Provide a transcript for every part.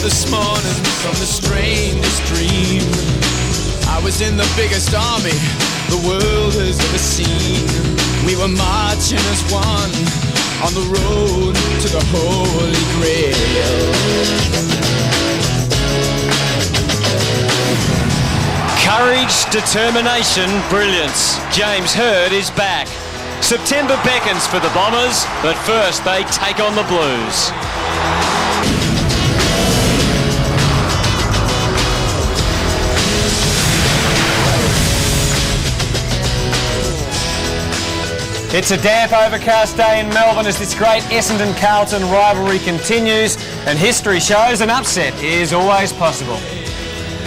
This morning from the strangest dream. I was in the biggest army the world has ever seen. We were marching as one on the road to the Holy Grail. Courage, determination, brilliance. James Hird is back. September beckons for the Bombers, but first they take on the Blues. It's a damp, overcast day in Melbourne as this great Essendon-Carlton rivalry continues, and history shows an upset is always possible.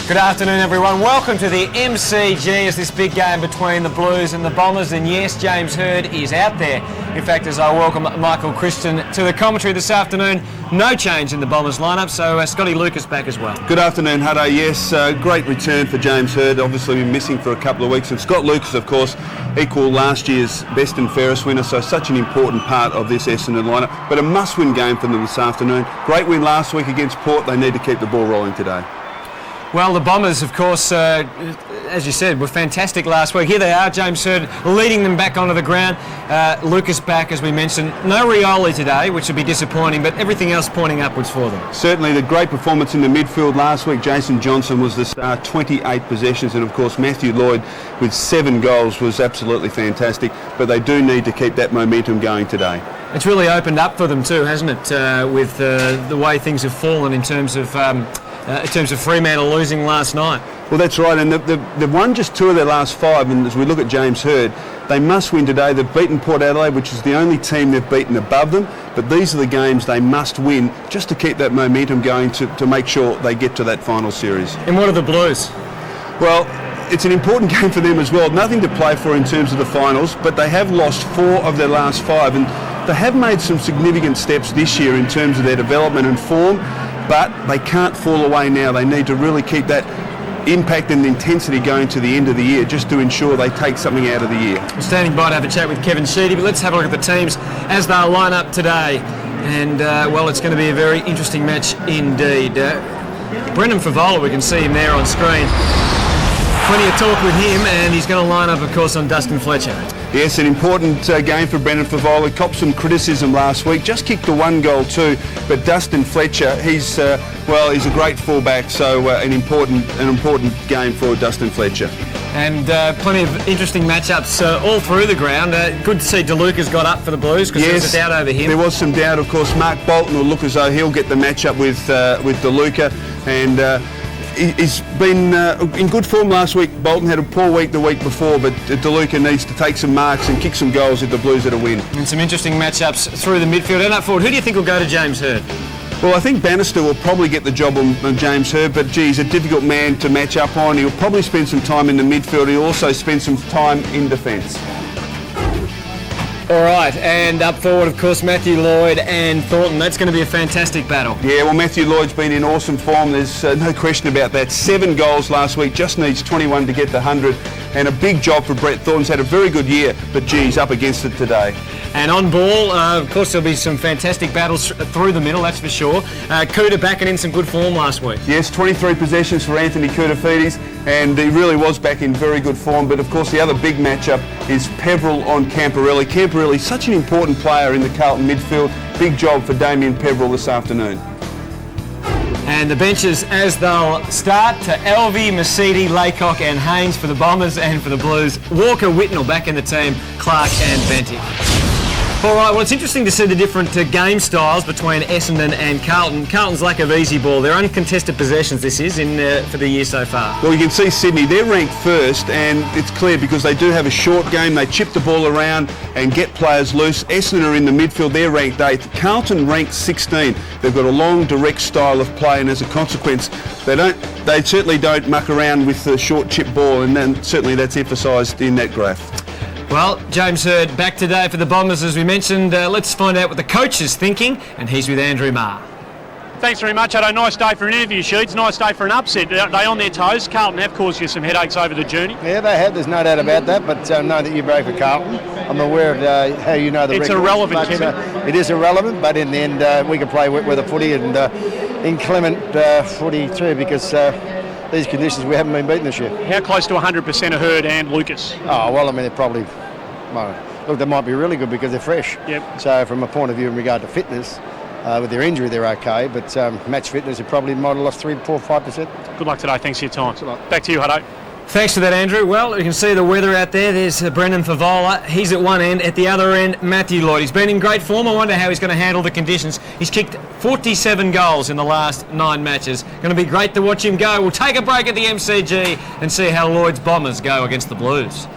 Good afternoon, everyone. Welcome to the MCG as this big game between the Blues and the Bombers. And yes, James Hird is out there. In fact, as I welcome Michael Christian to the commentary this afternoon, no change in the Bombers lineup, so Scotty Lucas back as well. Good afternoon, Hutto. Yes, great return for James Hird. Obviously been missing for a couple of weeks. And Scott Lucas, of course, equal last year's best and fairest winner, so such an important part of this Essendon lineup. But a must-win game for them this afternoon. Great win last week against Port. They need to keep the ball rolling today. Well, the Bombers, of course, as you said, were fantastic last week. Here they are, James Hird leading them back onto the ground. Lucas back, as we mentioned. No Rioli today, which would be disappointing, but everything else pointing upwards for them. Certainly the great performance in the midfield last week. Jason Johnson was the star, 28 possessions, and of course Matthew Lloyd with 7 goals was absolutely fantastic, but they do need to keep that momentum going today. It's really opened up for them too, hasn't it, with the way things have fallen in terms of Fremantle losing last night. Well, that's right, and they've won just 2 of their last 5, and as we look at James Hird, they must win today. They've beaten Port Adelaide, which is the only team they've beaten above them, but these are the games they must win just to keep that momentum going to make sure they get to that final series. And what are the Blues? Well, it's an important game for them as well. Nothing to play for in terms of the finals, but they have lost 4 of their last 5, and they have made some significant steps this year in terms of their development and form, but they can't fall away now. They need to really keep that impact and intensity going to the end of the year, just to ensure they take something out of the year. We're standing by to have a chat with Kevin Sheedy, but let's have a look at the teams as they'll line up today. And, well, it's going to be a very interesting match indeed. Brendan Favola, we can see him there on screen. Plenty of talk with him, and he's going to line up, of course, on Dustin Fletcher. Yes, an important game for Brendan Favola. Copped some criticism last week, just kicked the 1 goal too. But Dustin Fletcher, he's a great fullback, so an important game for Dustin Fletcher. And plenty of interesting matchups all through the ground. Good to see DeLuca's got up for the Blues, because there was a doubt over him. There was some doubt, of course. Mark Bolton will look as though he'll get the matchup with DeLuca, and he's been in good form last week. Bolton had a poor week the week before, but DeLuca needs to take some marks and kick some goals if the Blues are to win. And some interesting matchups through the midfield. And up forward, who do you think will go to James Hird? Well, I think Bannister will probably get the job on James Hird, but he's a difficult man to match up on. He'll probably spend some time in the midfield. He'll also spend some time in defence. All right, and up forward, of course, Matthew Lloyd and Thornton. That's going to be a fantastic battle. Yeah, well, Matthew Lloyd's been in awesome form. There's no question about that. 7 goals last week, just needs 21 to get the 100. And a big job for Brett Thornton's had a very good year, but he's up against it today. And on ball, of course, there'll be some fantastic battles through the middle, that's for sure. Kuda backing in some good form last week. Yes, 23 possessions for Anthony Koutafidis, and he really was back in very good form. But of course, the other big matchup is Peverill on Camporelli. Camporelli's such an important player in the Carlton midfield. Big job for Damien Peverill this afternoon. And the benches as they'll start to Elvey, Masidi, Laycock and Haynes for the Bombers, and for the Blues, Walker, Whitnell back in the team, Clark and Benty. All right, well, it's interesting to see the different game styles between Essendon and Carlton. Carlton's lack of easy ball. They're uncontested possessions, this is, for the year so far. Well, you can see Sydney, they're ranked first, and it's clear because they do have a short game. They chip the ball around and get players loose. Essendon are in the midfield. They're ranked 8th. Carlton ranked 16. They've got a long, direct style of play, and as a consequence, they certainly don't muck around with the short chip ball, and then certainly that's emphasised in that graph. Well, James Hird back today for the Bombers, as we mentioned. Let's find out what the coach is thinking, and he's with Andrew Marr. Thanks very much. Had a nice day for an interview, Sheets. Nice day for an upset. They on their toes. Carlton have caused you some headaches over the journey. Yeah, they have. There's no doubt about that. But know that you break for Carlton. I'm aware of how you know the It's records, irrelevant, but, Kevin. it is irrelevant, but in the end, we can play with a footy and inclement footy too, because these conditions we haven't been beaten this year. How close to 100% are Hird and Lucas? Oh, well, I mean, they're probably... Well, look, they might be really good because they're fresh. Yep. So from a point of view in regard to fitness, with their injury, they're okay, but match fitness, they probably might have lost 3, 4, 5%. Good luck today. Thanks for your time. Back to you, Hutto. Thanks for that, Andrew. Well, you can see the weather out there. There's Brendan Favola. He's at one end. At the other end, Matthew Lloyd. He's been in great form. I wonder how he's going to handle the conditions. He's kicked 47 goals in the last 9 matches. Going to be great to watch him go. We'll take a break at the MCG and see how Lloyd's Bombers go against the Blues.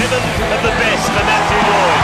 Of the best for Matthew Lloyd.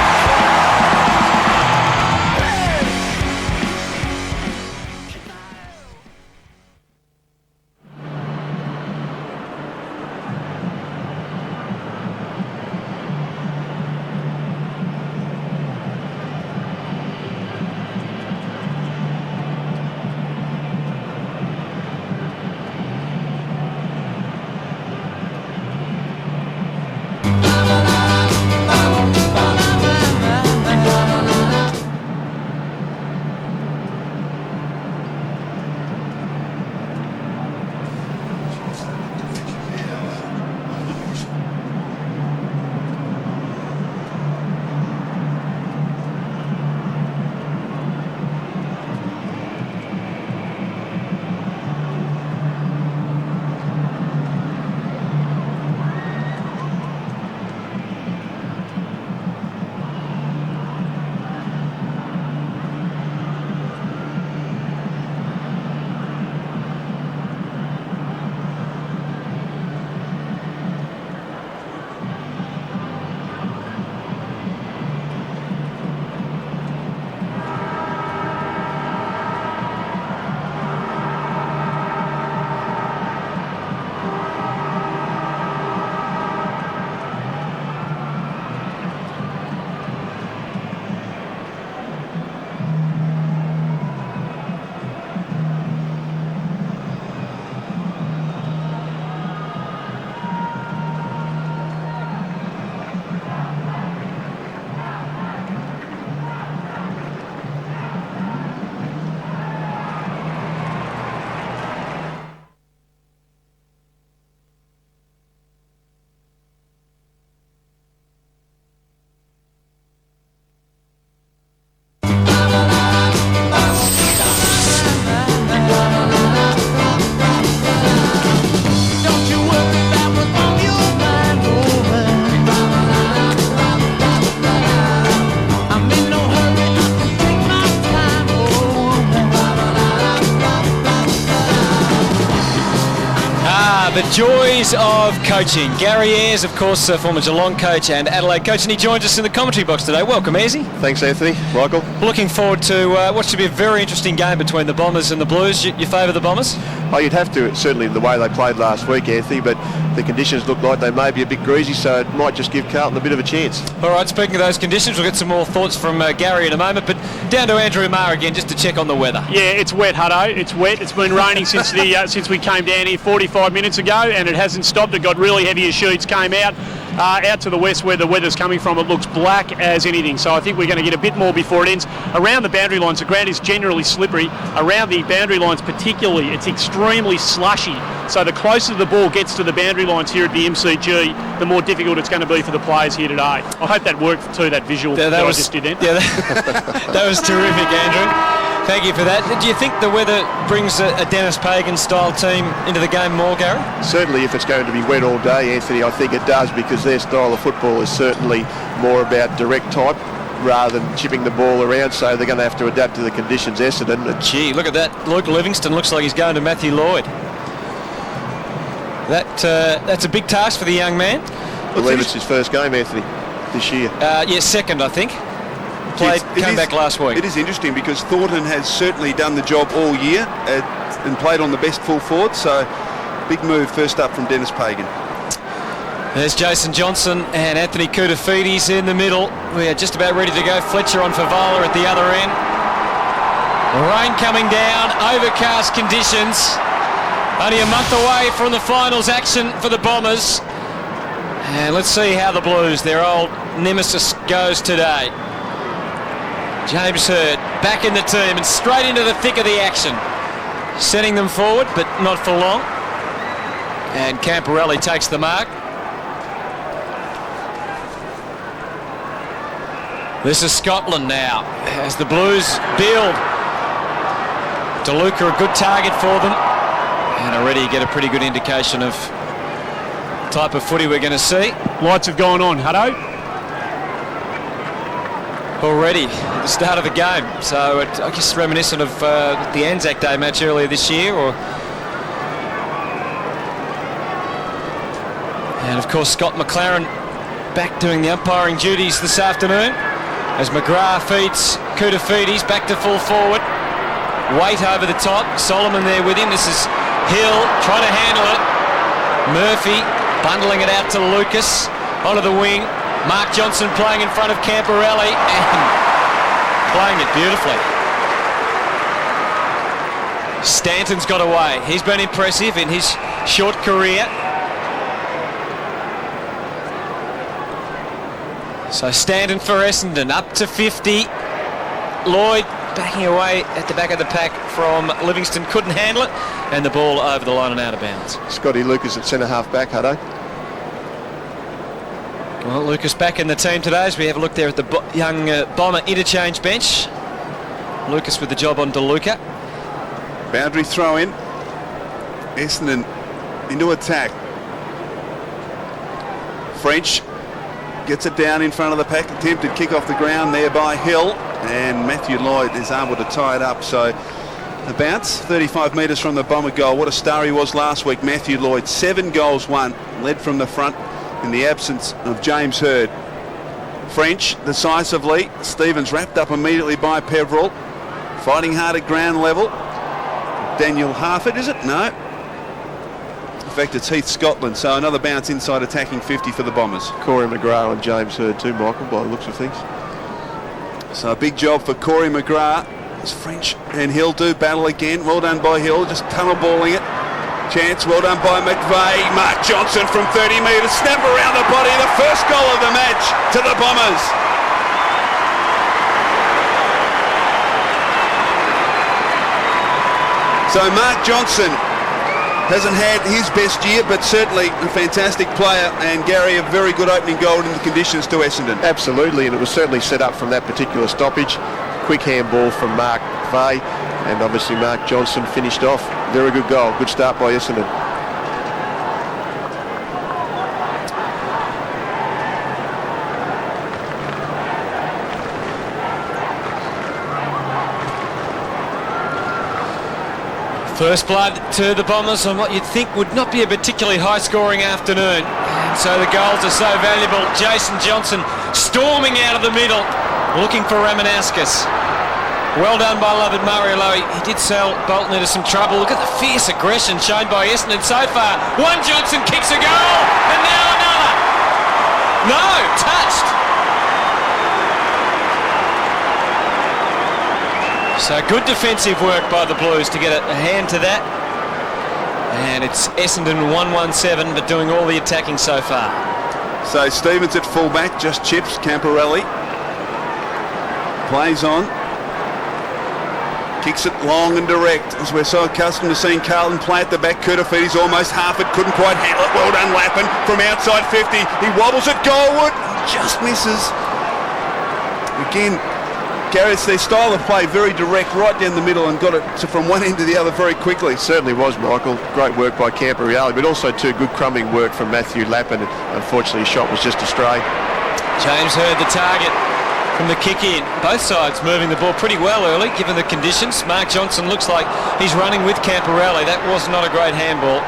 The joys of coaching. Gary Ayres, of course, former Geelong coach and Adelaide coach, and he joins us in the commentary box today. Welcome, Ayresy. Thanks, Anthony. Michael. Looking forward to what should be a very interesting game between the Bombers and the Blues. You favour the Bombers? Oh, you'd have to, certainly the way they played last week, Anthony, but the conditions look like they may be a bit greasy, so it might just give Carlton a bit of a chance. All right, speaking of those conditions, we'll get some more thoughts from Gary in a moment, but down to Andrew Marr again just to check on the weather. Yeah, it's wet, Hutto. It's wet. It's been raining since since we came down here 45 minutes ago, and it hasn't stopped. It got really heavy as sheets came out. Out to the west where the weather's coming from, it looks black as anything. So I think we're going to get a bit more before it ends. Around the boundary lines, the ground is generally slippery. Around the boundary lines particularly, it's extremely slushy. So the closer the ball gets to the boundary lines here at the MCG, the more difficult it's going to be for the players here today. I hope that worked too, that visual that I just did then. Yeah, that was terrific, Andrew. Thank you for that. Do you think the weather brings a Denis Pagans style team into the game more, Gary? Certainly, if it's going to be wet all day, Anthony, I think it does, because their style of football is certainly more about direct type rather than chipping the ball around, so they're going to have to adapt to the conditions. Essendon. Gee, look at that. Luke Livingston looks like he's going to Matthew Lloyd. That's a big task for the young man. I believe it's his first game, Anthony, this year. Yeah, second, I think. Came back last week. It is interesting because Thornton has certainly done the job all year and played on the best full forward, so big move first up from Denis Pagan. There's Jason Johnson and Anthony Koutafidis in the middle. We are just about ready to go. Fletcher on Favola at the other end. Rain coming down, overcast conditions. Only a month away from the finals action for the Bombers. And let's see how the Blues, their old nemesis, goes today. James Hird back in the team and straight into the thick of the action. Sending them forward, but not for long. And Camporelli takes the mark. This is Scotland now, as the Blues build. DeLuca a good target for them. And already you get a pretty good indication of the type of footy we're going to see. Lights have gone on, Hutto. Already at the start of the game, so I guess reminiscent of the Anzac Day match earlier this year, and of course Scott McLaren back doing the umpiring duties this afternoon as McGrath feeds Koutafidis back to full forward. Weight over the top, Solomon there with him. This is Hill trying to handle it. Murphy bundling it out to Lucas onto the wing. Mark Johnson playing in front of Camporelli and playing it beautifully. Stanton's got away. He's been impressive in his short career. So Stanton for Essendon up to 50. Lloyd backing away at the back of the pack from Livingston, couldn't handle it, and the ball over the line and out of bounds. Scotty Lucas at centre half back, Hutto. Well, Lucas back in the team today as we have a look there at the young Bomber interchange bench. Lucas with the job on DeLuca. Boundary throw in. Essendon into attack. French gets it down in front of the pack. Attempted kick off the ground there by Hill. And Matthew Lloyd is able to tie it up. So the bounce, 35 metres from the Bomber goal. What a star he was last week, Matthew Lloyd. 7 goals won, led from the front in the absence of James Hird. French decisively. Stevens wrapped up immediately by Peveril. Fighting hard at ground level. Daniel Harford, is it? No. In fact, it's Heath Scotland. So another bounce inside attacking 50 for the Bombers. Corey McGrath and James Hird too, Michael, by the looks of things. So a big job for Corey McGrath. As French and Hill do battle again. Well done by Hill, just tunnel balling it. Chance, well done by McVeigh. Mark Johnson from 30 metres, snap around the body, the first goal of the match to the Bombers. So Mark Johnson hasn't had his best year, but certainly a fantastic player, and Gary, a very good opening goal in the conditions to Essendon. Absolutely, and it was certainly set up from that particular stoppage. Quick handball from Mark Vay, and obviously Mark Johnson finished off. Very good goal, good start by Essendon. First blood to the Bombers on what you'd think would not be a particularly high-scoring afternoon. And so the goals are so valuable. Jason Johnson storming out of the middle, looking for Ramanauskas. Well done by Lovett Murray, although he did sell Bolton into some trouble. Look at the fierce aggression shown by Essendon so far. One Johnson kicks a goal, and now another. No, touched. So good defensive work by the Blues to get a hand to that. And it's Essendon 1-1-7, but doing all the attacking so far. So Stevens at fullback, just chips. Camporelli plays on. Kicks it long and direct, as we're so accustomed to seeing Carlton play at the back. Kurtafiti's almost half it, couldn't quite handle it. Well done, Lappin, from outside 50. He wobbles it goalward, just misses. Again, Garrett's their style of play, very direct, right down the middle, and got it from one end to the other very quickly. Certainly was, Michael. Great work by Camporelli, but also good crumbing work from Matthew Lappin. Unfortunately, his shot was just astray. James heard the target from the kick in. Both sides moving the ball pretty well early, given the conditions. Mark Johnson looks like he's running with Camporelli. That was not a great handball.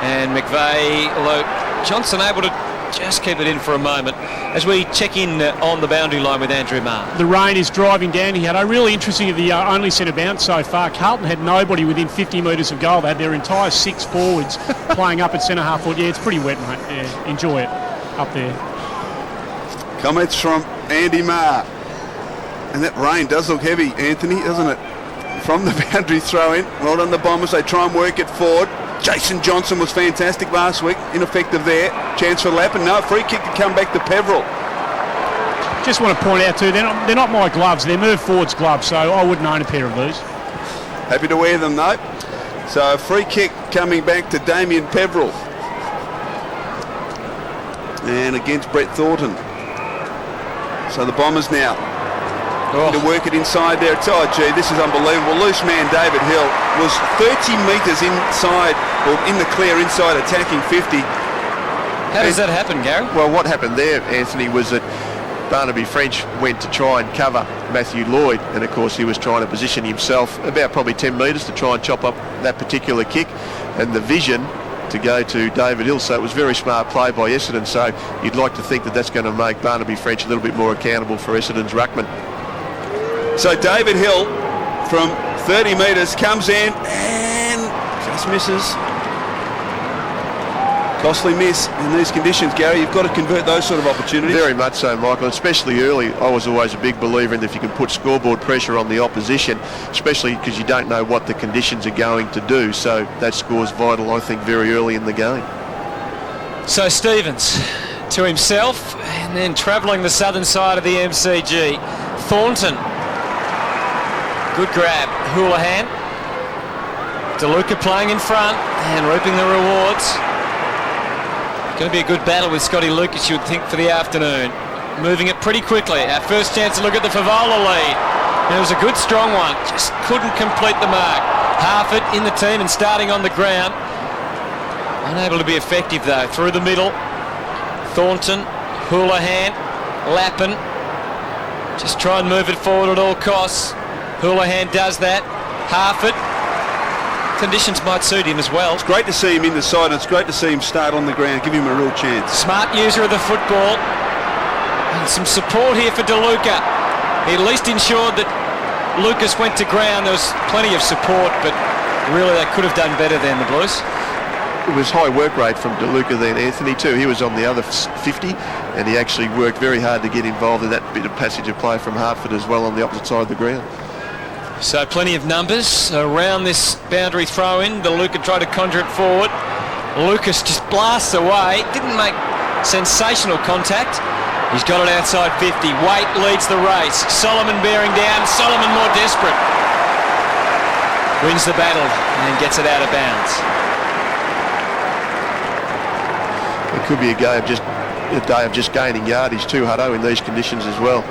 And McVeigh, although Johnson able to just keep it in for a moment as we check in on the boundary line with Andrew Marr. The rain is driving down. He had a really interesting, the only centre bounce so far. Carlton had nobody within 50 metres of goal. They had their entire 6 forwards playing up at centre half forward. Yeah, it's pretty wet, mate. Yeah, enjoy it up there. Comments from Andy Marr. And that rain does look heavy, Anthony, doesn't it? From the boundary throw in. Well done the Bombers. They try and work it forward. Jason Johnson was fantastic last week. Ineffective there. Chance for Lappin. No, free kick to come back to Peveril. Just want to point out too, they're not my gloves. They're Merv Ford's gloves, so I wouldn't own a pair of these. Happy to wear them though. So a free kick coming back to Damien Peveril. And against Brett Thornton. So the Bombers now to work it inside there. Oh gee, this is unbelievable. Loose man David Hill was 30 metres inside, or in the clear inside, attacking 50. How does that happen, Gary? Well, what happened there, Anthony, was that Barnaby French went to try and cover Matthew Lloyd, and of course he was trying to position himself about probably 10 metres to try and chop up that particular kick, and the vision to go to David Hill. So it was very smart play by Essendon. So you'd like to think that that's going to make Barnaby French a little bit more accountable for Essendon's ruckman. So David Hill from 30 metres comes in and just misses. Costly miss in these conditions, Gary. You've got to convert those sort of opportunities. Very much so, Michael, especially early. I was always a big believer in that if you can put scoreboard pressure on the opposition, especially because you don't know what the conditions are going to do. So that score's vital, I think, very early in the game. So Stevens to himself, and then travelling the southern side of the MCG. Thornton. Good grab. Houlihan. DeLuca playing in front and reaping the rewards. Going to be a good battle with Scotty Lucas, you would think, for the afternoon. Moving it pretty quickly. Our first chance to look at the Favola lead. And it was a good, strong one. Just couldn't complete the mark. Half it in the team and starting on the ground. Unable to be effective, though. Through the middle. Thornton, Houlihan, Lappin. Just try and move it forward at all costs. Houlihan does that. Half it. Conditions might suit him as well. It's great to see him in the side, and it's great to see him start on the ground, give him a real chance. Smart user of the football. And some support here for DeLuca. He at least ensured that Lucas went to ground. There was plenty of support, but really they could have done better than the Blues. It was high work rate from DeLuca then, Anthony, too. He was on the other 50, and he actually worked very hard to get involved in that bit of passage of play from Hartford as well on the opposite side of the ground. So plenty of numbers around this boundary throw-in. DeLuca tried to conjure it forward. Lucas just blasts away. Didn't make sensational contact. He's got it outside 50. Waite leads the race. Solomon bearing down. Solomon more desperate. Wins the battle and gets it out of bounds. It could be a day of just gaining yardage too, Hutto, in these conditions as well.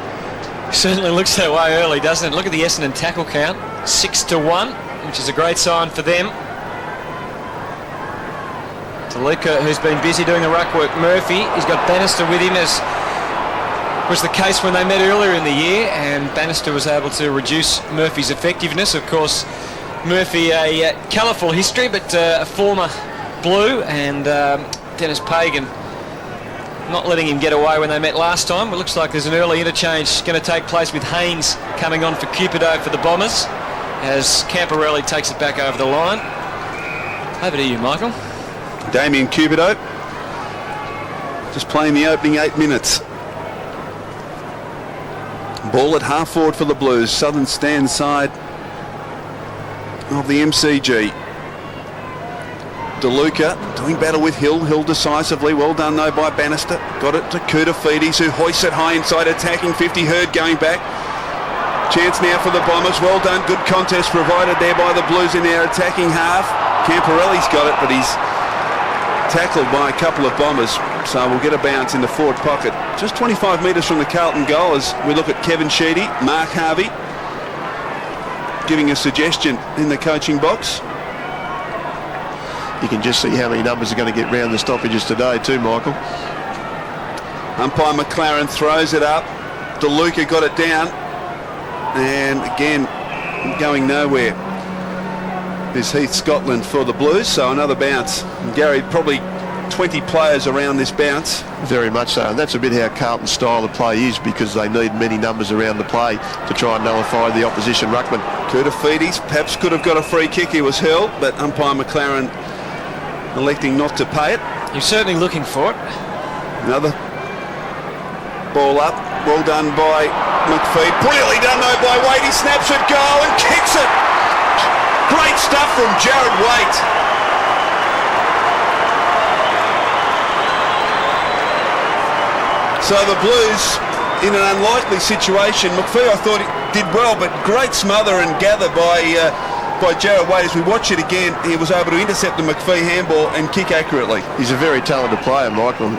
Certainly looks that way early, doesn't it? Look at the Essendon tackle count, 6-1, which is a great sign for them. DeLuca, who's been busy doing the ruck work. Murphy, he's got Bannister with him, as was the case when they met earlier in the year, and Bannister was able to reduce Murphy's effectiveness. Of course, Murphy a colourful history, but a former Blue, and Denis Pagans not letting him get away when they met last time. It looks like there's an early interchange going to take place with Haynes coming on for Cupido for the Bombers as Camporelli takes it back over the line. Over to you, Michael. Damien Cupido just playing the opening 8 minutes. Ball at half forward for the Blues. Southern stand side of the MCG. DeLuca doing battle with Hill. Hill decisively. Well done though by Bannister. Got it to Koutafidis, who hoists it high inside, attacking 50. Hurd going back. Chance now for the Bombers. Well done. Good contest provided there by the Blues in their attacking half. Camporelli's got it, but he's tackled by a couple of Bombers. So we'll get a bounce in the forward pocket. Just 25 metres from the Carlton goal as we look at Kevin Sheedy, Mark Harvey giving a suggestion in the coaching box. You can just see how many numbers are going to get round the stoppages today too, Michael. Umpire McLaren throws it up. DeLuca got it down. And again, going nowhere is Heath Scotland for the Blues. So another bounce. And Gary, probably 20 players around this bounce. Very much so, and that's a bit how Carlton's style of play is, because they need many numbers around the play to try and nullify the opposition ruckman. Koutafidis perhaps could have got a free kick. He was held, but umpire McLaren electing not to pay it. You're certainly looking for it. Another ball up. Well done by McPhee. Brilliantly done though by Waite. He snaps it goal and kicks it. Great stuff from Jared Waite. So the Blues in an unlikely situation. McPhee, I thought, did well, but great smother and gather by Jared Waite. As we watch it again, he was able to intercept the McPhee handball and kick accurately. He's a very talented player, Michael.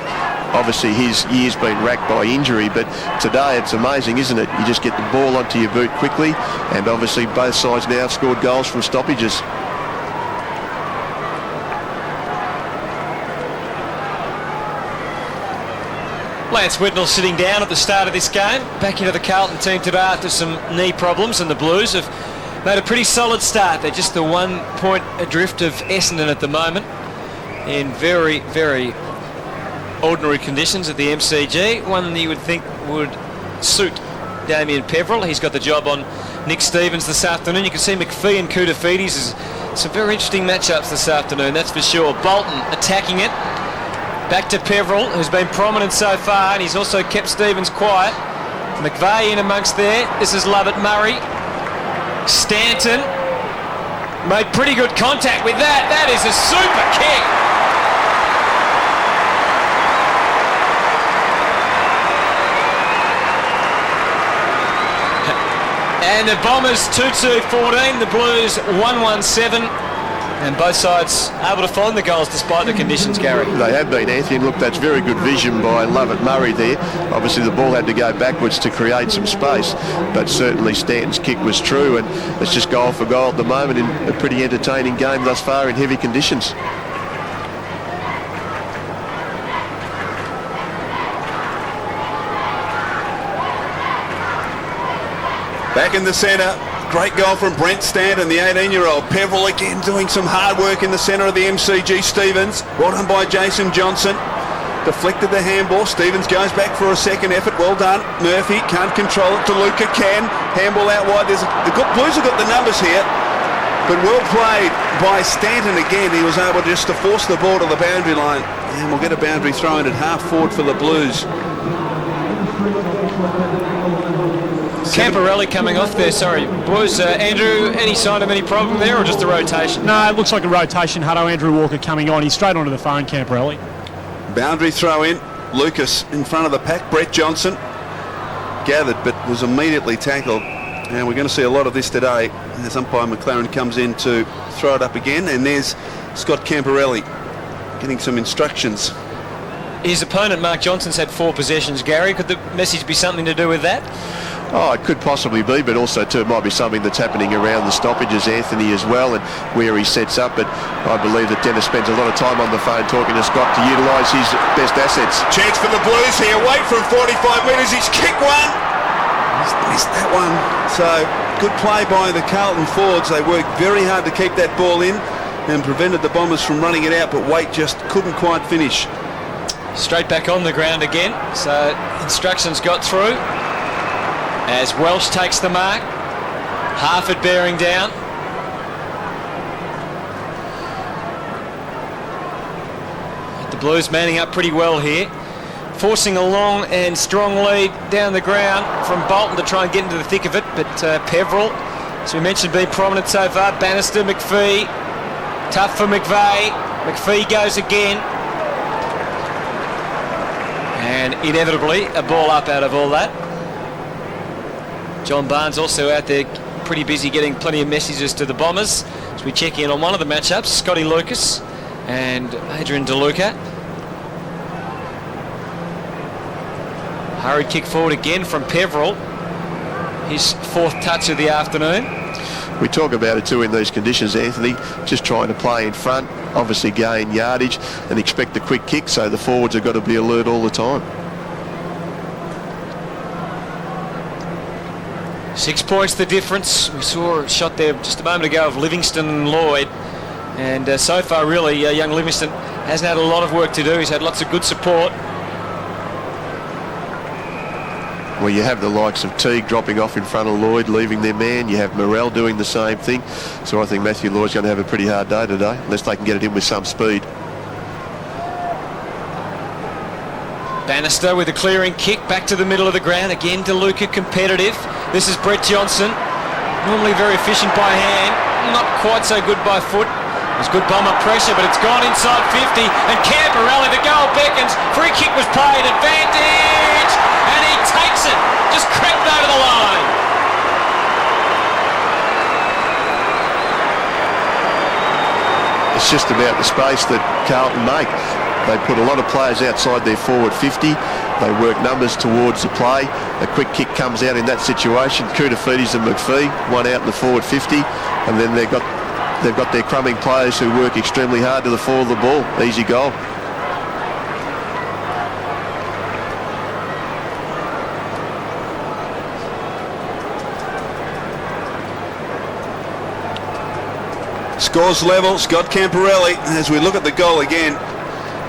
Obviously his year's been racked by injury, but today it's amazing, isn't it? You just get the ball onto your boot quickly, and obviously both sides now have scored goals from stoppages. Lance Whitnell sitting down at the start of this game. Back into the Carlton team today after some knee problems, and the Blues have made a pretty solid start. They're just the 1 point adrift of Essendon at the moment in very, very ordinary conditions at the MCG. One you would think would suit Damien Peverill. He's got the job on Nick Stevens this afternoon. You can see McPhee and Koutafidis. Some very interesting matchups this afternoon, that's for sure. Bolton attacking it. Back to Peverill, who's been prominent so far, and he's also kept Stevens quiet. McVeigh in amongst there. This is Lovett Murray. Stanton made pretty good contact with that. That is a super kick. And the Bombers 2-2-14, the Blues 1-1-7. And both sides able to find the goals despite the conditions, Gary. They have been, Anthony. Look, that's very good vision by Lovett Murray there. Obviously the ball had to go backwards to create some space, but certainly Stanton's kick was true, and it's just goal for goal at the moment in a pretty entertaining game thus far in heavy conditions. Back in the centre. Great goal from Brent Stanton, the 18-year-old. Peverill again doing some hard work in the centre of the MCG. Stevens, well done by Jason Johnson. Deflected the handball. Stevens goes back for a second effort. Well done. Murphy can't control it. DeLuca can. Handball out wide. The Blues have got the numbers here, but well played by Stanton again. He was able just to force the ball to the boundary line. And we'll get a boundary thrown at half forward for the Blues. Camporelli coming off there, sorry. Boys, Andrew, any sign of any problem there, or just a rotation? No, it looks like a rotation. Hutto, Andrew Walker coming on. He's straight onto the phone, Camporelli. Boundary throw in. Lucas in front of the pack. Brett Johnson gathered but was immediately tackled. And we're going to see a lot of this today as umpire McLaren comes in to throw it up again. And there's Scott Camporelli getting some instructions. His opponent, Mark Johnson's had 4 possessions, Gary. Could the message be something to do with that? Oh, it could possibly be, but also too it might be something that's happening around the stoppages, Anthony, as well, and where he sets up. But I believe that Dennis spends a lot of time on the phone talking to Scott to utilise his best assets. Chance for the Blues here. Wait from 45 metres. He's kicked one. He's missed that one. So good play by the Carlton forwards. They worked very hard to keep that ball in and prevented the Bombers from running it out, but Waite just couldn't quite finish. Straight back on the ground again, so instructions got through as Welsh takes the mark. Harford bearing down. The Blues manning up pretty well here, forcing a long and strong lead down the ground from Bolton to try and get into the thick of it, but Peveril, as we mentioned, been prominent so far. Bannister, McPhee, tough for McVeigh. McPhee goes again. And inevitably a ball up out of all that. John Barnes also out there pretty busy getting plenty of messages to the Bombers as we check in on one of the matchups, Scotty Lucas and Adrian DeLuca. Hurried kick forward again from Peveril, his 4th touch of the afternoon. We talk about it too in these conditions, Anthony, just trying to play in front, obviously gain yardage and expect a quick kick, so the forwards have got to be alert all the time. 6 points the difference. We saw a shot there just a moment ago of Livingston and Lloyd, and so far really young Livingston hasn't had a lot of work to do. He's had lots of good support. Well, you have the likes of Teague dropping off in front of Lloyd, leaving their man. You have Morrell doing the same thing. So I think Matthew Lloyd's going to have a pretty hard day today, unless they can get it in with some speed. Bannister with a clearing kick back to the middle of the ground. Again, DeLuca competitive. This is Brett Johnson. Normally very efficient by hand. Not quite so good by foot. There's good Bomber pressure, but it's gone inside 50. And Camporelli, the goal beckons. Free kick was played. Advantage! And he takes it. Just crept over the line. It's just about the space that Carlton make. They put a lot of players outside their forward 50. They work numbers towards the play. A quick kick comes out in that situation. Koutafidis and McPhee, one out in the forward 50. And then they've got their crumbing players who work extremely hard to the fore of the ball. Easy goal. Scores level, Scott Camporelli. As we look at the goal again,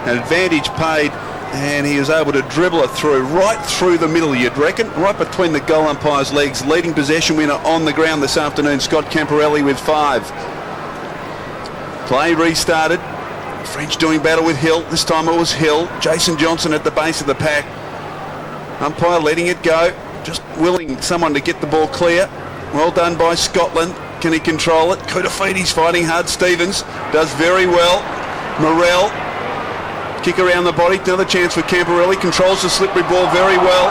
an advantage paid, and he is able to dribble it through, right through the middle, you'd reckon, right between the goal umpire's legs. Leading possession winner on the ground this afternoon, Scott Camporelli with 5. Play restarted. French doing battle with Hill. This time it was Hill. Jason Johnson at the base of the pack. Umpire letting it go, just willing someone to get the ball clear. Well done by Scotland. Can he control it? Koutafidis fighting hard. Stevens does very well. Morrell, kick around the body. Another chance for Camporelli. Controls the slippery ball very well.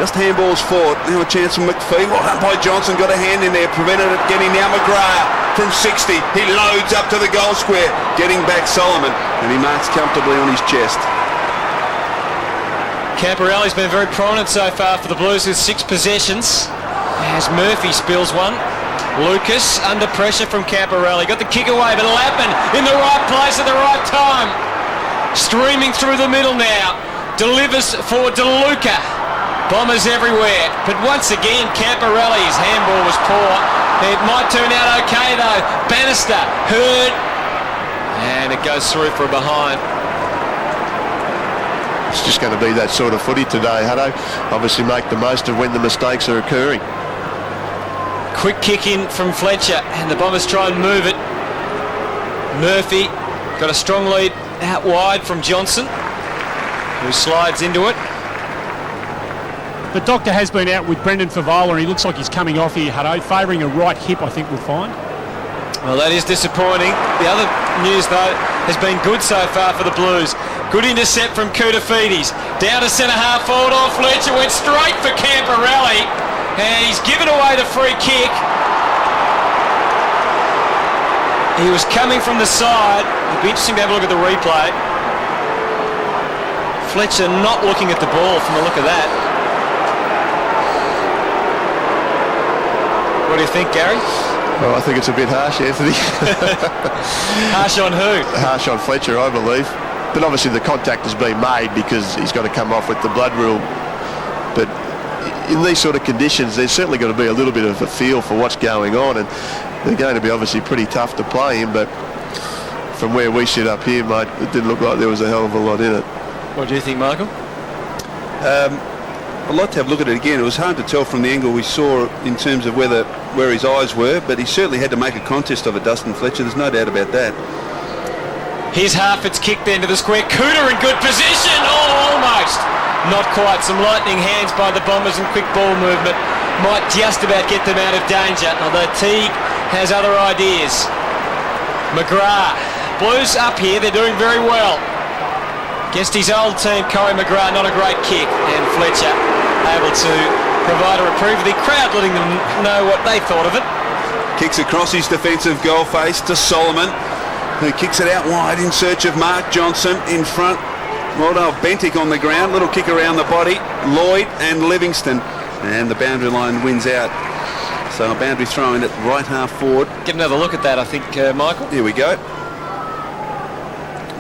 Just handballs forward. Now a chance for McPhee. Well done by Johnson. Got a hand in there. Prevented it getting now McGrath from 60. He loads up to the goal square. Getting back Solomon. And he marks comfortably on his chest. Camporelli's been very prominent so far for the Blues with 6 possessions. As Murphy spills one. Lucas under pressure from Camporelli. Got the kick away, but Lapin in the right place at the right time. Streaming through the middle now. Delivers for DeLuca. Bombers everywhere. But once again, Camporelli's handball was poor. It might turn out okay though. Bannister, Hurd. And it goes through for a behind. It's just going to be that sort of footy today, Hutto. Obviously make the most of when the mistakes are occurring. Quick kick in from Fletcher, and the Bombers try and move it. Murphy got a strong lead out wide from Johnson, who slides into it. The doctor has been out with Brendan Favola, and he looks like he's coming off here, Hutto, favouring a right hip, I think we'll find. Well, that is disappointing. The other news, though, has been good so far for the Blues. Good intercept from Koutafidis. Down to centre half forward on Fletcher. Went straight for Camporelli. And he's given away the free kick. He was coming from the side. It'd be interesting to have a look at the replay. Fletcher not looking at the ball from the look of that. What do you think, Gary? Well, I think it's a bit harsh, Anthony. Harsh on who? Harsh on Fletcher, I believe. But obviously the contact has been made because he's got to come off with the blood rule. But in these sort of conditions, there's certainly got to be a little bit of a feel for what's going on, and they're going to be obviously pretty tough to play in, but from where we sit up here, mate, it didn't look like there was a hell of a lot in it. What do you think, Michael? I'd like to have a look at it again. It was hard to tell from the angle we saw in terms of where his eyes were, but he certainly had to make a contest of it, Dustin Fletcher. There's no doubt about that. Here's Harford's kick then to the square. Cooter in good position. Oh, almost. Not quite. Some lightning hands by the Bombers and quick ball movement might just about get them out of danger, although Teague has other ideas. McGrath. Blues up here. They're doing very well. Against his old team, Corey McGrath, not a great kick. And Fletcher able to provide a reprieve with the crowd letting them know what they thought of it. Kicks across his defensive goal face to Solomon, who kicks it out wide in search of Mark Johnson in front. Well done, Bentic on the ground, little kick around the body, Lloyd and Livingston, and the boundary line wins out. So a boundary throw in at right half forward. Get another look at that, I think, Michael. Here we go.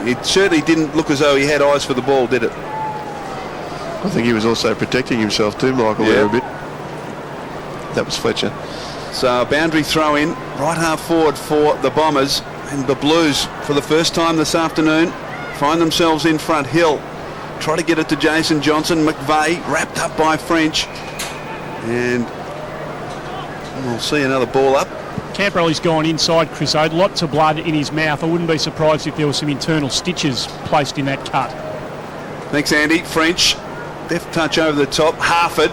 It certainly didn't look as though he had eyes for the ball, did it? I think he was also protecting himself too, Michael, there a bit. That was Fletcher. So a boundary throw in, right half forward for the Bombers, and the Blues for the first time this afternoon find themselves in front. Hill try to get it to Jason Johnson. McVeigh wrapped up by French, and we'll see another ball up. Camperelli's gone inside Chris Ode. Lots of blood in his mouth. I wouldn't be surprised if there were some internal stitches placed in that cut. Thanks, Andy. French, deft touch over the top. Harford,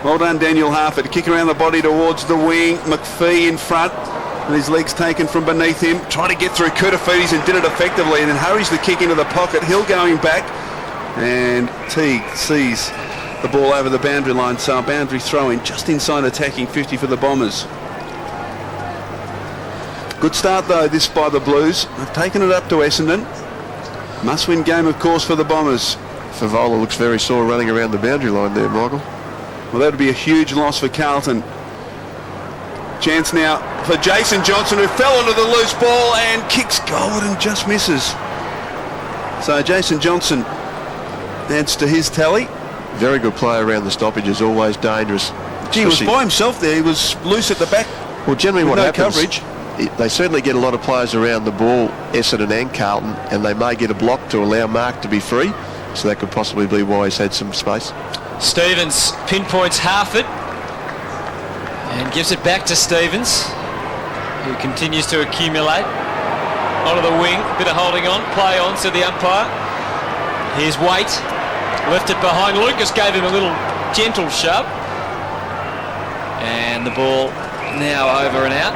well done, Daniel Harford. Kick around the body towards the wing. McPhee in front, and his legs taken from beneath him. Trying to get through Kurtafidis and did it effectively, and then hurries the kick into the pocket. Hill going back, and Teague sees the ball over the boundary line. So a boundary throw in just inside attacking 50 for the Bombers. Good start though this by the Blues. They've taken it up to Essendon. Must win game of course for the Bombers. Favola looks very sore running around the boundary line there, Michael. Well, that would be a huge loss for Carlton. Chance now for Jason Johnson, who fell onto the loose ball and kicks goal and just misses. So Jason Johnson adds to his tally. Very good play around the stoppages, always dangerous. Gee, he was by himself there. He was loose at the back. Well, generally what happens, coverage. They certainly get a lot of players around the ball, Essendon and Carlton, and they may get a block to allow Mark to be free, so that could possibly be why he's had some space. Stevens pinpoints Harford and gives it back to Stevens, who continues to accumulate. Onto the wing, bit of holding on, play on, said the umpire. Here's Waite, left it behind. Lucas gave him a little gentle shove, and the ball now over and out.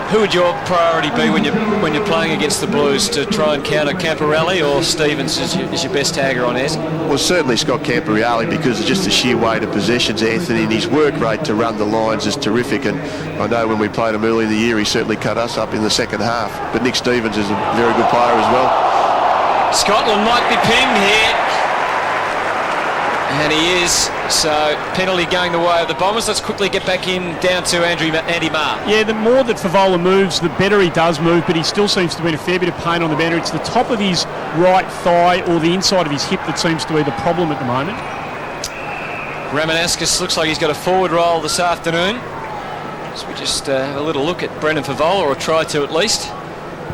Who would your priority be when you're playing against the Blues, to try and counter Camperelli, or Stevens is your best tagger on Ez? Well, certainly Scott Camperelli, because of just the sheer weight of possessions, Anthony, and his work rate to run the lines is terrific. And I know when we played him early in the year, he certainly cut us up in the second half. But Nick Stevens is a very good player as well. Scotland might be pinned here. And he is, so penalty going the way of the Bombers. Let's quickly get back in down to Andy Marr. Yeah, the more that Favola moves, the better he does move, but he still seems to be in a fair bit of pain on the boundary. It's the top of his right thigh or the inside of his hip that seems to be the problem at the moment. Ramanauskas looks like he's got a forward roll this afternoon. So we just have a little look at Brendan Favola, or try to at least.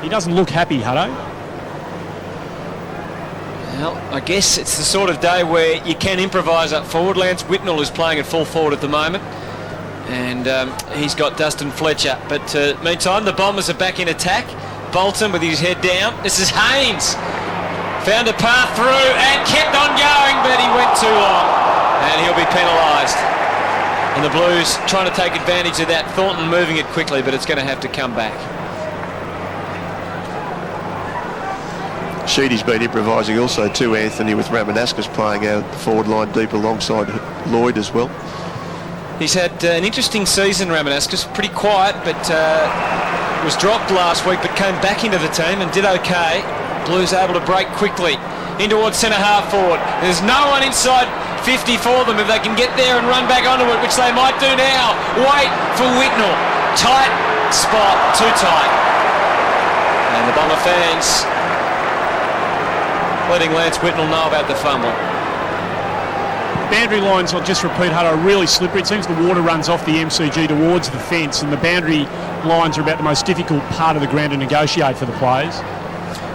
He doesn't look happy, Hutto. Well, I guess it's the sort of day where you can improvise up forward. Lance Whitnell is playing at full forward at the moment, and he's got Dustin Fletcher. But meantime, the Bombers are back in attack. Bolton with his head down. This is Haynes. Found a path through and kept on going, but he went too long, and he'll be penalised. And the Blues trying to take advantage of that. Thornton moving it quickly, but it's going to have to come back. Sheedy's been improvising also too, Anthony, with Ramanauskas playing out the forward line deep alongside Lloyd as well. He's had an interesting season, Ramanauskas. Pretty quiet, but was dropped last week, but came back into the team and did okay. Blues able to break quickly in towards centre half forward. There's no one inside 50 for them if they can get there and run back onto it, which they might do now. Wait for Whitnell. Tight spot, too tight. And the Bomber fans letting Lance Whitnell know about the fumble. boundary lines, I'll just repeat, Hutto, are really slippery. It seems the water runs off the MCG towards the fence, and the boundary lines are about the most difficult part of the ground to negotiate for the players.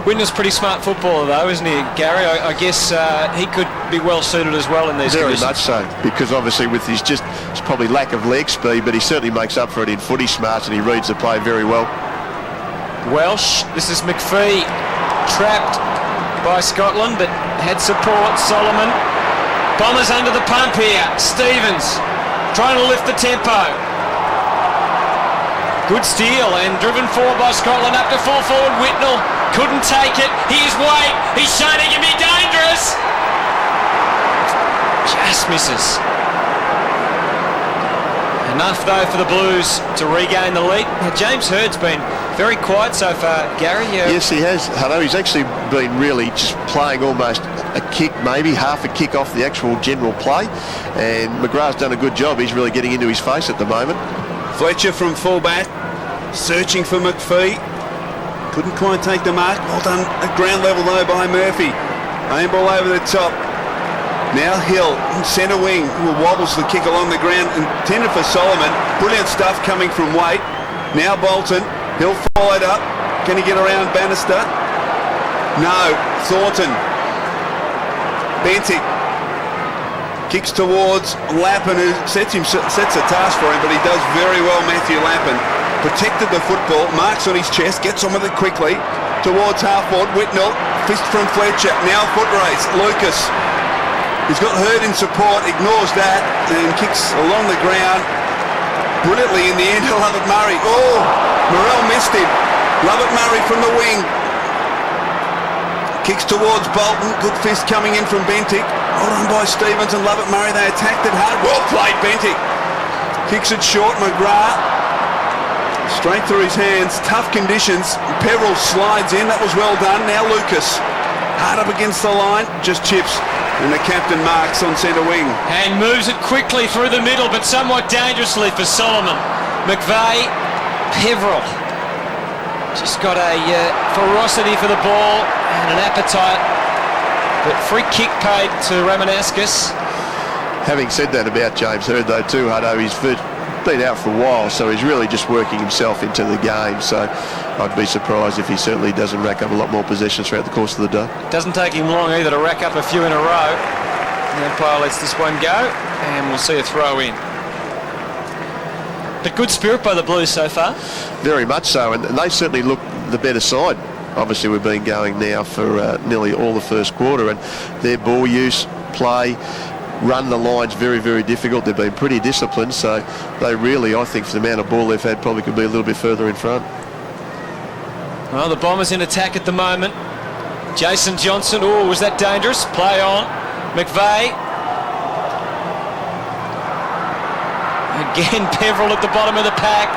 Whitner's pretty smart footballer though, isn't he, Gary? I guess he could be well suited as well in these Very conditions. much so, because obviously with his it's probably lack of leg speed, but he certainly makes up for it in footy smarts, and he reads the play very well. Welsh, this is McPhee, trapped by Scotland, but had support. Solomon, Bombers under the pump here. Stevens trying to lift the tempo. Good steal and driven forward by Scotland up to full forward. Whitnell couldn't take it. Here's Wade. He's shown he can be dangerous. Just misses. Enough though for the Blues to regain the lead. Now, James Hird's been very quiet so far, Gary. Yes, he has. Hello, he's actually been really just playing almost a kick, maybe half a kick off the actual general play, and McGrath's done a good job. He's really getting into his face at the moment. Fletcher from fullback, searching for McPhee. Couldn't quite take the mark. Well done at ground level though by Murphy. Aim ball over the top. Now Hill, centre wing, who wobbles the kick along the ground, intended for Solomon. Brilliant stuff coming from Waite. Now Bolton. Hill followed up. Can he get around Bannister? No. Thornton. Bentic. Kicks towards Lappin, who sets a task for him, but he does very well, Matthew Lappin. Protected the football, marks on his chest, gets on with it quickly. Towards half-forward, Whitnell, fist from Fletcher. Now foot race, Lucas. He's got Hurd in support, ignores that, and kicks along the ground. Brilliantly in the end, Lovett Murray. Oh, Morrell missed him. Lovett Murray from the wing. Kicks towards Bolton. Good fist coming in from Bentic. Hold on by Stevens and Lovett Murray. They attacked it hard. Well played, Bentic. Kicks it short. McGrath. Straight through his hands. Tough conditions. Peveril slides in. That was well done. Now Lucas. Hard up against the line. Just chips. And the captain marks on centre wing. And moves it quickly through the middle, but somewhat dangerously for Solomon. McVeigh, Peveril. Just got a ferocity for the ball and an appetite. But free kick paid to Ramanauskas. Having said that about James Hird though too, Hutto, he's been out for a while, so he's really just working himself into the game. So I'd be surprised if he certainly doesn't rack up a lot more possessions throughout the course of the day. Doesn't take him long either to rack up a few in a row. The umpire lets this one go, and we'll see a throw in. But good spirit by the Blues so far. Very much so, and they certainly look the better side. Obviously we've been going now for nearly all the first quarter, and their ball use, play, run the lines very, very difficult. They've been pretty disciplined, so they really, I think, for the amount of ball they've had, probably could be a little bit further in front. Well, the Bombers in attack at the moment. Jason Johnson, oh, was that dangerous? Play on. McVeigh. Again, Peveril at the bottom of the pack.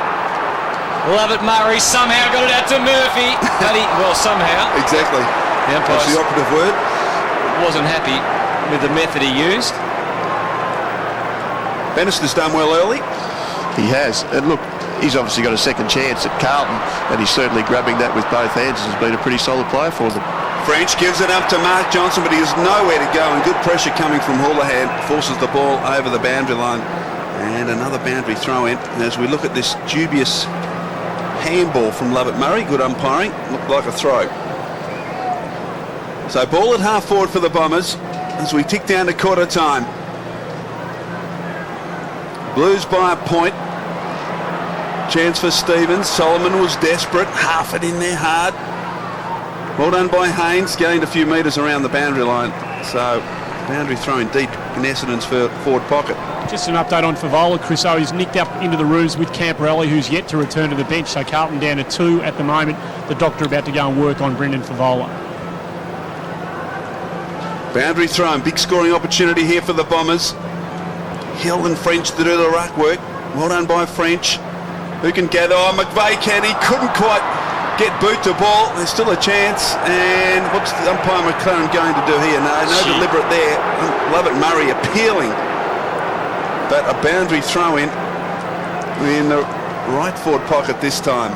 Lovett Murray somehow got it out to Murphy. Somehow. Exactly. That's the operative word. Wasn't happy with the method he used. Bannister's done well early. He has, and look, he's obviously got a second chance at Carlton, and he's certainly grabbing that with both hands. Has been a pretty solid player for them. French gives it up to Mark Johnson, but he has nowhere to go, and good pressure coming from Houlihan forces the ball over the boundary line. And another boundary throw in as we look at this dubious handball from Lovett Murray. Good umpiring, looked like a throw. So ball at half forward for the Bombers as we tick down to quarter time. Blues by a point. Chance for Stevens. Solomon was desperate. Half it in there hard. Well done by Haynes. Gained a few metres around the boundary line. So boundary throwing deep in Essendon's forward pocket. Just an update on Favola. Chris O is nicked up into the roofs with Camporelli, who's yet to return to the bench. So Carlton down to 2 at the moment. The doctor about to go and work on Brendan Favola. Boundary thrown. Big scoring opportunity here for the Bombers. Hill and French to do the ruck work. Well done by French. Who can gather? Oh, McVeigh can. He couldn't quite get boot to ball. There's still a chance. And what's the umpire McLaren going to do here? No deliberate there. Lovett Murray appealing. But a boundary throw in the right forward pocket this time.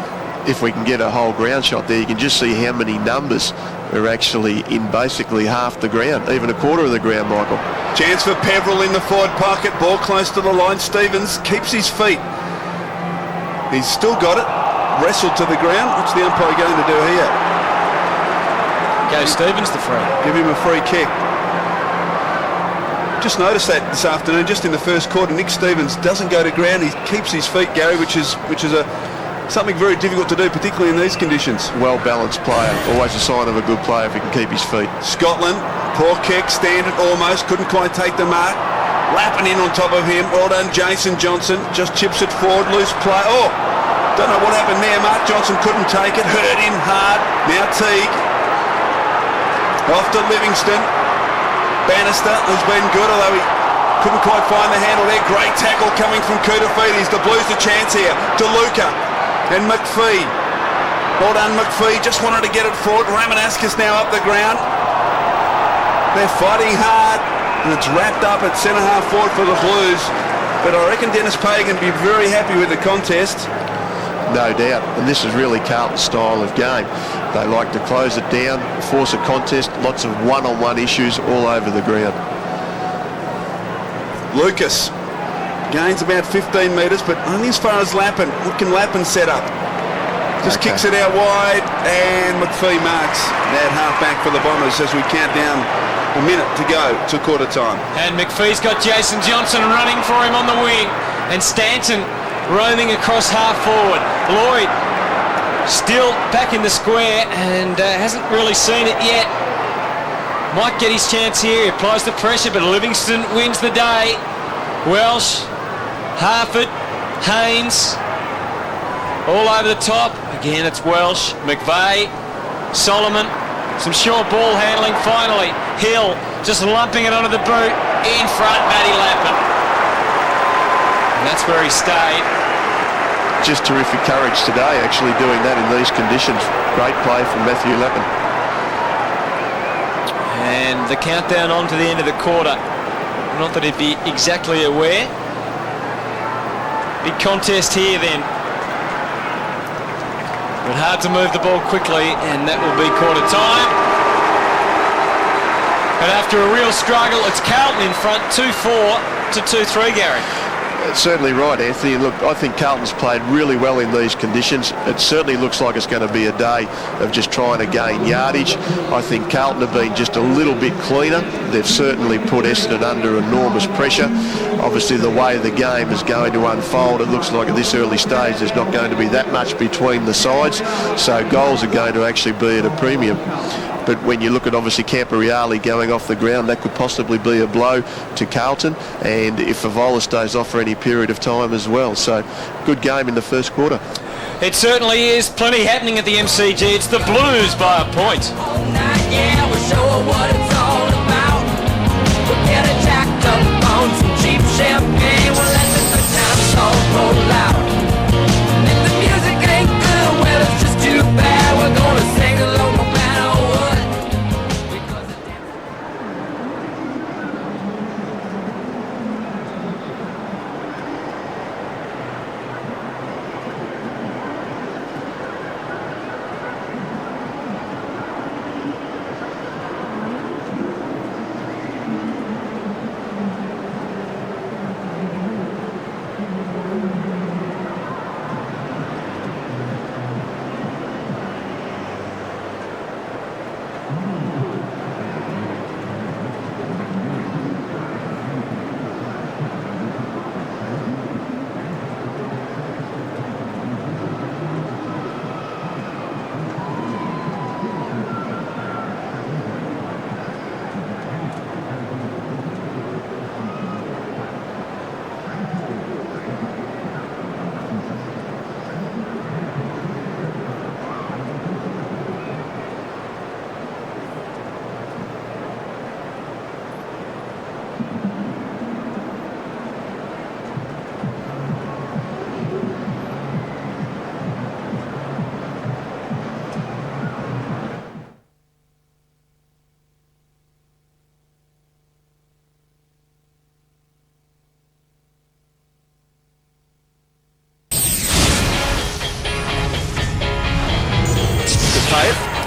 If we can get a whole ground shot there, you can just see how many numbers are actually in basically half the ground, even a quarter of the ground, Michael. Chance for Peverill in the forward pocket. Ball close to the line. Stevens keeps his feet. He's still got it. Wrestled to the ground. What's the umpire going to do here? Go Stevens the free. Give him a free kick. Just noticed that this afternoon, just in the first quarter, Nick Stevens doesn't go to ground. He keeps his feet, Gary, which is something very difficult to do, particularly in these conditions. Well-balanced player. Always a sign of a good player if he can keep his feet. Scotland, poor kick, standard almost, couldn't quite take the mark. Lapping in on top of him. Well done, Jason Johnson. Just chips it forward, loose play. Oh, don't know what happened there. Mark Johnson couldn't take it. Hurt him hard. Now Teague. Off to Livingston. Bannister, who's been good, although he couldn't quite find the handle there. Great tackle coming from Koutafidis. The Blues a chance here. DeLuca and McPhee. Well done, McPhee. Just wanted to get it forward. Ramanauskas now up the ground. They're fighting hard, and it's wrapped up at centre-half forward for the Blues. But I reckon Denis Pagans will be very happy with the contest. No doubt, and this is really Carlton's style of game. They like to close it down, force a contest, lots of one-on-one issues all over the ground. Lucas gains about 15 metres, but only as far as Lappin. What can Lappin set up? Just kicks it out wide, and McPhee marks that half-back for the Bombers as we count down a minute to go to quarter time. And McPhee's got Jason Johnson running for him on the wing, and Stanton roaming across half forward. Lloyd still back in the square and hasn't really seen it yet. Might get his chance here. He applies the pressure, but Livingston wins the day. Welsh, Harford, Haynes, all over the top. Again, it's Welsh, McVeigh, Solomon. Some short ball handling finally. Hill just lumping it onto the boot. In front, Matty Lappin. And that's where he stayed. Just terrific courage today, actually doing that in these conditions. Great play from Matthew Lappin. And the countdown on to the end of the quarter. Not that he'd be exactly aware. Big contest here then. But hard to move the ball quickly, and that will be quarter time. But after a real struggle, it's Carlton in front, 2-4 to 2-3, Gary. Certainly right, Anthony. And look, I think Carlton's played really well in these conditions. It certainly looks like it's going to be a day of just trying to gain yardage. I think Carlton have been just a little bit cleaner. They've certainly put Essendon under enormous pressure. Obviously, the way the game is going to unfold, it looks like at this early stage there's not going to be that much between the sides. So goals are going to actually be at a premium. But when you look at obviously Camporeale going off the ground, that could possibly be a blow to Carlton, and if Favola stays off for any period of time as well. So good game in the first quarter. It certainly is. Plenty happening at the MCG. It's the Blues by a point. All night, yeah, we'll show her what it's all about. We'll get it jacked up on some cheap champagne. We'll let the good times all roll out. And if the music ain't good, well, it's just too bad. We're gonna sing along no matter what. Because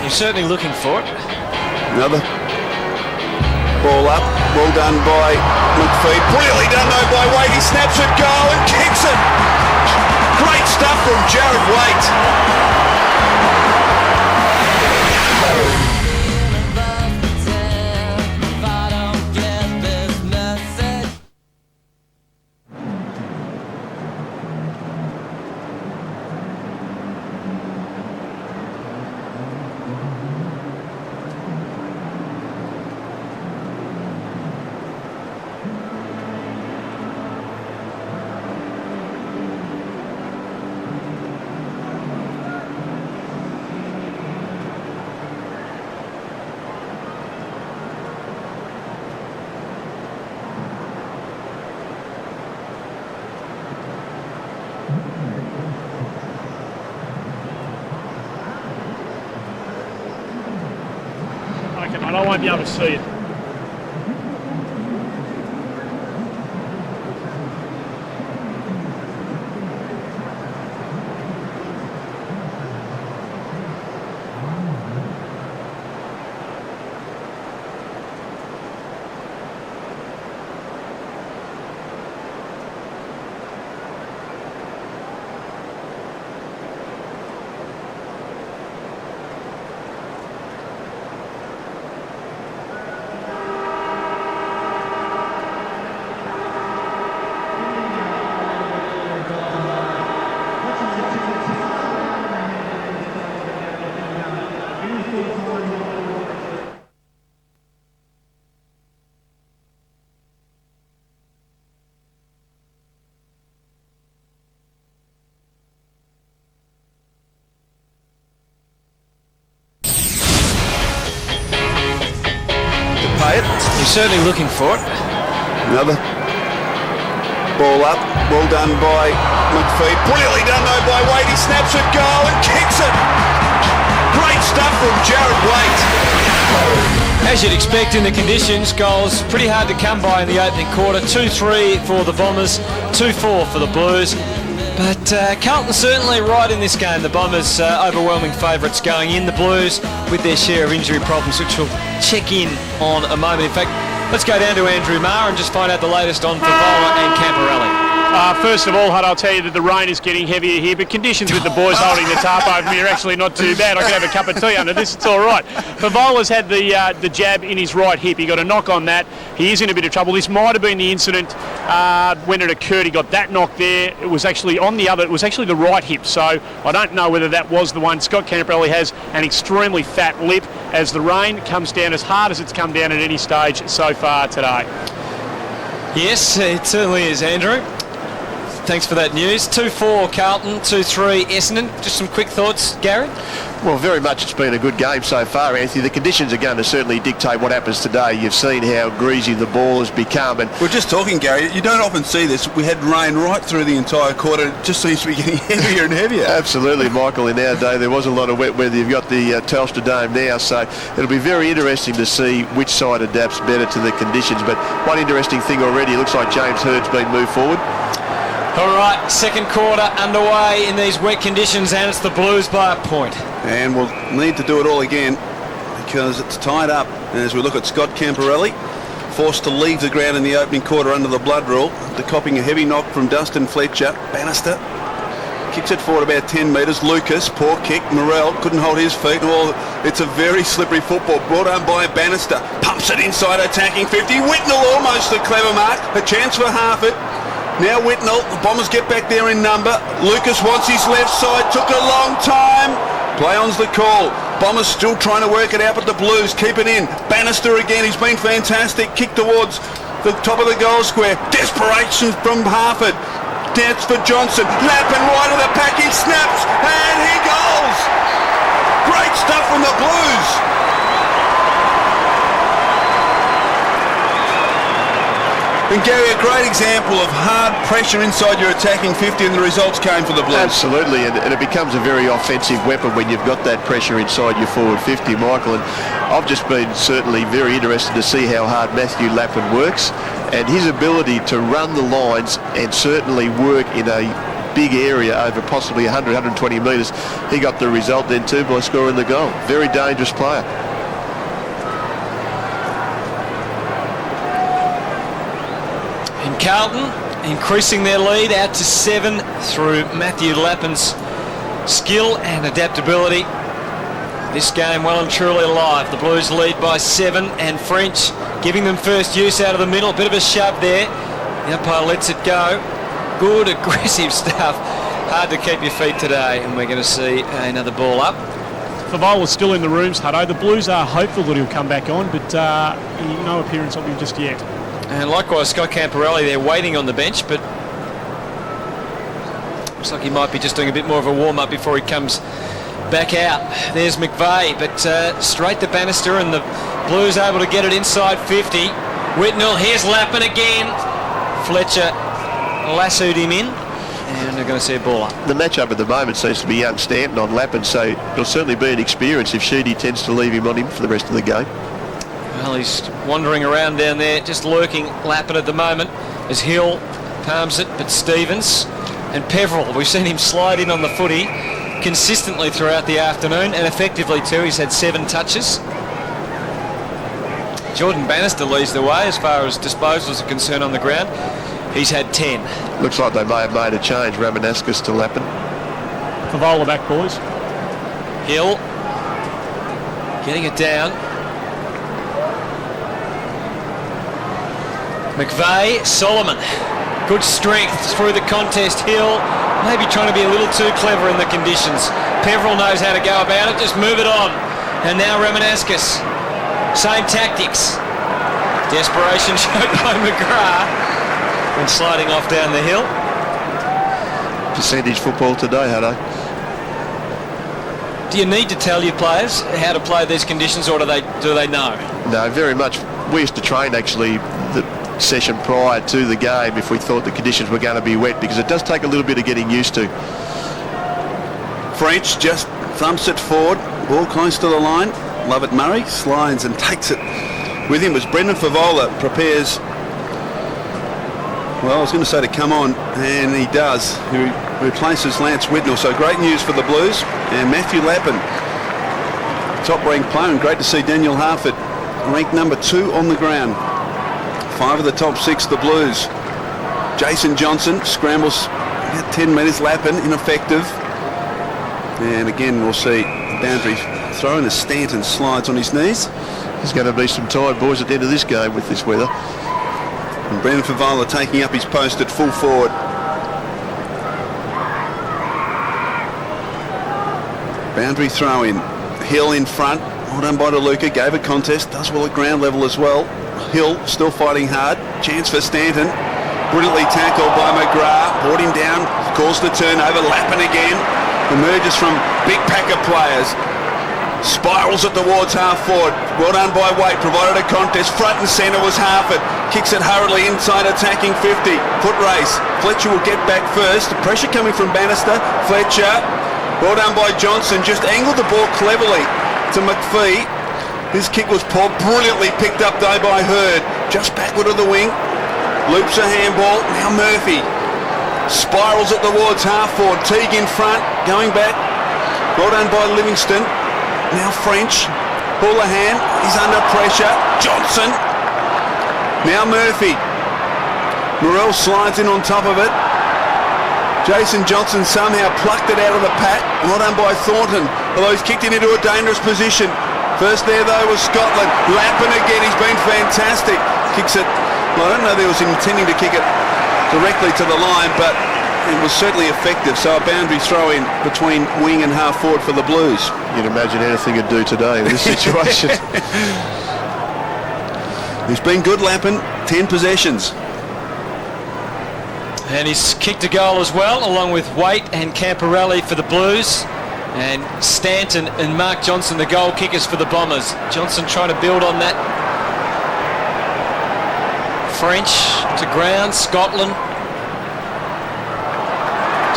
You're certainly looking for it. Another ball up, well done by McPhee. Brilliantly done though by Waite. He snaps it, goal and kicks it. Great stuff from Jared Waite. I won't be able to see it. You're certainly looking for it. Another ball up, well done by McPhee. Brilliantly done though by Waite. He snaps it, goal and kicks it. Great stuff from Jared Waite. As you'd expect in the conditions, goals pretty hard to come by in the opening quarter. 2-3 for the Bombers, 2-4 for the Blues. But Carlton certainly right in this game. The Bombers overwhelming favourites going in. The Blues with their share of injury problems, which we'll check in on a moment. In fact, let's go down to Andrew Marr and just find out the latest on Favola and Camporelli. First of all, Hud, I'll tell you that the rain is getting heavier here, but conditions with the boys holding the tarp over me are actually not too bad. I can have a cup of tea under this, it's all right. Favola's had the jab in his right hip. He got a knock on that. He is in a bit of trouble. This might have been the incident when it occurred. He got that knock there. It was actually on the other, it was actually the right hip, so I don't know whether that was the one. Scott Camporelli has an extremely fat lip as the rain comes down as hard as it's come down at any stage so far today. Yes, it certainly is, Andrew. Thanks for that news. 2-4 Carlton, 2-3 Essendon. Just some quick thoughts, Gary? Well, very much it's been a good game so far, Anthony. The conditions are going to certainly dictate what happens today. You've seen how greasy the ball has become. And we're just talking, Gary, you don't often see this. We had rain right through the entire quarter. It just seems to be getting heavier and heavier. Absolutely, Michael. In our day, there was a lot of wet weather. You've got the Telstra Dome now, so it'll be very interesting to see which side adapts better to the conditions. But one interesting thing already, it looks like James Hird's been moved forward. All right, second quarter underway in these wet conditions, and it's the Blues by a point. And we'll need to do it all again because it's tied up. And as we look at Scott Camporelli, forced to leave the ground in the opening quarter under the blood rule, after copping a heavy knock from Dustin Fletcher. Bannister kicks it forward about 10 metres. Lucas, poor kick. Morrell couldn't hold his feet. Well, it's a very slippery football. Brought on by Bannister. Pumps it inside, attacking 50. Whitnell almost a clever mark. A chance for half it. Now Whitnell, the Bombers get back there in number. Lucas wants his left side, took a long time. Play on's the call. Bombers still trying to work it out, but the Blues keep it in. Bannister again, he's been fantastic. Kick towards the top of the goal square. Desperation from Harford. Dance for Johnson. Lappin right of the pack, he snaps, and he goes. Great stuff from the Blues. And Gary, a great example of hard pressure inside your attacking 50, and the results came for the Blues. Absolutely, and it becomes a very offensive weapon when you've got that pressure inside your forward 50, Michael. And I've just been certainly very interested to see how hard Matthew Lappin works and his ability to run the lines and certainly work in a big area over possibly 100, 120 metres. He got the result then too by scoring the goal. Very dangerous player. Carlton increasing their lead out to 7 through Matthew Lappin's skill and adaptability. This game well and truly alive. The Blues lead by 7 and French giving them first use out of the middle. A bit of a shove there. The umpire lets it go. Good aggressive stuff. Hard to keep your feet today, and we're going to see another ball up. Favola's still in the rooms, Hutto. The Blues are hopeful that he'll come back on, but no appearance of him just yet. And likewise, Scott Camporelli, they're waiting on the bench, but looks like he might be just doing a bit more of a warm-up before he comes back out. There's McVeigh, but straight to Bannister, and the Blues able to get it inside 50. Whitnell, here's Lappin again. Fletcher lassoed him in, and they're going to see a ball up. The matchup at the moment seems to be young Stanton on Lappin, so it'll certainly be an experience if Sheedy tends to leave him on him for the rest of the game. Well, he's wandering around down there, just lurking Lappin at the moment, as Hill palms it, but Stevens and Peveril, we've seen him slide in on the footy consistently throughout the afternoon, and effectively too. He's had 7 touches. Jordan Bannister leads the way as far as disposals are concerned on the ground. He's had 10. Looks like they may have made a change, Ramanauskas to Lappin. Favola back, boys. Hill getting it down. McVeigh, Solomon, good strength through the contest. Hill maybe trying to be a little too clever in the conditions. Peveril knows how to go about it, just move it on. And now Ramanauskas, same tactics. Desperation showed by McGrath and sliding off down the hill. Percentage football today, Hutto. Do you need to tell your players how to play these conditions, or do they know? No, very much. We used to train actually the session prior to the game if we thought the conditions were going to be wet, because it does take a little bit of getting used to. French just thumps it forward, ball close to the line. Lovett Murray slides and takes it with him as Brendan Favola prepares, well, I was going to say to come on, and he does. He replaces Lance Whitnell, so great news for the Blues. And Matthew Lappin, top-ranked player, and great to see Daniel Harford ranked number 2 on the ground. 5 of the top 6, the Blues. Jason Johnson scrambles about 10 metres. Lappin ineffective. And again, we'll see the boundary thrown as Stanton slides on his knees. There's going to be some tired boys at the end of this game with this weather. And Brendan Favola taking up his post at full forward. Boundary throw in. Hill in front. Well done by DeLuca. Gave a contest. Does well at ground level as well. Hill still fighting hard. Chance for Stanton. Brilliantly tackled by McGrath. Brought him down. Calls the turnover. Lappin again. Emerges from big pack of players. Spirals it towards half forward. Well done by Waite. Provided a contest. Front and centre was Harford. Kicks it hurriedly inside, attacking 50. Foot race. Fletcher will get back first. Pressure coming from Bannister. Fletcher. Well done by Johnson. Just angled the ball cleverly to McPhee. His kick was poor. Brilliantly picked up though by Hurd. Just backward of the wing. Loops a handball. Now Murphy. Spirals it towards half forward. Teague in front. Going back. Well done by Livingston. Now French. Houlihan. He's under pressure. Johnson. Now Murphy. Morrell slides in on top of it. Jason Johnson somehow plucked it out of the pack. Well done by Thornton. Although he's kicked it into a dangerous position. First there though was Scotland. Lappin again. He's been fantastic. Kicks it. Well, I don't know if he was intending to kick it directly to the line, but it was certainly effective. So a boundary throw in between wing and half forward for the Blues. You'd imagine anything he'd do today in this situation. He's been good, Lappin. 10 possessions. And he's kicked a goal as well, along with Waite and Camporelli for the Blues. And Stanton and Mark Johnson, the goal kickers for the Bombers. Johnson trying to build on that. French to ground, Scotland.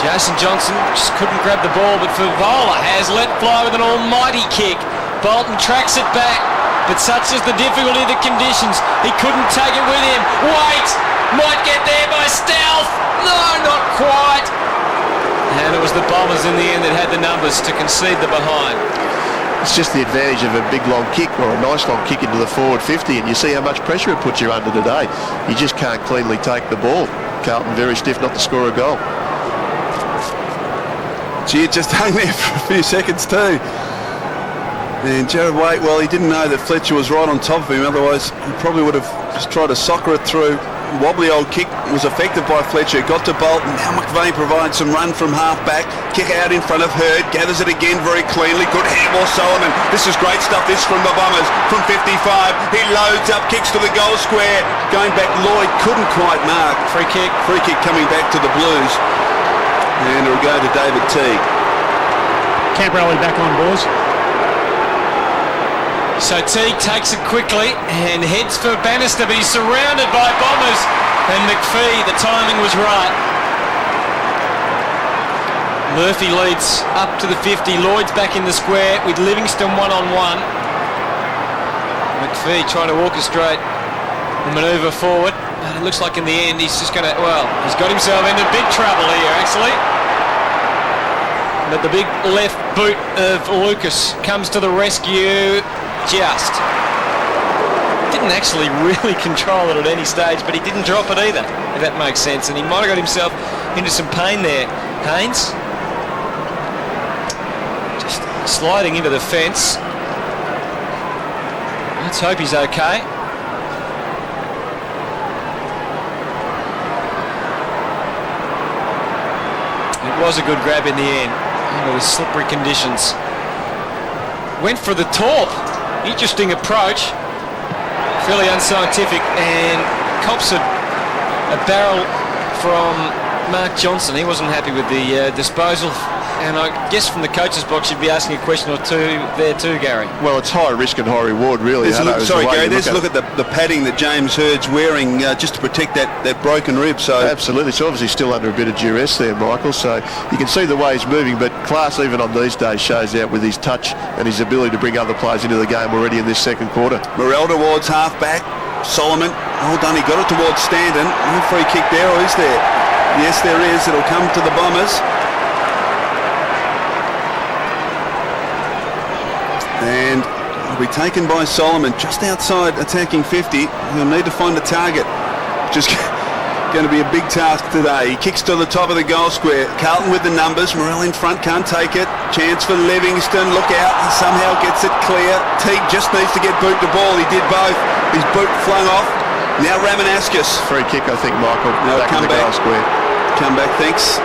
Jason Johnson just couldn't grab the ball, but Favola has let fly with an almighty kick. Bolton tracks it back, but such is the difficulty of the conditions, he couldn't take it with him. Waite might get there by stealth. No, not quite. And it was the Bombers in the end that had the numbers to concede the behind. It's just the advantage of a big long kick or a nice long kick into the forward 50, and you see how much pressure it puts you under today. You just can't cleanly take the ball. Carlton very stiff not to score a goal. Gee, it just hung there for a few seconds too. And Jared Waite, well, he didn't know that Fletcher was right on top of him, otherwise he probably would have just tried to soccer it through. Wobbly old kick was effective by Fletcher, got to Bolton. Now McVeigh provides some run from half back, kick out in front of Hurd, gathers it again very cleanly, good handball Solomon. This is great stuff, this from the Bombers, from 55, he loads up, kicks to the goal square, going back Lloyd, couldn't quite mark. Free kick coming back to the Blues, and it'll go to David Teague. Camperelli back on, boys. So Teague takes it quickly and heads for Bannister, but he's surrounded by Bombers, and McPhee, the timing was right. Murphy leads up to the 50, Lloyd's back in the square with Livingston one-on-one. McPhee trying to orchestrate the manoeuvre forward, but it looks like in the end he's just going to, well, he's got himself into big trouble here actually. But the big left boot of Lucas comes to the rescue. Just didn't actually really control it at any stage, but he didn't drop it either, if that makes sense, and he might have got himself into some pain there. Haynes just sliding into the fence. Let's hope he's okay. It was a good grab in the end under the slippery conditions. Went for the torp. Interesting approach, fairly unscientific, and cops a barrel from Mark Johnson. He wasn't happy with the disposal, and I guess from the coach's box you'd be asking a question or two there too, Gary. Well, it's high risk and high reward, really. Sorry, Gary, let's look at the padding that James Hurd's wearing just to protect that broken rib. So absolutely, it's obviously still under a bit of duress there, Michael, so you can see the way he's moving, but class even on these days shows out with his touch and his ability to bring other players into the game already in this second quarter. Morel towards half back, Solomon, well done, he got it towards Standen. No free kick there, or is there? Yes, there is. It'll come to the Bombers. And it'll be taken by Solomon just outside attacking 50. He'll need to find a target. Just going to be a big task today. He kicks to the top of the goal square. Carlton with the numbers. Morel in front, can't take it. Chance for Livingston. Look out. He somehow gets it clear. Teague just needs to get boot the ball. He did both. His boot flung off. Now Ramanauskas. Free kick, I think, Michael. No, back come in the back. goal square. Come back, thanks.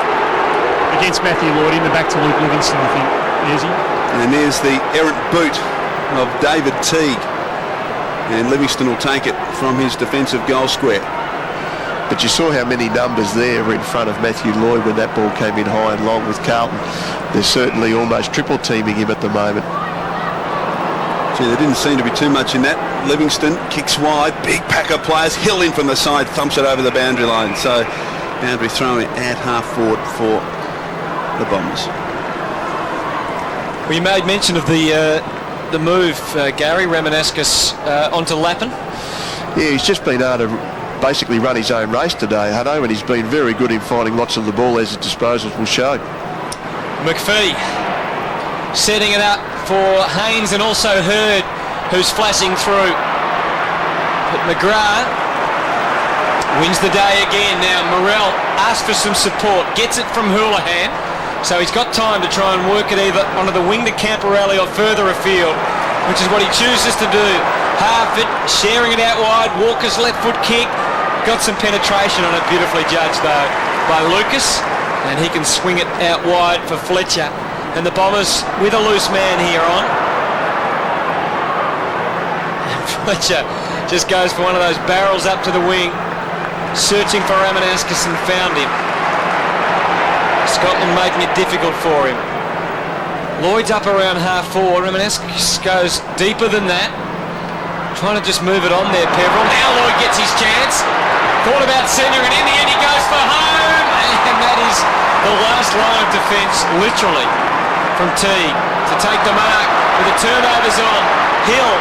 Against Matthew Lloyd, in the back to Luke Livingston, I think. There's he. And there's the errant boot of David Teague. And Livingston will take it from his defensive goal square. But you saw how many numbers there were in front of Matthew Lloyd when that ball came in high and long with Carlton. They're certainly almost triple teaming him at the moment. Gee, there didn't seem to be too much in that. Livingston kicks wide, big pack of players. Hill in from the side, thumps it over the boundary line. So boundary throwing at half forward for the Bombers. We made mention of the move, Gary, Ramanauskas onto Lappin. Yeah, he's just been able to basically run his own race today, Hutto, and he's been very good in finding lots of the ball, as his disposals will show. McPhee setting it up for Haynes and also Hurd, who's flashing through. But McGrath wins the day again. Now Morel asks for some support, gets it from Houlihan, so he's got time to try and work it either onto the wing to Camperelli or further afield, which is what he chooses to do. Half it, sharing it out wide. Walker's left foot kick, got some penetration on it, beautifully judged though by Lucas, and he can swing it out wide for Fletcher. And the Bombers with a loose man here on. Fletcher just goes for one of those barrels up to the wing, searching for Ramanauskas, and found him. Scotland making it difficult for him. Lloyd's up around half forward. Ramanauskas goes deeper than that, trying to just move it on there, Peverill. Now Lloyd gets his chance. Thought about centering it, in the end he goes for home, and that is the last line of defence, literally, from Teague to take the mark with the turnovers on. Hill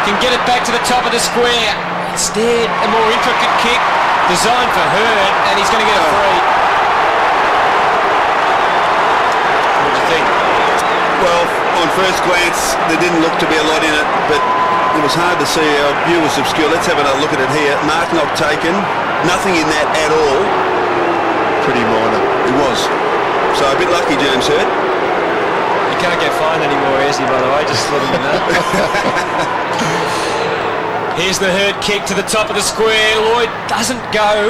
can get it back to the top of the square. Instead, a more intricate kick designed for Hurd, and he's going to get a free. What do you think? Well, on on first glance, there didn't look to be a lot in it, but it was hard to see. Our view was obscure. Let's have another look at it here. Mark not taken. Nothing in that at all. Pretty minor. It was. So a bit lucky, James Hurd. You can't get fined anymore, is he, by the way? Just letting you know. Here's the Hurd kick to the top of the square. Lloyd doesn't go.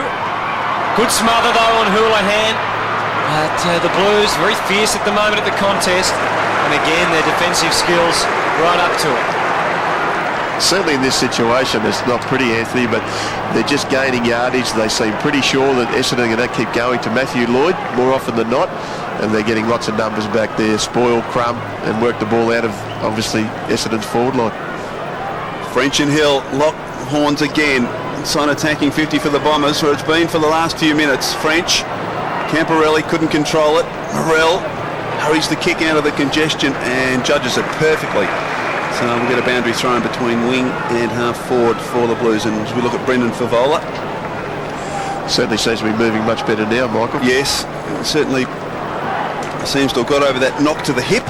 Good smother, though, on Houlihan. But the Blues very fierce at the moment at the contest. And again, their defensive skills right up to it. Certainly in this situation, it's not pretty, Anthony, but they're just gaining yardage. They seem pretty sure that Essendon are going to keep going to Matthew Lloyd more often than not, and they're getting lots of numbers back there. Spoil, Crumb, and work the ball out of, obviously, Essendon's forward line. French and Hill lock horns again. Inside attacking 50 for the Bombers, where it's been for the last few minutes. French, Camporelli couldn't control it. Morrell hurries the kick out of the congestion and judges it perfectly. So we'll get a boundary thrown between wing and half forward for the Blues. And as we look at Brendan Favola. Certainly seems to be moving much better now, Michael. Yes, certainly seems to have got over that knock to the hip.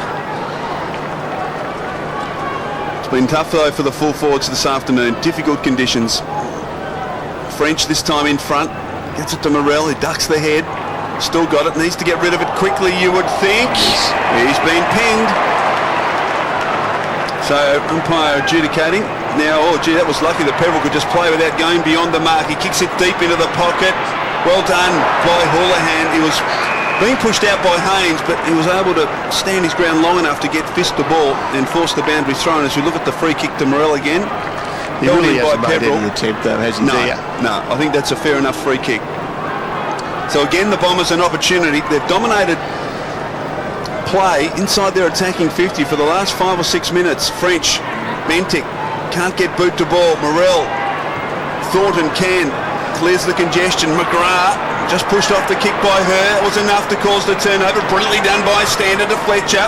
It's been tough though for the full forwards this afternoon. Difficult conditions. French this time in front. Gets it to Morrell, who ducks the head. Still got it, needs to get rid of it quickly, you would think. He's been pinged. So umpire adjudicating. Now, oh gee, that was lucky that Peverill could just play without going beyond the mark. He kicks it deep into the pocket. Well done by Houlihan. He was being pushed out by Haynes, but he was able to stand his ground long enough to get fist the ball and force the boundary thrown. As we look at the free kick to Morrell again. He really hasn't made any attempt though, has he? No, I think that's a fair enough free kick. So again, the Bombers an opportunity. They've dominated play inside their attacking 50 for the last 5 or 6 minutes. French, Bentic can't get boot to ball. Morrell, Thornton can, clears the congestion. McGrath just pushed off the kick by her. It was enough to cause the turnover. Brilliantly done by Standard to Fletcher.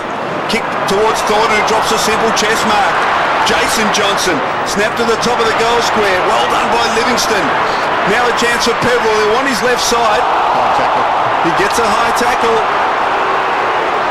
Kick towards Thornton, who drops a simple chest mark. Jason Johnson, snap to the top of the goal square. Well done by Livingston. Now a chance for Peverill, who on his left side. High tackle. He gets a high tackle.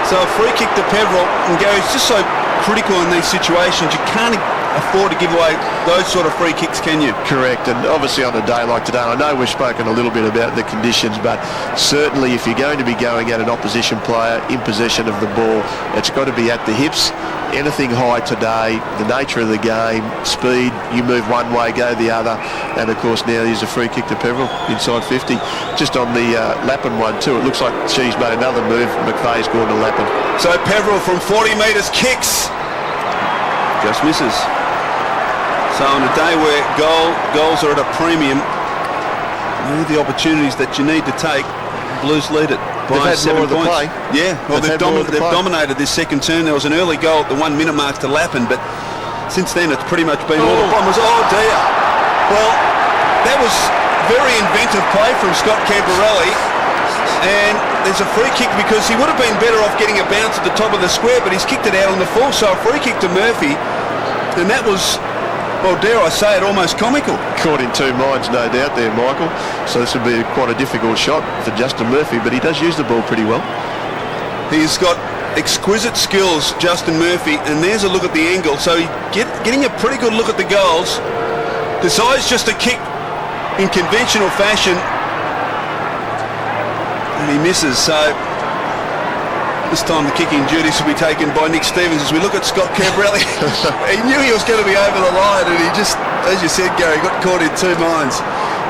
So a free kick to Peverill, and Gary's just so critical in these situations. You can't afford to give away those sort of free kicks, can you? Correct, and obviously on a day like today, I know we've spoken a little bit about the conditions, but certainly if you're going to be going at an opposition player in possession of the ball, it's got to be at the hips. Anything high today, the nature of the game, speed, you move one way, go the other, and of course now there's a free kick to Peverill inside 50. Just on the Lappin one too, it looks like she's made another move. McVeigh's gone to Lappin. So Peverill from 40 metres kicks. Just misses. So on a day where goals are at a premium, they're the opportunities that you need to take. Blues lead it by 7 points. Play. Yeah, well they've dominated this second term. There was an early goal at the 1 minute mark to Lappin, but since then it's pretty much been all the Bombers. Oh dear. Well, that was very inventive play from Scott Camporelli, and there's a free kick because he would have been better off getting a bounce at the top of the square, but he's kicked it out on the full, so a free kick to Murphy, and that was, well, dare I say it, almost comical. Caught in two minds, no doubt there, Michael. So this would be quite a difficult shot for Justin Murphy, but he does use the ball pretty well. He's got exquisite skills, Justin Murphy, and there's a look at the angle. So getting a pretty good look at the goals. Decides just to kick in conventional fashion, and he misses. So this time the kicking duties will be taken by Nick Stevens. As we look at Scott Camporelli, he knew he was going to be over the line, and he just, as you said, Gary, got caught in two minds.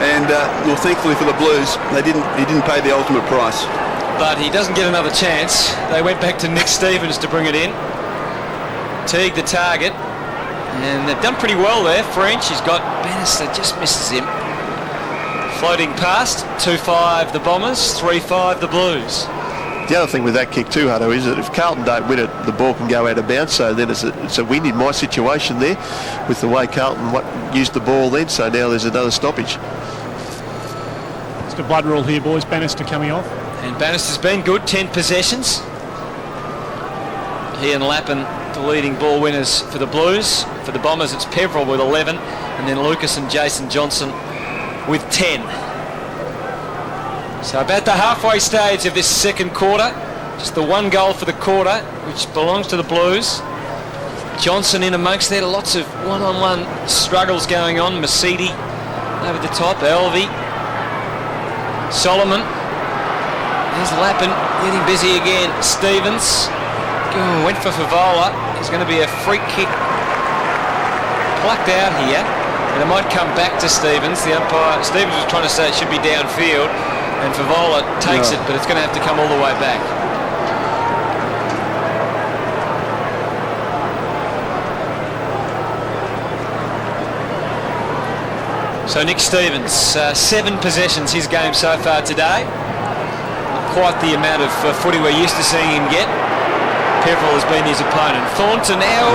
And well, thankfully for the Blues, he didn't pay the ultimate price. But he doesn't get another chance. They went back to Nick Stevens to bring it in. Teague the target, and they've done pretty well there. French, he's got Bannister, just misses him. Floating past, 2-5 the Bombers, 3-5 the Blues. The other thing with that kick too, Hutto, is that if Carlton don't win it, the ball can go out of bounds. So then it's a win in my situation there with the way Carlton used the ball then. So now there's another stoppage. It's the blood rule here, boys. Bannister coming off. And Bannister's been good, 10 possessions. He and Lappin, the leading ball winners for the Blues. For the Bombers, it's Peverill with 11, and then Lucas and Jason Johnson with 10. So about the halfway stage of this second quarter, Just the one goal for the quarter, which belongs to the Blues. Johnson in amongst there, lots of one-on-one struggles going on. Mercedes over the top, Elvey. Solomon. There's Lappin getting busy again. Stevens. Went for Favola. It's going to be a free kick plucked out here. And it might come back to Stevens. The umpire, Stevens was trying to say it should be downfield. And Favola takes it, but it's going to have to come all the way back. So Nick Stevens, 7 possessions his game so far today. Quite the amount of footy we're used to seeing him get. Peverill has been his opponent. Thornton now,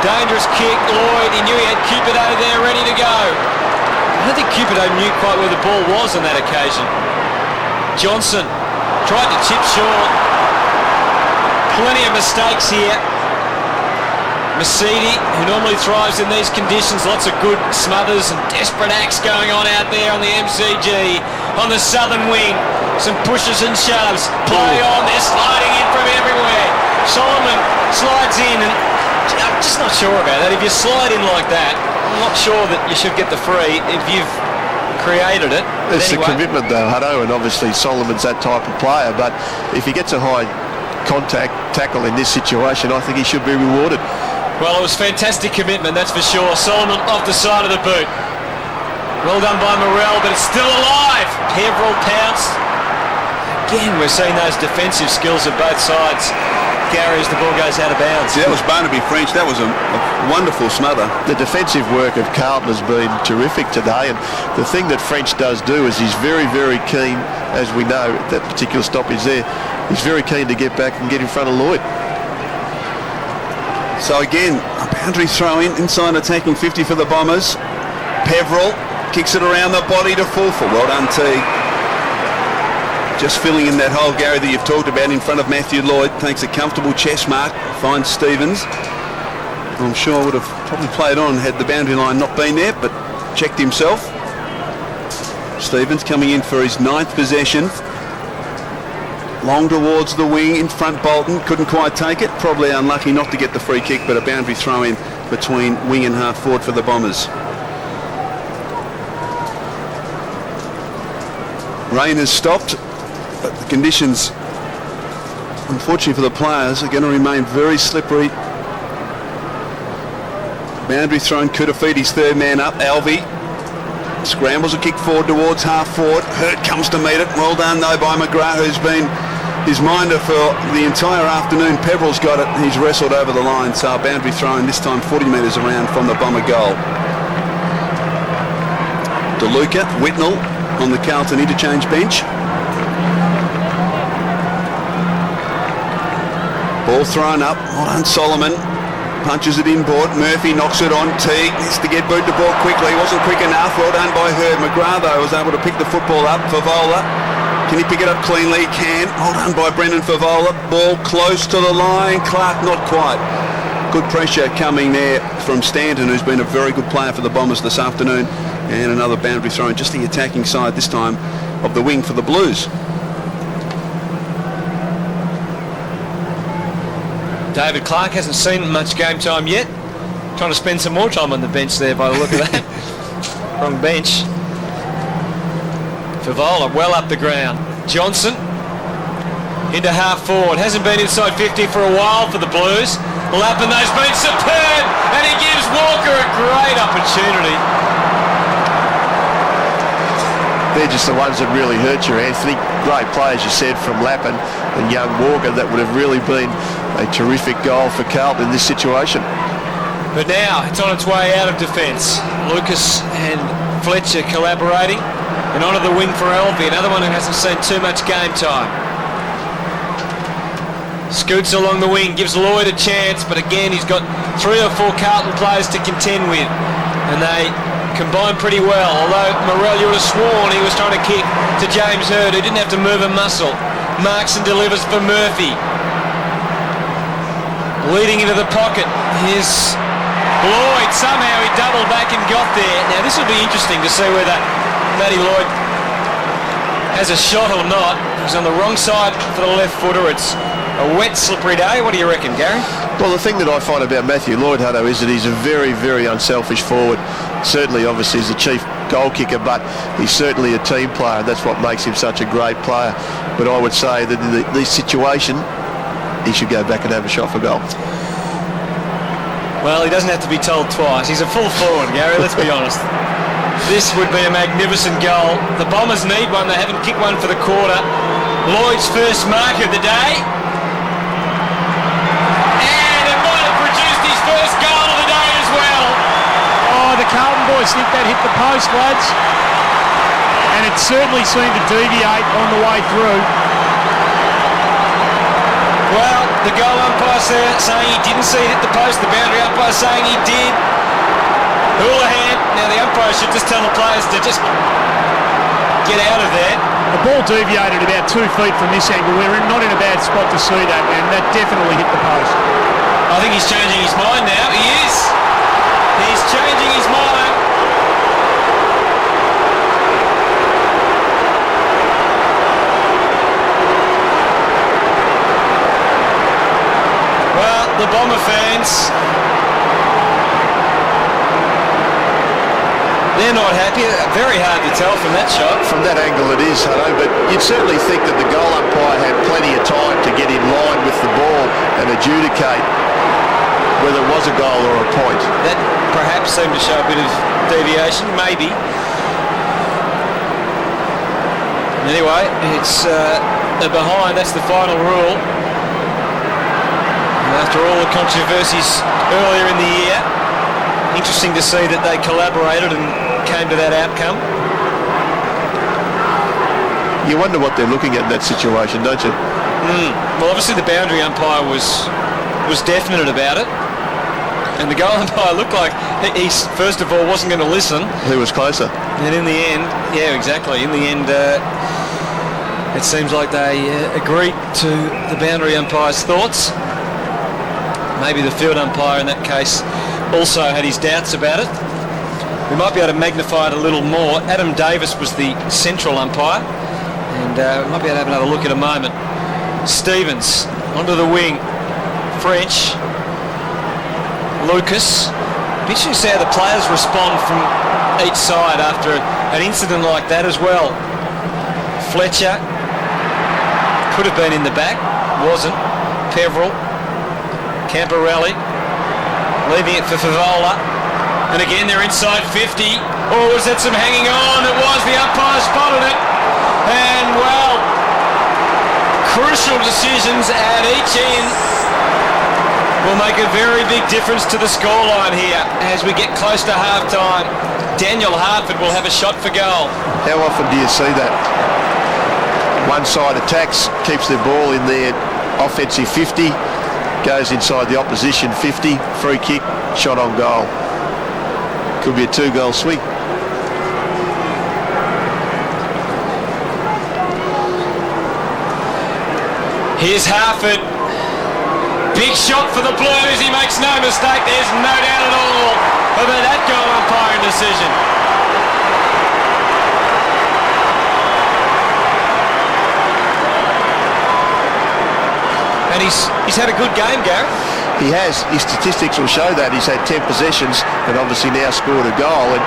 dangerous kick. Lloyd, he knew he had Cupido there ready to go. I don't think Cupido knew quite where the ball was on that occasion. Johnson tried to chip short. Plenty of mistakes here. Mercedes, who normally thrives in these conditions, lots of good smothers and desperate acts going on out there on the MCG. On the southern wing, some pushes and shoves. Play on, they're sliding in from everywhere. Solomon slides in, and I'm just not sure about that. If you slide in like that, I'm not sure that you should get the free if you've created it. It's anyway. the commitment though, Hutto, and obviously Solomon's that type of player, but if he gets a high contact tackle in this situation, I think he should be rewarded. Well, it was fantastic commitment, that's for sure. Solomon off the side of the boot. Well done by Morrell, but it's still alive. Peverill pounced. Again, we're seeing those defensive skills of both sides. Gary, as the ball goes out of bounds. Yeah, that was Barnaby French. That was a wonderful smother. The defensive work of Carlton has been terrific today, and the thing that French does do is he's very, very keen, as we know, that particular stoppage there, he's very keen to get back and get in front of Lloyd. So again, a boundary throw in inside attacking 50 for the Bombers. Peverill kicks it around the body to Fulford. Well done, T. Just filling in that hole, Gary, that you've talked about in front of Matthew Lloyd. Takes a comfortable chest mark, finds Stevens. I'm sure would have probably played on had the boundary line not been there, but checked himself. Stevens coming in for his 9th possession. Long towards the wing, in front Bolton, couldn't quite take it. Probably unlucky not to get the free kick, but a boundary throw in between wing and half forward for the Bombers. Rain has stopped, but the conditions, unfortunately for the players, are going to remain very slippery. Boundary thrown, Kutafiti's 3rd man up, Alvey. Scrambles a kick forward towards half forward. Hurt comes to meet it. Well done though by McGrath, who's been his minder for the entire afternoon. Peverill's got it. He's wrestled over the line. So a boundary thrown, this time 40 metres around from the Bomber goal. DeLuca, Whitnell on the Carlton interchange bench. Ball thrown up. Well done, Solomon. Punches it inboard. Murphy knocks it on. Teague needs to get boot the ball quickly. Wasn't quick enough. Well done by Hurd. McGrath, though, was able to pick the football up. Favola. Can he pick it up cleanly? Can. Well done by Brendan Favola. Ball close to the line. Clark not quite. Good pressure coming there from Stanton, who's been a very good player for the Bombers this afternoon. And another boundary thrown, just the attacking side this time of the wing for the Blues. David Clark hasn't seen much game time yet. Trying to spend some more time on the bench there by the look of that. Wrong bench. Favola well up the ground. Johnson into half forward. Hasn't been inside 50 for a while for the Blues. Lappin those been superb, and he gives Walker a great opportunity. They're just the ones that really hurt you, Anthony. Great play, as you said, from Lappin and young Walker. That would have really been a terrific goal for Carlton in this situation. But now it's on its way out of defence. Lucas and Fletcher collaborating, and onto the wing for Elvey, another one who hasn't seen too much game time. Scoots along the wing, gives Lloyd a chance, but again he's got 3 or 4 Carlton players to contend with, and they combine pretty well, although Morrell, you would have sworn he was trying to kick to James Hurd, who didn't have to move a muscle. Marks and delivers for Murphy. Leading into the pocket, here's Lloyd. Somehow he doubled back and got there. Now this will be interesting to see whether Matty Lloyd has a shot or not. He's on the wrong side for the left footer. It's a wet, slippery day. What do you reckon, Gary? Well, the thing that I find about Matthew Lloyd, Hutto, is that he's a very, very unselfish forward. Certainly, obviously, he's the chief goal kicker, but he's certainly a team player, and that's what makes him such a great player. But I would say that in this situation, he should go back and have a shot for goal. Well, he doesn't have to be told twice. He's a full forward, Gary, let's be honest. This would be a magnificent goal. The Bombers need one. They haven't kicked one for the quarter. Lloyd's first mark of the day. And it might have produced his first goal of the day as well. Oh, the Carlton boys think that hit the post, lads. And it certainly seemed to deviate on the way through. Well, the goal umpire saying he didn't see it hit the post. The boundary umpire saying he did. Houlihan. Now the umpire should just tell the players to just get out of there. The ball deviated about 2 feet from this angle. We're not in a bad spot to see that, and that definitely hit the post. I think he's changing his mind now. He is. He's changing his mind. Well, the Bomber fans, they're not happy. Very hard to tell from that shot. From that angle it is, Hutto, but you'd certainly think that the goal umpire had plenty of time to get in line with the ball and adjudicate whether it was a goal or a point. That perhaps seemed to show a bit of deviation, maybe. Anyway, it's a behind. That's the final rule. And after all the controversies earlier in the year, interesting to see that they collaborated and came to that outcome. You wonder what they're looking at in that situation, don't you? Well, obviously the boundary umpire was definite about it, and the goal umpire looked like he first of all wasn't going to listen. Who was closer? And in the end, yeah, exactly. In the end, it seems like they agreed to the boundary umpire's thoughts. Maybe the field umpire in that case also had his doubts about it. We might be able to magnify it a little more. Adam Davis was the central umpire, and we might be able to have another look in a moment. Stevens onto the wing. French. Lucas. Interesting to see how the players respond from each side after an incident like that as well. Fletcher could have been in the back, wasn't. Peveril. Camporelli. Leaving it for Favola. And again, they're inside 50. Or was that some hanging on? It was. The umpire spotted it. And, well, crucial decisions at each end will make a very big difference to the scoreline here as we get close to half-time. Daniel Hartford will have a shot for goal. How often do you see that? One side attacks, keeps their ball in their offensive 50, goes inside the opposition 50, free kick, shot on goal. Could be a 2-goal swing. Here's Hartford. Big shot for the Blues. He makes no mistake. There's no doubt at all about that goal umpiring decision. And he's had a good game, Gary. He has. His statistics will show that. He's had 10 possessions and obviously now scored a goal. And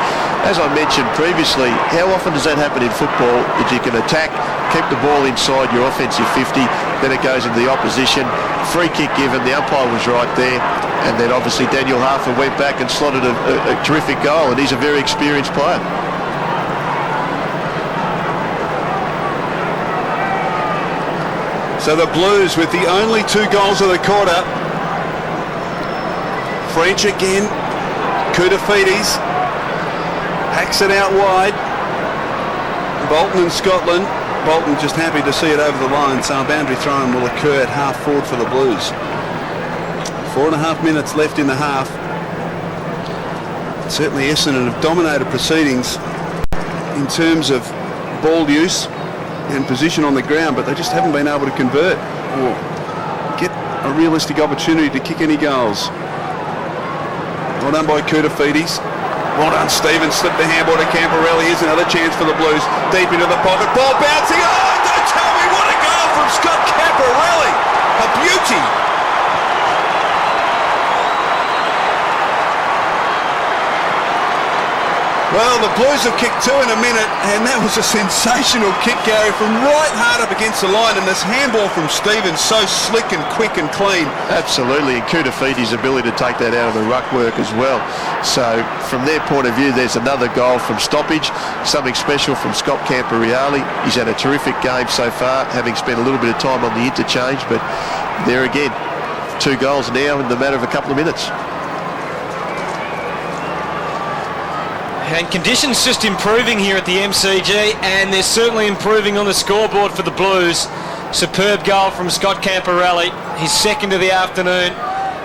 as I mentioned previously, how often does that happen in football that you can attack, keep the ball inside your offensive 50, then it goes into the opposition, free kick given, the umpire was right there, and then obviously Daniel Hartford went back and slotted a terrific goal, and he's a very experienced player. So the Blues with the only 2 goals of the quarter. French again. Koutafidis hacks it out wide. Bolton and Scotland. Bolton just happy to see it over the line, so a boundary throw-in will occur at half forward for the Blues. 4.5 minutes left in the half. Certainly Essendon have dominated proceedings in terms of ball use and position on the ground, but they just haven't been able to convert or get a realistic opportunity to kick any goals. Well done by Koutafidis. Well done, Stevens. Slipped the handball to Camporelli. Here's another chance for the Blues. Deep into the pocket. Ball bouncing. Oh, don't tell me what a from Scott Camporelli. A beauty. Well, the Blues have kicked 2 in a minute, and that was a sensational kick, Gary, from right hard up against the line, and this handball from Stevens, so slick and quick and clean. Absolutely, and Kutafidi's ability to take that out of the ruck work as well. So from their point of view, there's another goal from stoppage, something special from Scott Camporelli. He's had a terrific game so far, having spent a little bit of time on the interchange, but there again, 2 goals now in the matter of a couple of minutes. And conditions just improving here at the MCG, and they're certainly improving on the scoreboard for the Blues. Superb goal from Scott Camporelli, his second of the afternoon,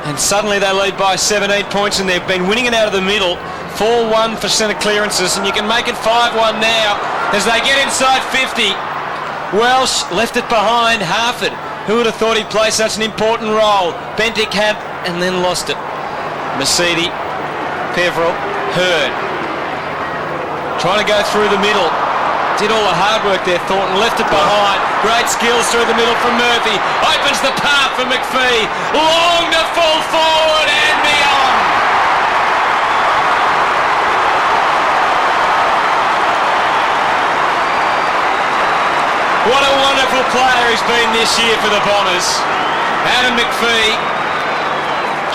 and suddenly they lead by 17 points, and they've been winning it out of the middle. 4-1 for centre clearances, and you can make it 5-1 now as they get inside 50. Welsh left it behind. Harford, who would have thought he'd play such an important role? Bentic had, and then lost it. Mercedes, Peveril, Hurd. Trying to go through the middle. Did all the hard work there, Thornton. Left it behind. Great skills through the middle from Murphy. Opens the path for McPhee. Long to full forward and beyond. What a wonderful player he's been this year for the Bombers. Adam McPhee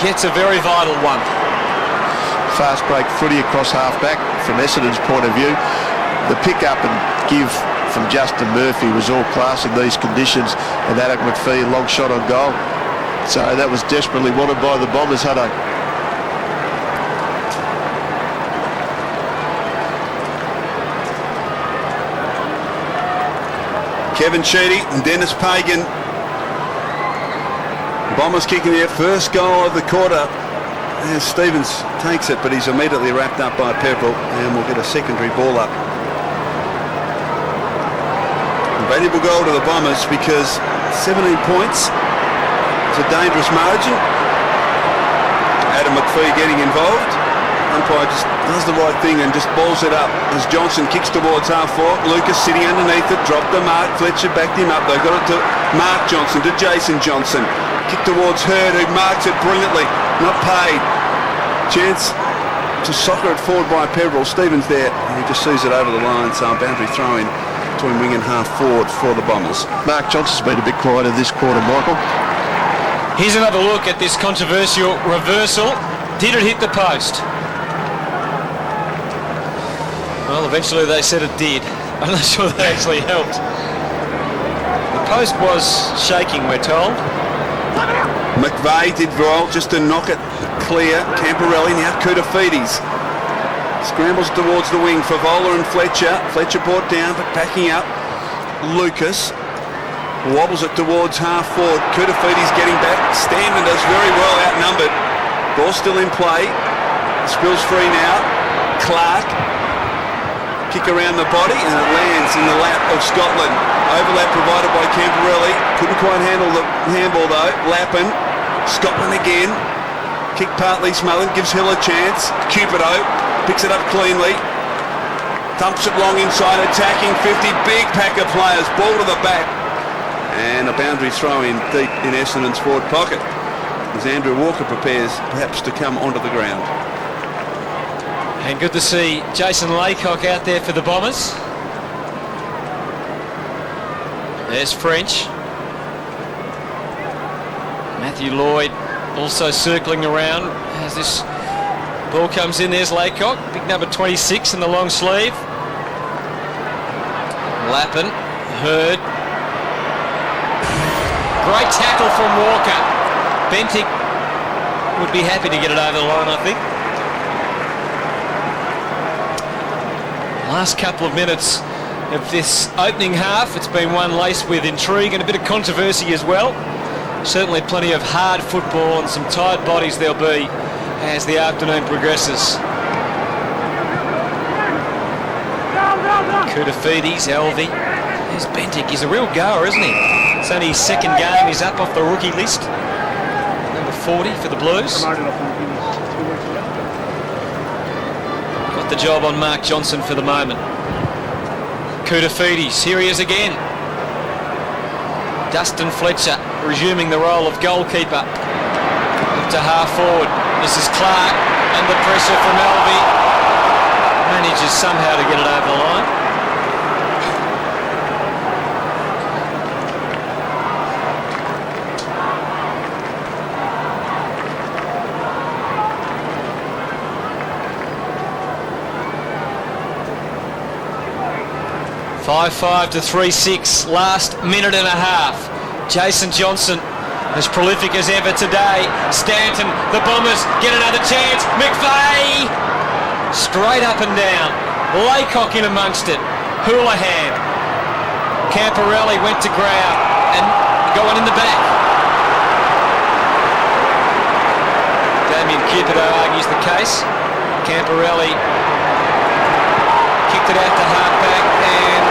gets a very vital one. Fast break footy across half-back from Essendon's point of view. The pick-up and give from Justin Murphy was all class in these conditions, and Adam McPhee, long shot on goal. So that was desperately wanted by the Bombers, Hutto. Kevin Sheedy and Denis Pagan. Bombers kicking their first goal of the quarter. And Stevens takes it, but he's immediately wrapped up by Pepperell, and we'll get a secondary ball up. A valuable goal to the Bombers because 17 points is a dangerous margin. Adam McPhee getting involved. Umpire just does the right thing and just balls it up as Johnson kicks towards half-forward. Lucas sitting underneath it, dropped the mark. Fletcher backed him up. They've got it to Mark Johnson, to Jason Johnson. Kick towards Hurd, who marks it brilliantly. Not paid. Chance to soccer it forward by Pepperell. Stevens there, and he just sees it over the line, so a boundary throw in between wing and half forward for the Bombers. Mark Johnson's been a bit quieter this quarter, Michael. Here's another look at this controversial reversal. Did it hit the post? Well, eventually they said it did. I'm not sure that actually helped. The post was shaking, we're told. McVeigh did well just to knock it clear. Camporelli, now Kutafides. Scrambles towards the wing for Vola and Fletcher. Fletcher brought down but backing up. Lucas wobbles it towards half forward. Kutafides getting back. Stanton does very well, outnumbered. Ball still in play. Spills free now. Clark. Kick around the body and it lands in the lap of Scotland. Overlap provided by Camporelli. Couldn't quite handle the handball though. Lappin. Scotland again. Kick partly smothered. Gives Hill a chance. Cupido picks it up cleanly. Dumps it long inside. Attacking 50. Big pack of players. Ball to the back. And a boundary throw in deep in Essendon's forward pocket as Andrew Walker prepares perhaps to come onto the ground. And good to see Jason Laycock out there for the Bombers. There's French. Matthew Lloyd also circling around as this ball comes in. There's Laycock, big number 26 in the long sleeve. Lappin, Hurd. Great tackle from Walker. Bentic would be happy to get it over the line, I think. Last couple of minutes of this opening half, it's been one laced with intrigue and a bit of controversy as well. Certainly plenty of hard football and some tired bodies there'll be as the afternoon progresses. Kutafides, Elvey. There's Bentic. He's a real goer, isn't he? It's only his second game. He's up off the rookie list. Number 40 for the Blues. Got the job on Mark Johnson for the moment. Kutafides, here he is again. Dustin Fletcher resuming the role of goalkeeper. Up to half forward. This is Clark, and the pressure from Elvey. Manages somehow to get it over the line. (5-5 to 3-6), last minute and a half. Jason Johnson, as prolific as ever today. Stanton, the Bombers get another chance. McVeigh, straight up and down. Laycock in amongst it. Houlihan. Camporelli went to ground and got one in the back. Damien Cupido argues the case. Camporelli kicked it out to half-back and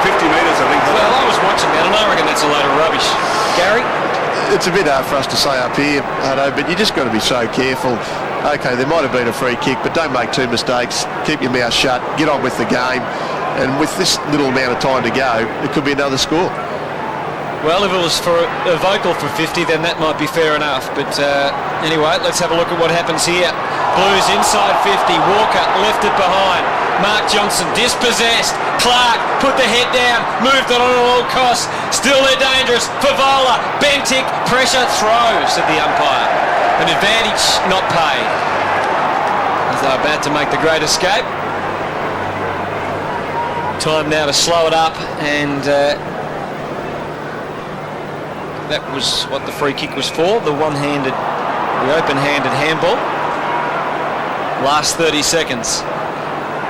50 metres, I think. well, I was watching that and I reckon that's a load of rubbish. Gary? It's a bit hard for us to say up here, Hutto, but you just got to be so careful. Okay, there might have been a free kick, but don't make two mistakes. Keep your mouth shut, get on with the game, and with this little amount of time to go, it could be another score. Well, if it was for a vocal for 50, then that might be fair enough. But anyway, let's have a look at what happens here. Blues inside 50. Walker left it behind. Mark Johnson dispossessed. Clark put the head down. Moved it on at all costs. Still they're dangerous. Favola. Bentic. Pressure. Throw, said the umpire. An advantage not paid. As they're about to make the great escape. Time now to slow it up and... that was what the free kick was for, the open-handed handball. Last 30 seconds.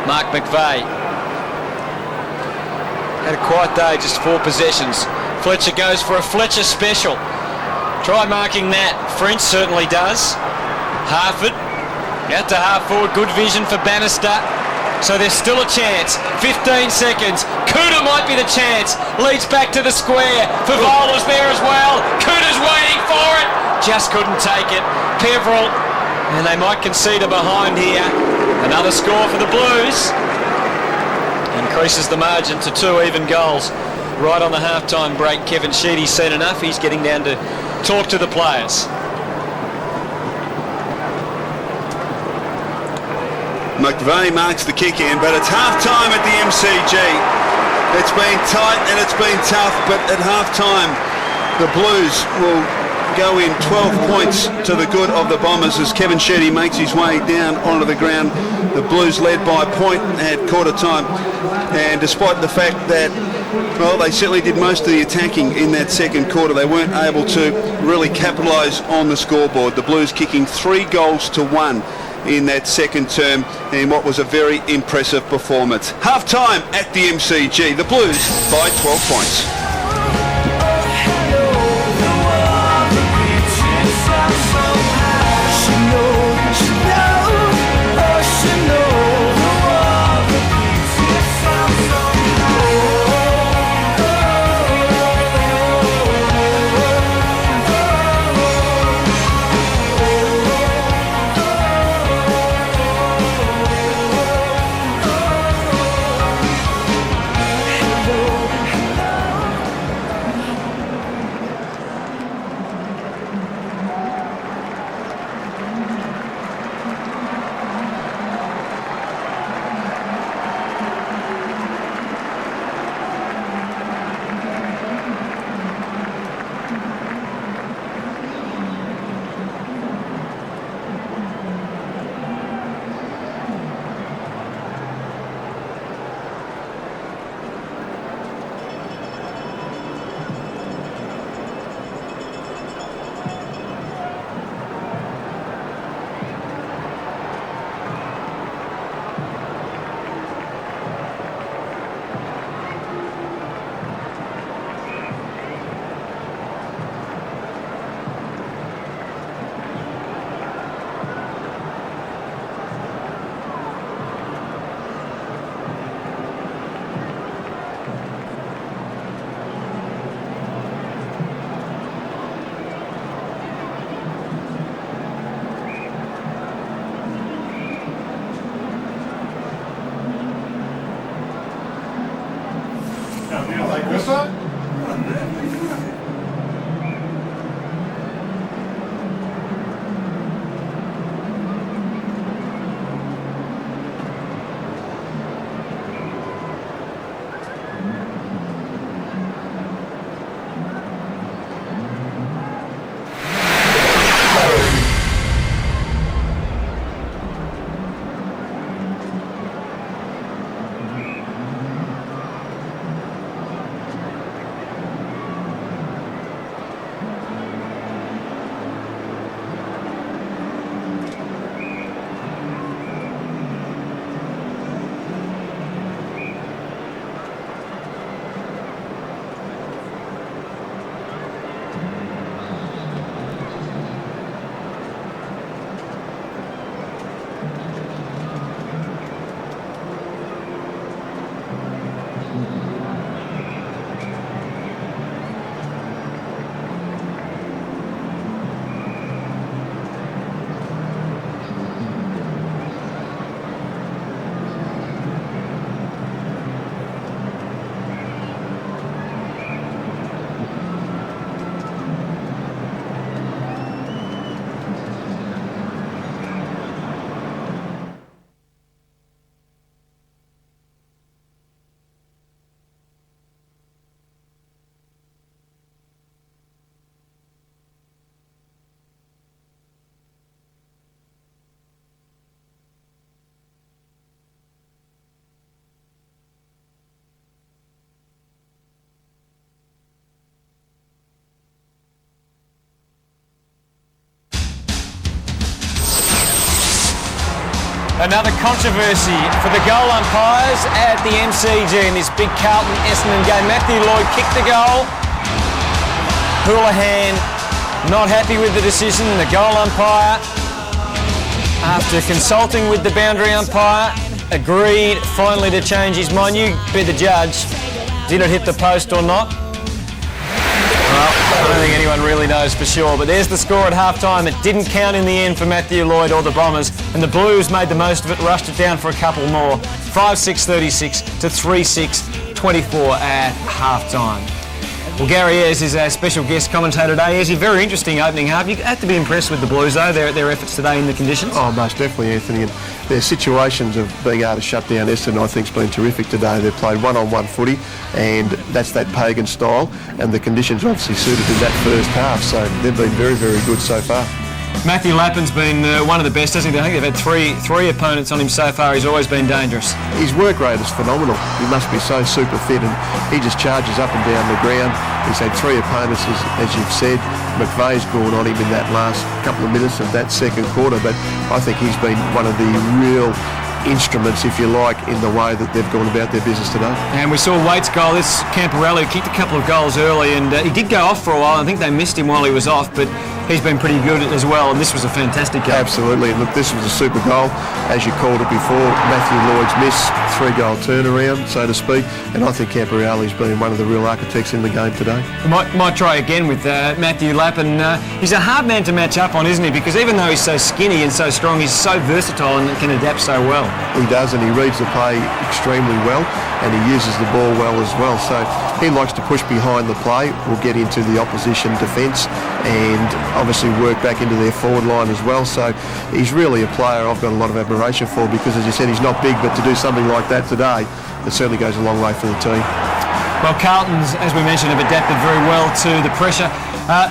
Mark McVeigh. Had a quiet day, just 4 possessions. Fletcher goes for a Fletcher special. Try marking that. French certainly does. Harford out to half forward. Good vision for Bannister. So there's still a chance. 15 seconds. Kuda might be the chance. Leads back to the square. Favola's there as well. Kuda's waiting for it. Just couldn't take it. Peveril. And they might concede a behind here. Another score for the Blues. Increases the margin to 2 even goals. Right on the halftime break, Kevin Sheedy's seen enough. He's getting down to talk to the players. McVeigh marks the kick in, but it's half-time at the MCG. It's been tight and it's been tough, but at half-time the Blues will go in 12 points to the good of the Bombers as Kevin Sheedy makes his way down onto the ground. The Blues led by a point at quarter time, and despite the fact that, well, they certainly did most of the attacking in that second quarter, they weren't able to really capitalise on the scoreboard. The Blues kicking 3 goals to 1 in that second term in what was a very impressive performance. Half-time at the MCG, the Blues by 12 points. Another controversy for the goal umpires at the MCG in this big Carlton Essendon game. Matthew Lloyd kicked the goal. Houlihan not happy with the decision. The goal umpire, after consulting with the boundary umpire, agreed finally to change his mind. You be the judge. Did it hit the post or not? Well, I don't think anyone really knows for sure, but there's the score at half-time. It didn't count in the end for Matthew Lloyd or the Bombers, and the Blues made the most of it, rushed it down for a couple more. 5-6-36 to 3-6-24 at half-time. Well, Gary Ayres is our special guest commentator today. Ayres, a very interesting opening half. You have to be impressed with the Blues, though, their efforts today in the conditions. Oh, most definitely, Anthony. And their situations of being able to shut down Essendon, I think, has been terrific today. They've played one-on-one footy, and that's that Pagans style, and the conditions obviously suited in that first half, so they've been very, very good so far. Matthew Lappin's been one of the best, hasn't he? I think they've had three opponents on him so far. He's always been dangerous. His work rate is phenomenal. He must be so super fit, and he just charges up and down the ground. He's had three opponents, as you've said. McVeigh's gone on him in that last couple of minutes of that second quarter, but I think he's been one of the real instruments, if you like, in the way that they've gone about their business today. And we saw Waite's goal. This Camporelli kicked a couple of goals early, and he did go off for a while. I think they missed him while he was off, but he's been pretty good as well, and this was a fantastic goal. Absolutely. And look, this was a super goal, as you called it before. Matthew Lloyd's miss, 3-goal turnaround, so to speak, and I think Camporelli's been one of the real architects in the game today. Might try again with Matthew Lappin. He's a hard man to match up on, isn't he? Because even though he's so skinny and so strong, he's so versatile and can adapt so well. He does, and he reads the play extremely well, and he uses the ball well as well. So he likes to push behind the play, will get into the opposition defence, and obviously work back into their forward line as well. So he's really a player I've got a lot of admiration for, because, as you said, he's not big, but to do something like that today, it certainly goes a long way for the team. Well, Carlton's, as we mentioned, have adapted very well to the pressure.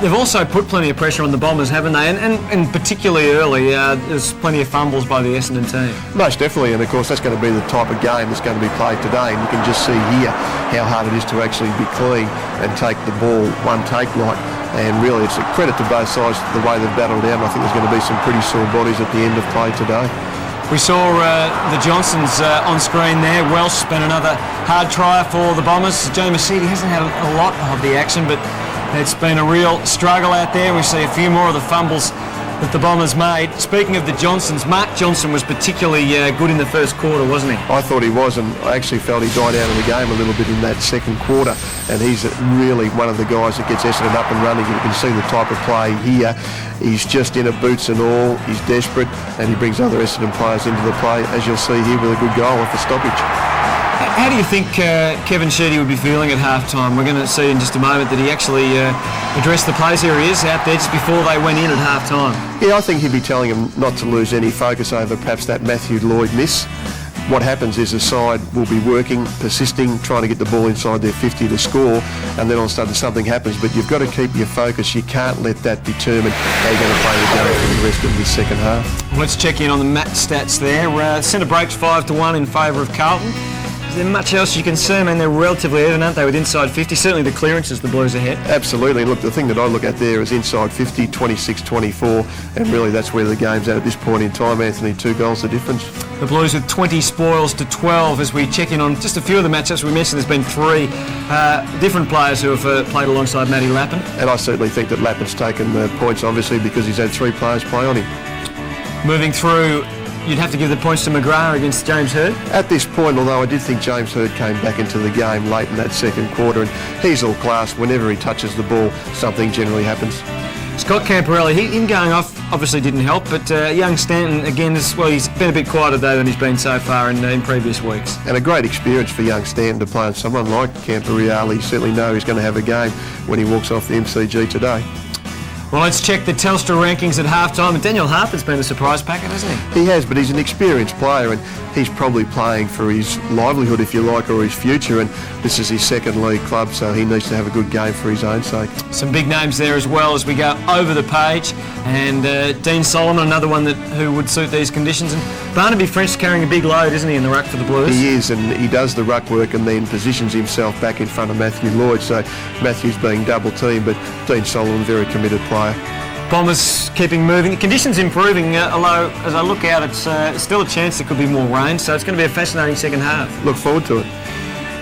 They've also put plenty of pressure on the Bombers, haven't they? And particularly early, there's plenty of fumbles by the Essendon team. Most definitely, and of course that's going to be the type of game that's going to be played today, and you can just see here how hard it is to actually be clean and take the ball one take like. And really it's a credit to both sides, the way they've battled out. I think there's going to be some pretty sore bodies at the end of play today. We saw the Johnsons on screen there. Welsh spent another hard try for the Bombers. Joe Mercedes hasn't had a lot of the action, but it's been a real struggle out there. We see a few more of the fumbles that the Bombers made. Speaking of the Johnsons, Mark Johnson was particularly good in the first quarter, wasn't he? I thought he was, and I actually felt he died out of the game a little bit in that second quarter, and he's really one of the guys that gets Essendon up and running. You can see the type of play here. He's just in at boots and all, he's desperate, and he brings other Essendon players into the play, as you'll see here with a good goal off the stoppage. How do you think Kevin Sheedy would be feeling at half-time? We're going to see in just a moment that he actually addressed the players. Here he is out there just before they went in at half-time. Yeah, I think he'd be telling them not to lose any focus over perhaps that Matthew Lloyd miss. What happens is the side will be working, persisting, trying to get the ball inside their 50 to score, and then all of a sudden something happens. But you've got to keep your focus. You can't let that determine how you're going to play the game for the rest of the second half. Let's check in on the match stats there. Centre breaks 5-1 in favour of Carlton. Is there much else you can see? I mean, they're relatively even, aren't they, with inside 50? Certainly the clearances, the Blues ahead. Absolutely. Look, the thing that I look at there is inside 50, 26-24, and really that's where the game's at this point in time, Anthony. 2 goals the difference. The Blues with 20 spoils to 12 as we check in on just a few of the matchups. We mentioned there's been 3 different players who have played alongside Matty Lappin. And I certainly think that Lappin's taken the points, obviously, because he's had 3 players play on him. Moving through, you'd have to give the points to McGrath against James Hird. At this point, although I did think James Hird came back into the game late in that second quarter, and he's all class. Whenever he touches the ball, something generally happens. Scott Camporelli, him going off obviously didn't help, but young Stanton, again, he's been a bit quieter though than he's been so far in previous weeks. And a great experience for young Stanton to play on someone like Camporelli. You certainly know he's going to have a game when he walks off the MCG today. Well, let's check the Telstra rankings at half-time. And Daniel Harper's been a surprise packet, hasn't he? He has, but he's an experienced player, and he's probably playing for his livelihood, if you like, or his future, and this is his second league club, so he needs to have a good game for his own sake. Some big names there as well as we go over the page, and Dean Solomon, another one who would suit these conditions, and Barnaby French carrying a big load, isn't he, in the ruck for the Blues? He is, and he does the ruck work and then positions himself back in front of Matthew Lloyd, so Matthew's being double teamed, but Dean Solomon, very committed player. Bombers keeping moving. The conditions improving, although as I look out, it's still a chance there could be more rain, so it's going to be a fascinating second half. Look forward to it.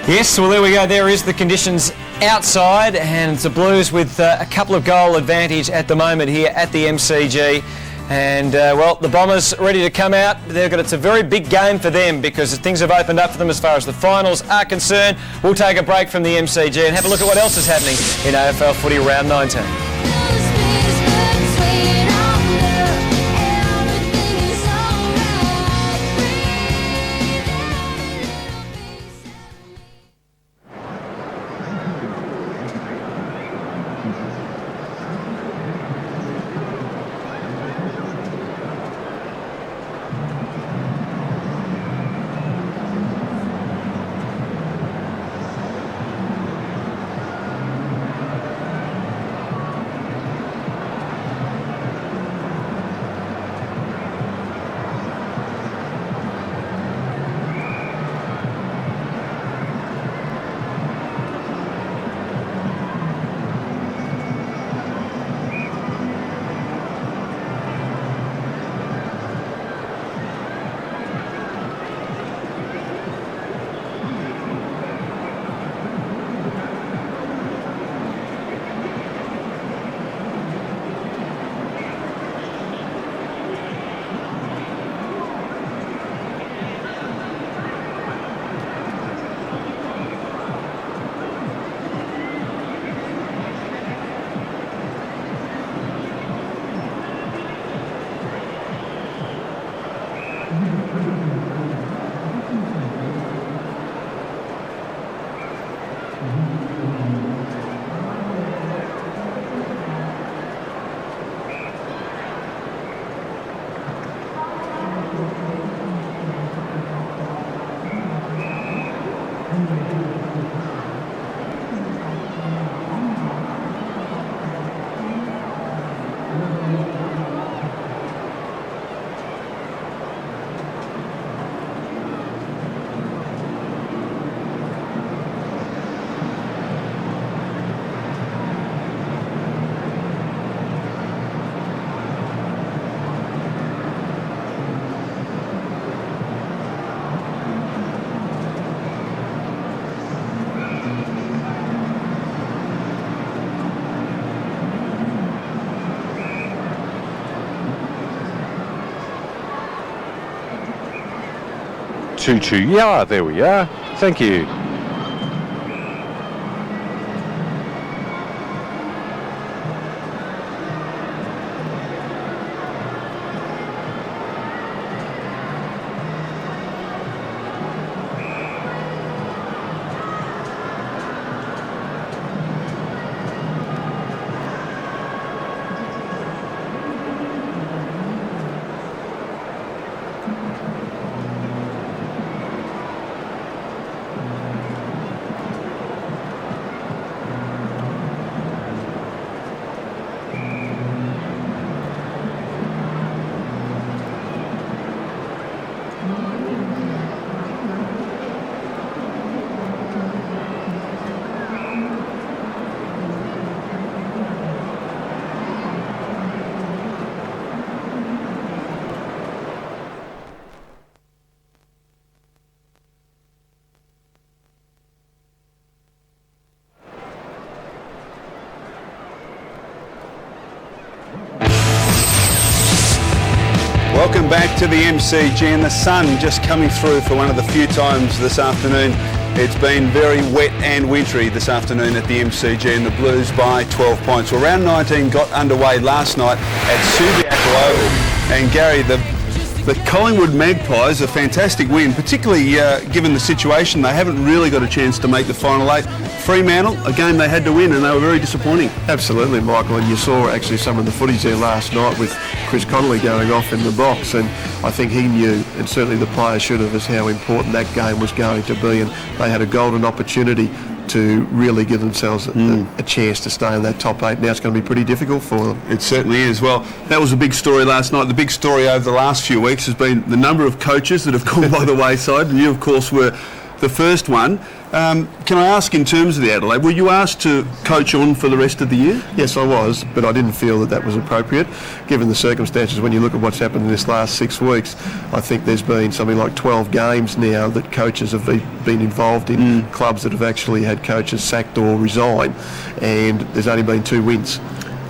Yes, well there we go. There is the conditions outside, and it's the Blues with a couple of goal advantage at the moment here at the MCG. And well, the Bombers ready to come out. It's a very big game for them because things have opened up for them as far as the finals are concerned. We'll take a break from the MCG and have a look at what else is happening in AFL footy round 19. Yeah, there we are. Thank you. Welcome back to the MCG, and the sun just coming through for one of the few times this afternoon. It's been very wet and wintry this afternoon at the MCG, and the Blues by 12 points. Well, round 19 got underway last night at Subiaco Oval, and Gary, the Collingwood Magpies, a fantastic win, particularly given the situation. They haven't really got a chance to make the final eight. Fremantle, a game they had to win, and they were very disappointing. Absolutely, Michael, and you saw actually some of the footage there last night with Chris Connolly going off in the box, and I think he knew, and certainly the players should have, as how important that game was going to be, and they had a golden opportunity to really give themselves a chance to stay in that top eight. Now it's going to be pretty difficult for them. It certainly is. Well, that was a big story last night. The big story over the last few weeks has been the number of coaches that have gone by the wayside, and you, of course, were the first one. Can I ask, in terms of the Adelaide, were you asked to coach on for the rest of the year? Yes, I was, but I didn't feel that was appropriate, given the circumstances. When you look at what's happened in this last 6 weeks, I think there's been something like 12 games now that coaches have been involved in, clubs that have actually had coaches sacked or resign, and there's only been 2 wins.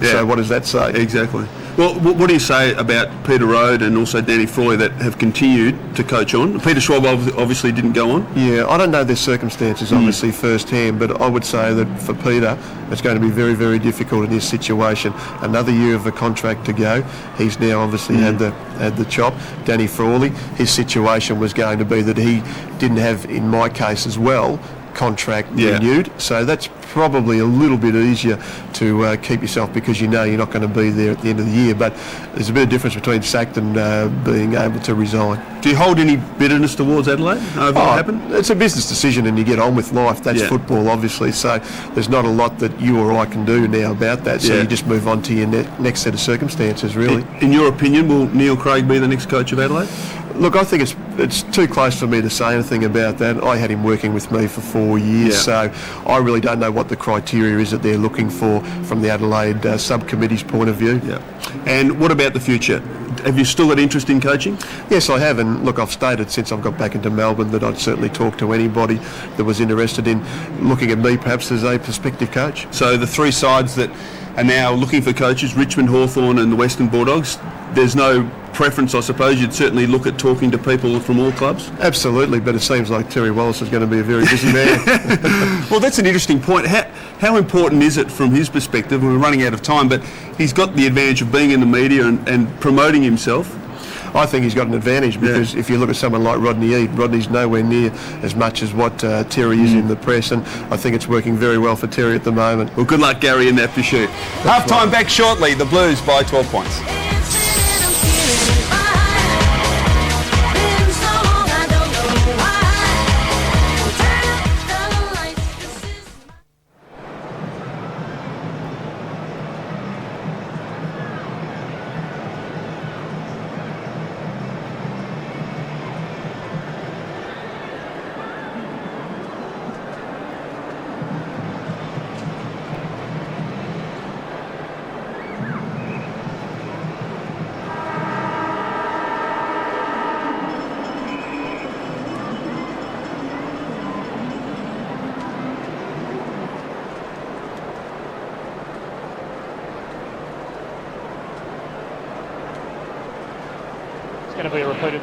Yeah. So what does that say? Exactly. Well, what do you say about Peter Rode and also Danny Froy that have continued to coach on? Peter Schwab obviously didn't go on. Yeah, I don't know their circumstances obviously firsthand, but I would say that for Peter, it's going to be very, very difficult in his situation. Another year of a contract to go. He's now obviously had the chop. Danny Frawley, his situation was going to be that he didn't have, in my case as well, contract renewed. So that's probably a little bit easier to keep yourself, because you know you're not going to be there at the end of the year. But there's a bit of difference between sacked and being able to resign. Do you hold any bitterness towards Adelaide over what happened? It's a business decision and you get on with life. That's football, obviously. So there's not a lot that you or I can do now about that. So you just move on to your next set of circumstances, really. In your opinion, will Neil Craig be the next coach of Adelaide? Look, I think it's too close for me to say anything about that. I had him working with me for 4 years, so I really don't know what the criteria is that they're looking for from the Adelaide subcommittee's point of view. Yeah. And what about the future? Have you still got interest in coaching? Yes, I have, and look, I've stated since I've got back into Melbourne that I'd certainly talk to anybody that was interested in looking at me perhaps as a prospective coach. So the 3 sides that are now looking for coaches, Richmond, Hawthorn and the Western Bulldogs, there's no preference, I suppose. You'd certainly look at talking to people from all clubs? Absolutely, but it seems like Terry Wallace is going to be a very busy man. Well, that's an interesting point. How important is it from his perspective? We're running out of time, but he's got the advantage of being in the media and promoting himself. I think he's got an advantage because if you look at someone like Rodney Eade, Rodney's nowhere near as much as what Terry is in the press, and I think it's working very well for Terry at the moment. Well, good luck, Gary, in that pursuit. Half-time back shortly. The Blues by 12 points. Going to be repeated.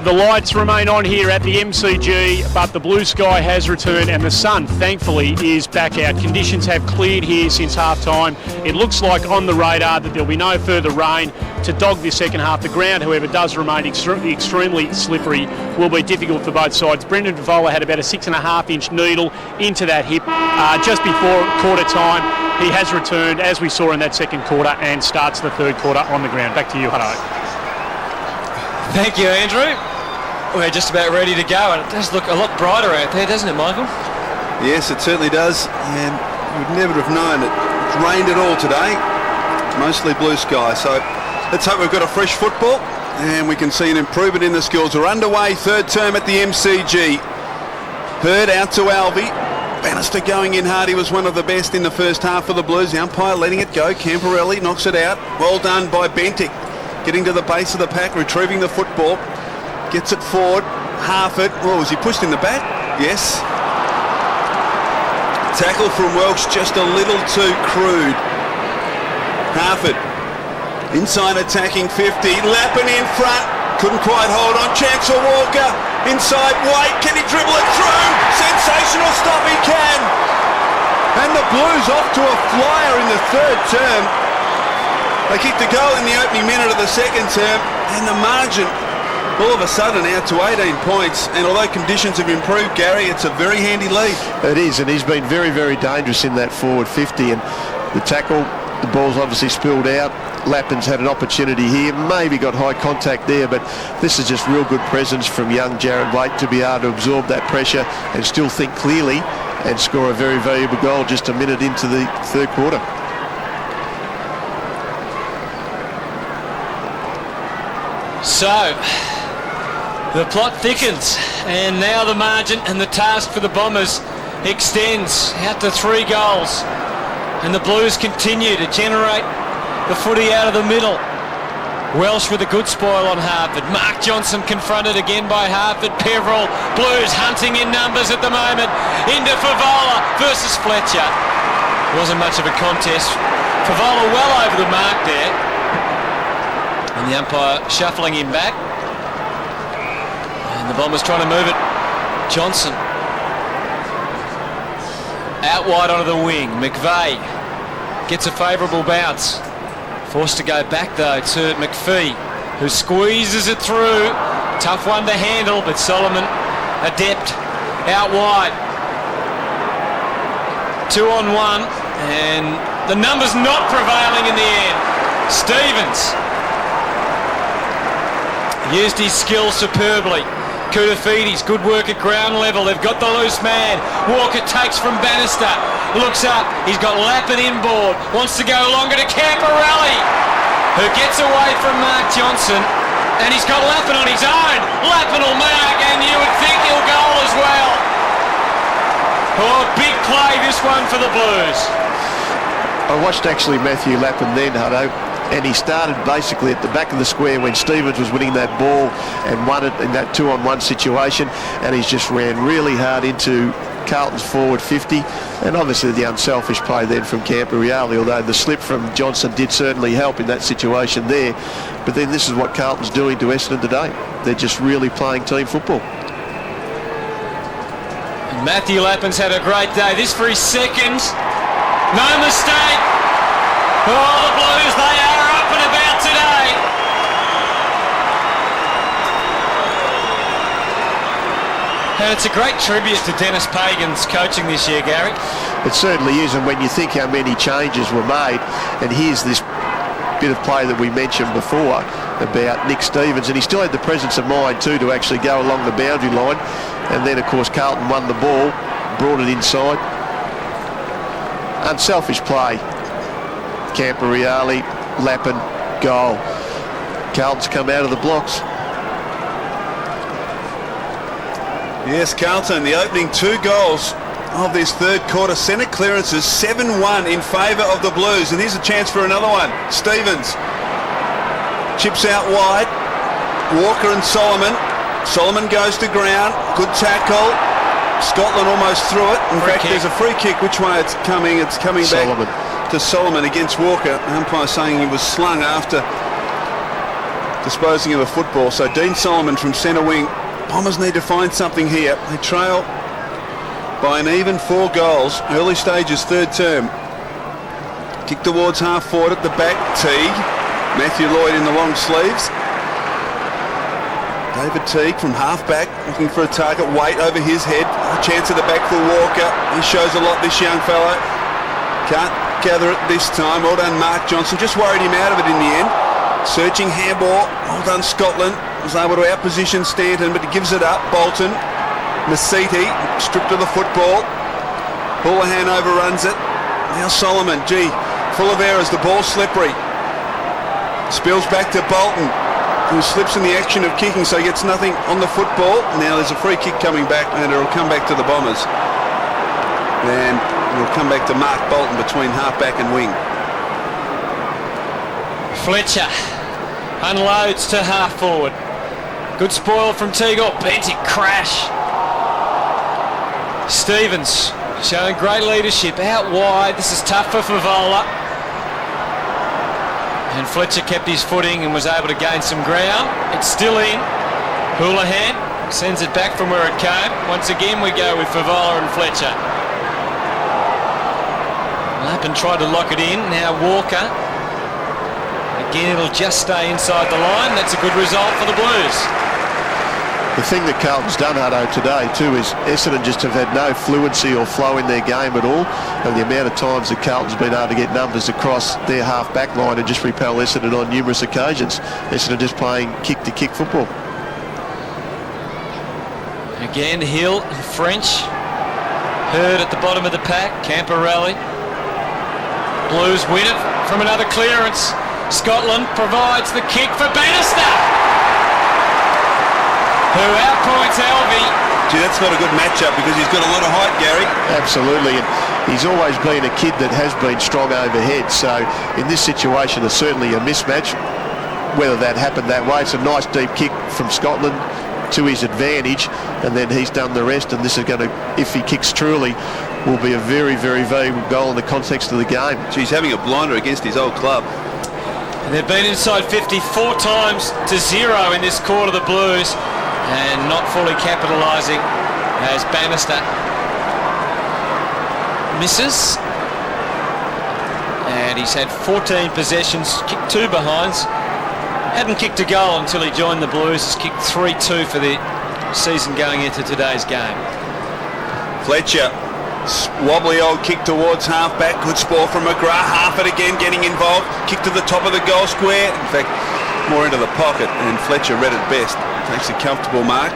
The lights remain on here at the MCG, but the blue sky has returned and the sun, thankfully, is back out. Conditions have cleared here since half-time. It looks like on the radar that there'll be no further rain to dog this second half. The ground, however, does remain extremely slippery, will be difficult for both sides. Brendan Favola had about a 6.5-inch needle into that hip just before quarter time. He has returned, as we saw in that second quarter, and starts the third quarter on the ground. Back to you, Hutto. Thank you, Andrew. We're just about ready to go, and it does look a lot brighter out there, doesn't it, Michael? Yes, it certainly does, and you would never have known it. It's rained at all today, mostly blue sky, so let's hope we've got a fresh football and we can see an improvement in the skills. We're underway, third term at the MCG. Hurd out to Alvey. Bannister going in hard. He was one of the best in the first half for the Blues. The umpire letting it go. Camporelli knocks it out. Well done by Bentic. Getting to the base of the pack, retrieving the football. Gets it forward. Half it. Oh, was he pushed in the back? Yes. Tackle from Welsh just a little too crude. Half it. Inside attacking 50. Lappin in front. Couldn't quite hold on. Chancellor Walker. Inside White. Can he dribble it through? Sensational stop. He can. And the Blues off to a flyer in the third term. They kicked a goal in the opening minute of the second term. And the margin all of a sudden out to 18 points. And although conditions have improved, Gary, it's a very handy lead. It is, and he's been very, very dangerous in that forward 50. And the tackle, the ball's obviously spilled out. Lappin's had an opportunity here, maybe got high contact there, but this is just real good presence from young Jared Waite to be able to absorb that pressure and still think clearly and score a very valuable goal just a minute into the third quarter. So, the plot thickens, and now the margin and the task for the Bombers extends out to 3 goals. And the Blues continue to generate the footy out of the middle. Welsh with a good spoil on Hartford. Mark Johnson confronted again by Hartford. Peveril, Blues hunting in numbers at the moment. Into Favola versus Fletcher. Wasn't much of a contest. Favola well over the mark there. And the umpire shuffling him back. And the Bombers trying to move it. Johnson. Out wide onto the wing. McVeigh gets a favourable bounce. Forced to go back though to McPhee, who squeezes it through. Tough one to handle, but Solomon adept out wide. 2 on 1, and the numbers not prevailing in the end. Stevens used his skill superbly. Koutafidis, good work at ground level. They've got the loose man. Walker takes from Bannister. Looks up. He's got Lappin inboard. Wants to go longer to Camporelli, who gets away from Mark Johnson. And he's got Lappin on his own. Lappin will mark, and you would think he'll goal as well. Oh, big play this one for the Blues. I watched actually Matthew Lappin then, Hutto, and he started basically at the back of the square when Stevens was winning that ball and won it in that 2-on-1 situation, and he's just ran really hard into Carlton's forward 50, and obviously the unselfish play then from Camporelli, although the slip from Johnson did certainly help in that situation there. But then this is what Carlton's doing to Essendon today. They're just really playing team football. And Matthew Lappin's had a great day. This for his second. No mistake. Oh, the Blues, they are up and about today. And it's a great tribute to Denis Pagans coaching this year, Gary. It certainly is, and when you think how many changes were made, and here's this bit of play that we mentioned before about Nick Stevens, and he still had the presence of mind too to actually go along the boundary line, and then of course Carlton won the ball, brought it inside. Unselfish play. Camporelli, Lappin, goal. Carlton's come out of the blocks. Yes, Carlton, the opening 2 goals of this third quarter. Centre clearances 7-1 in favour of the Blues. And here's a chance for another one. Stevens chips out wide. Walker and Solomon. Solomon goes to ground. Good tackle. Scotland almost threw it. In fact, there's a free kick. Which way it's coming? It's coming Solomon. Back to Solomon against Walker. The umpire saying he was slung after disposing of the football. So Dean Solomon from centre wing. Bombers need to find something here. They trail by an even 4 goals. Early stages, third term. Kick towards half forward at the back. Teague. Matthew Lloyd in the long sleeves. David Teague from half back, looking for a target. Weight over his head. A chance at the back for Walker. He shows a lot, this young fellow. Can't gather it this time. Well done, Mark Johnson. Just worried him out of it in the end. Searching handball. Well done, Scotland. Was able to outposition Stanton, but he gives it up. Bolton. Masiti stripped of the football. Houlihan overruns it. Now Solomon. Gee, full of errors. The ball slippery. Spills back to Bolton, who slips in the action of kicking, so he gets nothing on the football. Now there's a free kick coming back, and it'll come back to the Bombers. And it'll come back to Mark Bolton between half-back and wing. Fletcher unloads to half-forward. Good spoil from Teague. Oh, bent it, crash. Stevens showing great leadership out wide. This is tough for Favola. And Fletcher kept his footing and was able to gain some ground. It's still in. Houlihan sends it back from where it came. Once again we go with Favola and Fletcher. Lappin tried to lock it in. Now Walker. Again it'll just stay inside the line. That's a good result for the Blues. The thing that Carlton's done, Hutto, today too is Essendon just have had no fluency or flow in their game at all, and the amount of times that Carlton's been able to get numbers across their half-back line and just repel Essendon on numerous occasions. Essendon just playing kick-to-kick football. Again, Hill and French. Hurd at the bottom of the pack. Camporelli. Blues win it from another clearance. Scotland provides the kick for Bannister, who outpoints Alvey. Gee, that's not a good matchup because he's got a lot of height, Gary. Absolutely, and he's always been a kid that has been strong overhead, so in this situation there's certainly a mismatch. Whether that happened that way, it's a nice deep kick from Scotland to his advantage, and then he's done the rest, and this is going to, if he kicks truly, will be a very, very valuable goal in the context of the game. Gee, he's having a blinder against his old club. And they've been inside 50 4 times to 0 in this quarter, the Blues, and not fully capitalising as Bannister misses. And he's had 14 possessions, kicked 2 behinds. Hadn't kicked a goal until he joined the Blues. He's kicked 3-2 for the season going into today's game. Fletcher, wobbly old kick towards half-back. Good spoil from McGrath. Half it again, getting involved. Kick to the top of the goal square. In fact, more into the pocket, and Fletcher read it best. Takes a comfortable mark.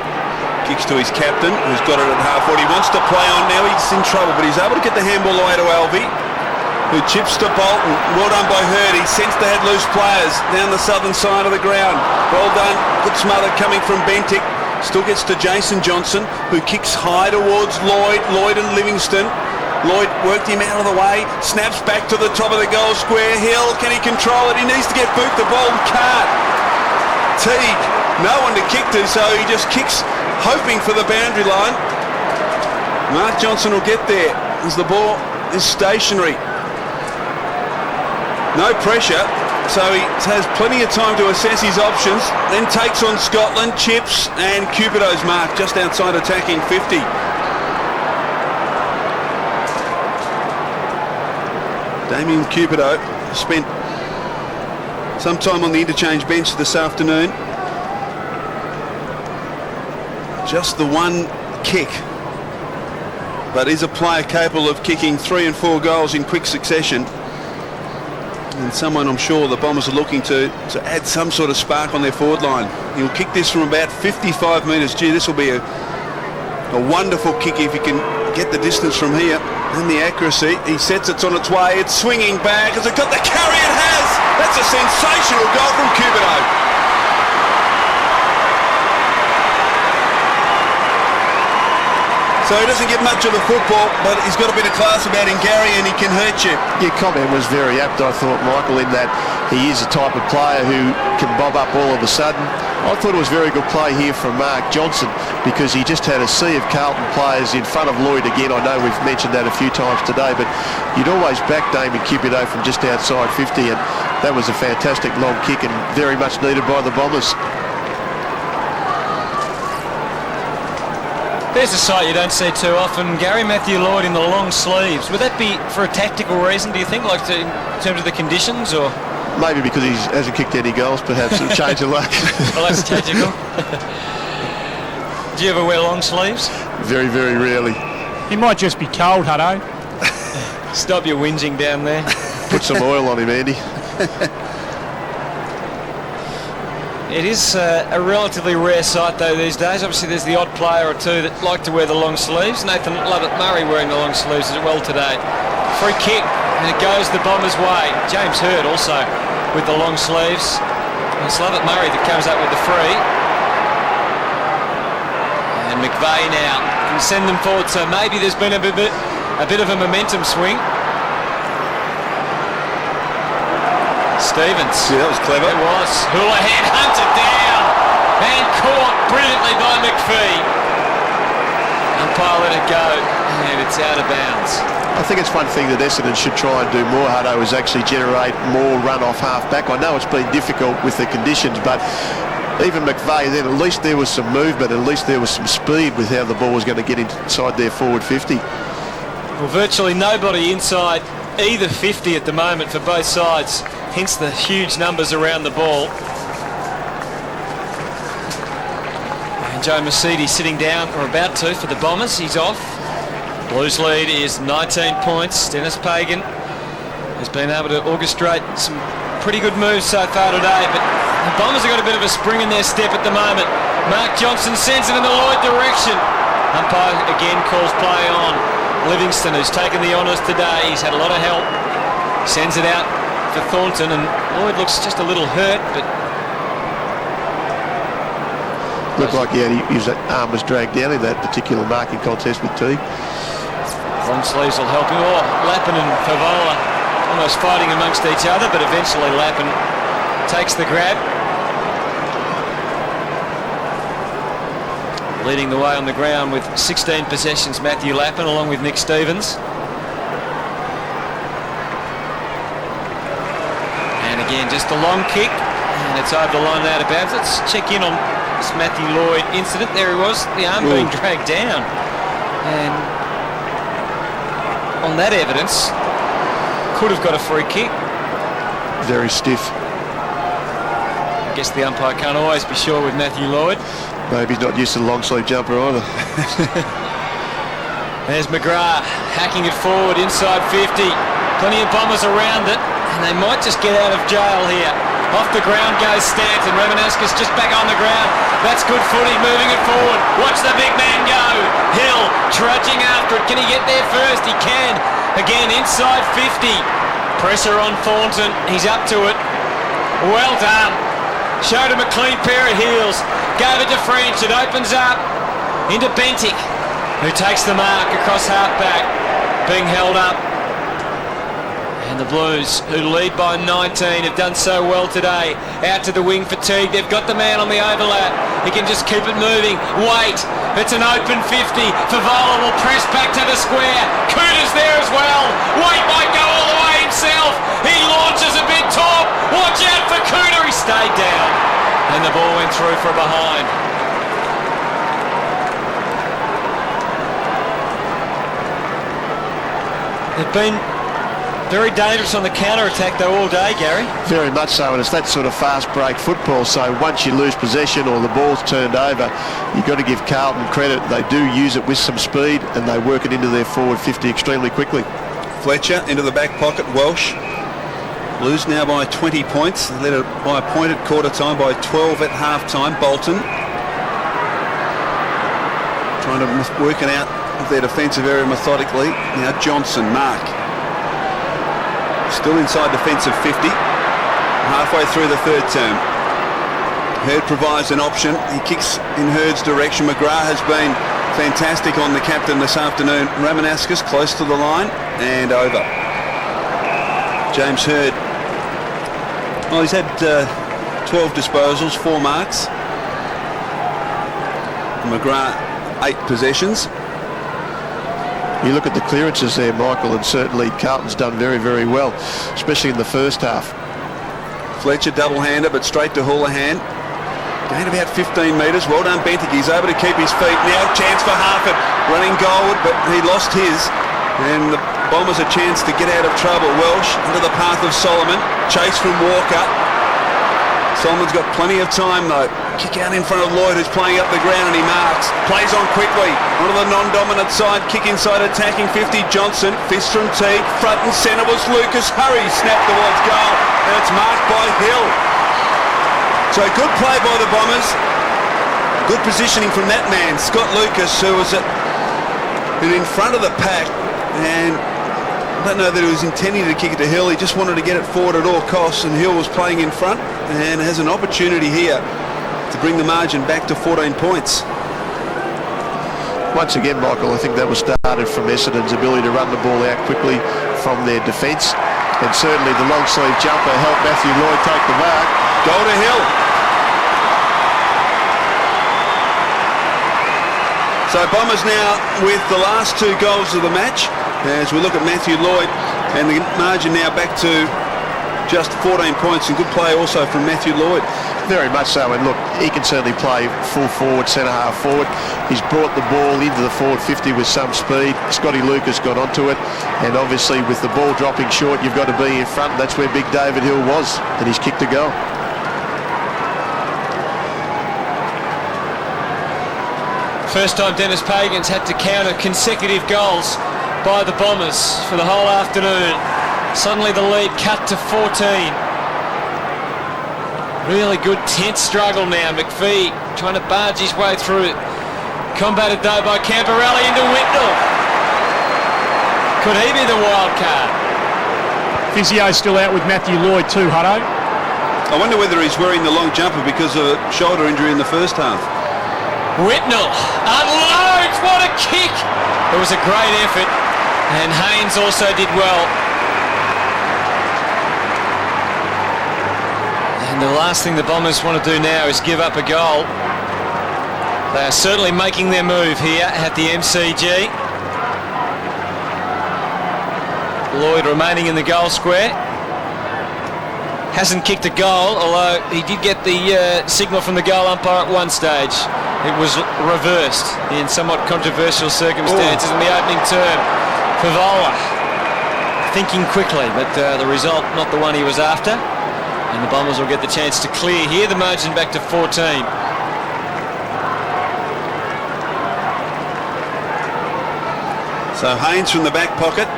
Kicks to his captain, who's got it at half-forward. He wants to play on now. He's in trouble, but he's able to get the handball away to Alvey, who chips to Bolton. Well done by Hurd. He sensed they had loose players down the southern side of the ground. Well done. Good smother coming from Bentic. Still gets to Jason Johnson, who kicks high towards Lloyd. Lloyd and Livingston. Lloyd worked him out of the way. Snaps back to the top of the goal square. Hill, can he control it? He needs to get boot the ball. Can't. Teague, no one to kick to, so he just kicks, hoping for the boundary line. Mark Johnson will get there as the ball is stationary. No pressure, so he has plenty of time to assess his options. Then takes on Scotland, chips, and Cupido's mark just outside attacking 50. Damien Cupido spent some time on the interchange bench this afternoon. Just the one kick, but is a player capable of kicking 3 and 4 goals in quick succession. And someone I'm sure the Bombers are looking to add some sort of spark on their forward line. He'll kick this from about 55 metres. Gee, this will be a wonderful kick if he can get the distance from here and the accuracy. He sets it on its way. It's swinging back. Has it got the carry? It has! That's a sensational goal from Cupido. So So he doesn't get much of the football, but he's got a bit of class about him, Gary, and he can hurt you. Your comment was very apt, I thought, Michael, in that he is a type of player who can bob up all of a sudden. I thought it was very good play here from Mark Johnson, because he just had a sea of Carlton players in front of Lloyd again. I know we've mentioned that a few times today, but you'd always back Damien Cupido from just outside 50, and that was a fantastic long kick and very much needed by the Bombers. There's a sight you don't see too often, Gary. Matthew Lloyd in the long sleeves. Would that be for a tactical reason, do you think, like in terms of the conditions, or...? Maybe because he hasn't kicked any goals, perhaps. A change of luck. Well, that's tactical. Do you ever wear long sleeves? Very, very rarely. He might just be cold, Hutto. Stop your whinging down there. Put some oil on him, Andy. It is a relatively rare sight, though, these days. Obviously, there's the odd player or two that like to wear the long sleeves. Nathan Lovett-Murray wearing the long sleeves as well today. Free kick, and it goes the Bombers' way. James Hird also with the long sleeves. It's Lovett-Murray that comes up with the free. And McVeigh now can send them forward, so maybe there's been a bit of a momentum swing. Stevens. Yeah, that was clever. It was. Houlihan hunted down and caught brilliantly by McPhee. Umpire let it go, and it's out of bounds. I think it's one thing that Essendon should try and do more, Hutto, is actually generate more run-off half-back. I know it's been difficult with the conditions, but even McVeigh then, at least there was some movement, at least there was some speed with how the ball was going to get inside their forward 50. Well, virtually nobody inside either 50 at the moment for both sides, hence the huge numbers around the ball. And Joe Mercedes sitting down, or about to, for the Bombers. He's off. Blues lead is 19 points. Denis Pagans has been able to orchestrate some pretty good moves so far today, but the Bombers have got a bit of a spring in their step at the moment. Mark Johnson sends it in the Lloyd direction. Umpire again calls play on. Livingston, who's taken the honours today, he's had a lot of help. Sends it out for Thornton, and Lloyd looks just a little hurt, but... Looked like his arm was dragged down in that particular marking contest with Teague. Long sleeves will help him. Oh, Lappin and Favola almost fighting amongst each other, but eventually Lappin takes the grab. Leading the way on the ground with 16 possessions, Matthew Lappin, along with Nick Stevens. And again, just a long kick, and it's over the line and out of bounds. Let's check in on this Matthew Lloyd incident. There he was, the arm being dragged down. And on that evidence, could have got a free kick. Very stiff. I guess the umpire can't always be sure with Matthew Lloyd. Maybe he's not used to the long sleeve jumper either. There's McGrath hacking it forward inside 50. Plenty of Bombers around it, and they might just get out of jail here. Off the ground goes Stanton. Ramanaskas just back on the ground. That's good footy, moving it forward. Watch the big man go. Hill trudging after it. Can he get there first? He can. Again, inside 50. Pressure on Thornton. He's up to it. Well done. Showed him a clean pair of heels. Gave it to French. It opens up into Bentic, who takes the mark across half-back. Being held up. And the Blues, who lead by 19, have done so well today. Out to the wing for Teague. They've got the man on the overlap. He can just keep it moving. Wait. It's an open 50. Favola will press back to the square. Cooter's there as well. Wait might go all the way himself. He launches a bit top. Watch out for Cooter. He stayed down. And the ball went through for a behind. They've been very dangerous on the counter-attack though all day, Gary. Very much so, and it's that sort of fast break football, so once you lose possession or the ball's turned over, you've got to give Carlton credit. They do use it with some speed and they work it into their forward 50 extremely quickly. Fletcher into the back pocket. Welsh. Blues now by 20 points. They led it by a point at quarter time, by 12 at half time. Bolton trying to work it out of their defensive area methodically. Now Johnson, Mark. Still inside defensive 50. Halfway through the third term. Hird provides an option. He kicks in Hird's direction. McGrath has been fantastic on the captain this afternoon. Ramanauskas close to the line and over. James Hird, well, he's had 12 disposals, 4 marks. McGrath, 8 possessions. You look at the clearances there, Michael, and certainly Carlton's done very, very well, especially in the first half. Fletcher double-hander, but straight to Houlihan. Gained about 15 metres. Well done, Bentic. He's able to keep his feet. Now chance for Harford. Running goalward, but he lost his. And the Bombers a chance to get out of trouble. Welsh into the path of Solomon. Chase from Walker. Solomon's got plenty of time though. Kick out in front of Lloyd, who's playing up the ground, and he marks. Plays on quickly. Onto the non-dominant side. Kick inside attacking 50. Johnson. Fist from Teague. Front and centre was Lucas. Hurry. Snap towards goal. And it's marked by Hill. So good play by the Bombers. Good positioning from that man, Scott Lucas, who was in front of the pack. And I don't know that he was intending to kick it to Hill. He just wanted to get it forward at all costs, and Hill was playing in front and has an opportunity here to bring the margin back to 14 points. Once again, Michael, I think that was started from Essendon's ability to run the ball out quickly from their defence, and certainly the long sleeve jumper helped Matthew Lloyd take the mark. Goal to Hill. So Bombers now with the last 2 goals of the match, as we look at Matthew Lloyd, and the margin now back to just 14 points, and good play also from Matthew Lloyd. Very much so, and look, he can certainly play full forward, centre half forward. He's brought the ball into the forward 50 with some speed. Scotty Lucas got onto it, and obviously with the ball dropping short, you've got to be in front. That's where big David Hill was, and he's kicked a goal. First time Denis Pagans had to counter consecutive goals by the Bombers for the whole afternoon. Suddenly the lead cut to 14. Really good tense struggle now. McPhee trying to barge his way through it. Combated though by Camporelli into Whitnell. Could he be the wild card? Physio's still out with Matthew Lloyd too, Hutto. I wonder whether he's wearing the long jumper because of a shoulder injury in the first half. Whitnell unloads, what a kick! It was a great effort, and Haynes also did well. And the last thing the Bombers want to do now is give up a goal. They are certainly making their move here at the MCG. Lloyd remaining in the goal square. Hasn't kicked a goal, although he did get the signal from the goal umpire at one stage. It was reversed in somewhat controversial circumstances in the opening term. Favola thinking quickly, but the result not the one he was after. And the Bombers will get the chance to clear here. The margin back to 14. So Haynes from the back pocket.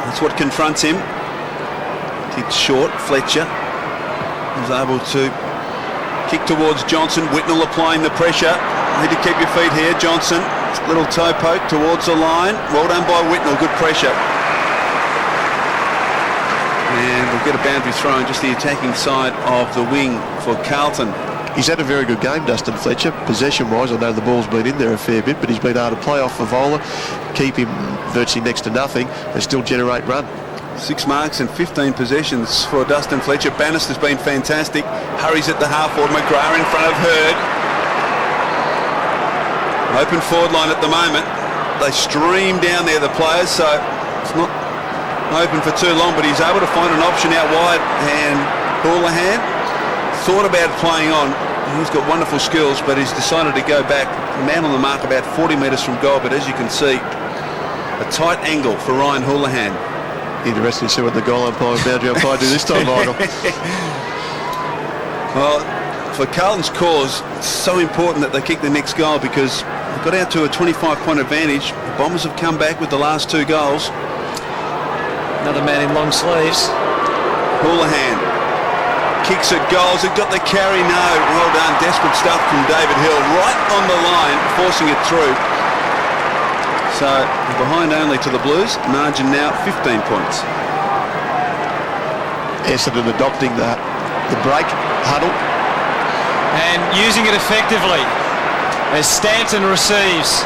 That's what confronts him. Kicked short. Fletcher was able to kick towards Johnson. Whitnell applying the pressure. Need to keep your feet here, Johnson. Little toe poke towards the line. Well done by Whitnell. Good pressure. And we'll get a boundary throw in just the attacking side of the wing for Carlton. He's had a very good game, Dustin Fletcher. Possession-wise, I know the ball's been in there a fair bit, but he's been able to play off Favola, keep him virtually next to nothing, and still generate run. 6 marks and 15 possessions for Dustin Fletcher. Bannister's been fantastic. Hurries at the half-forward. McGrath in front of Hird. Open forward line at the moment. They stream down there, the players, so it's not open for too long, but he's able to find an option out wide, and Houlihan thought about playing on. He's got wonderful skills, but he's decided to go back. Man on the mark about 40 metres from goal, but as you can see, a tight angle for Ryan Houlihan. Interesting to see what the goal umpire and boundary umpire do this time, Michael. Well, for Carlton's cause, it's so important that they kick the next goal because they've got out to a 25-point advantage. The Bombers have come back with the last 2 goals. Another man in long sleeves. Houlihan kicks at goals. It got the carry. No, well done. Desperate stuff from David Hill. Right on the line, forcing it through. So behind only to the Blues. Margin now 15 points. Essendon adopting the break huddle. And using it effectively. as Stanton receives.